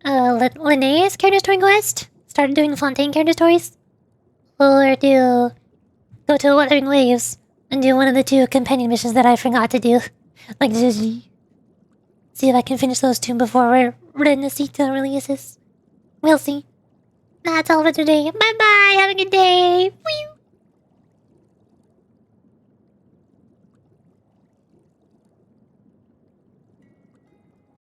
Linnea's character story quest, start doing Fontaine character stories, or go to Wuthering Waves and do one of the 2 companion missions that I forgot to do. Like, just see if I can finish those 2 before Ren Season releases. We'll see. That's all for today. Bye bye. Have a good day. Whee!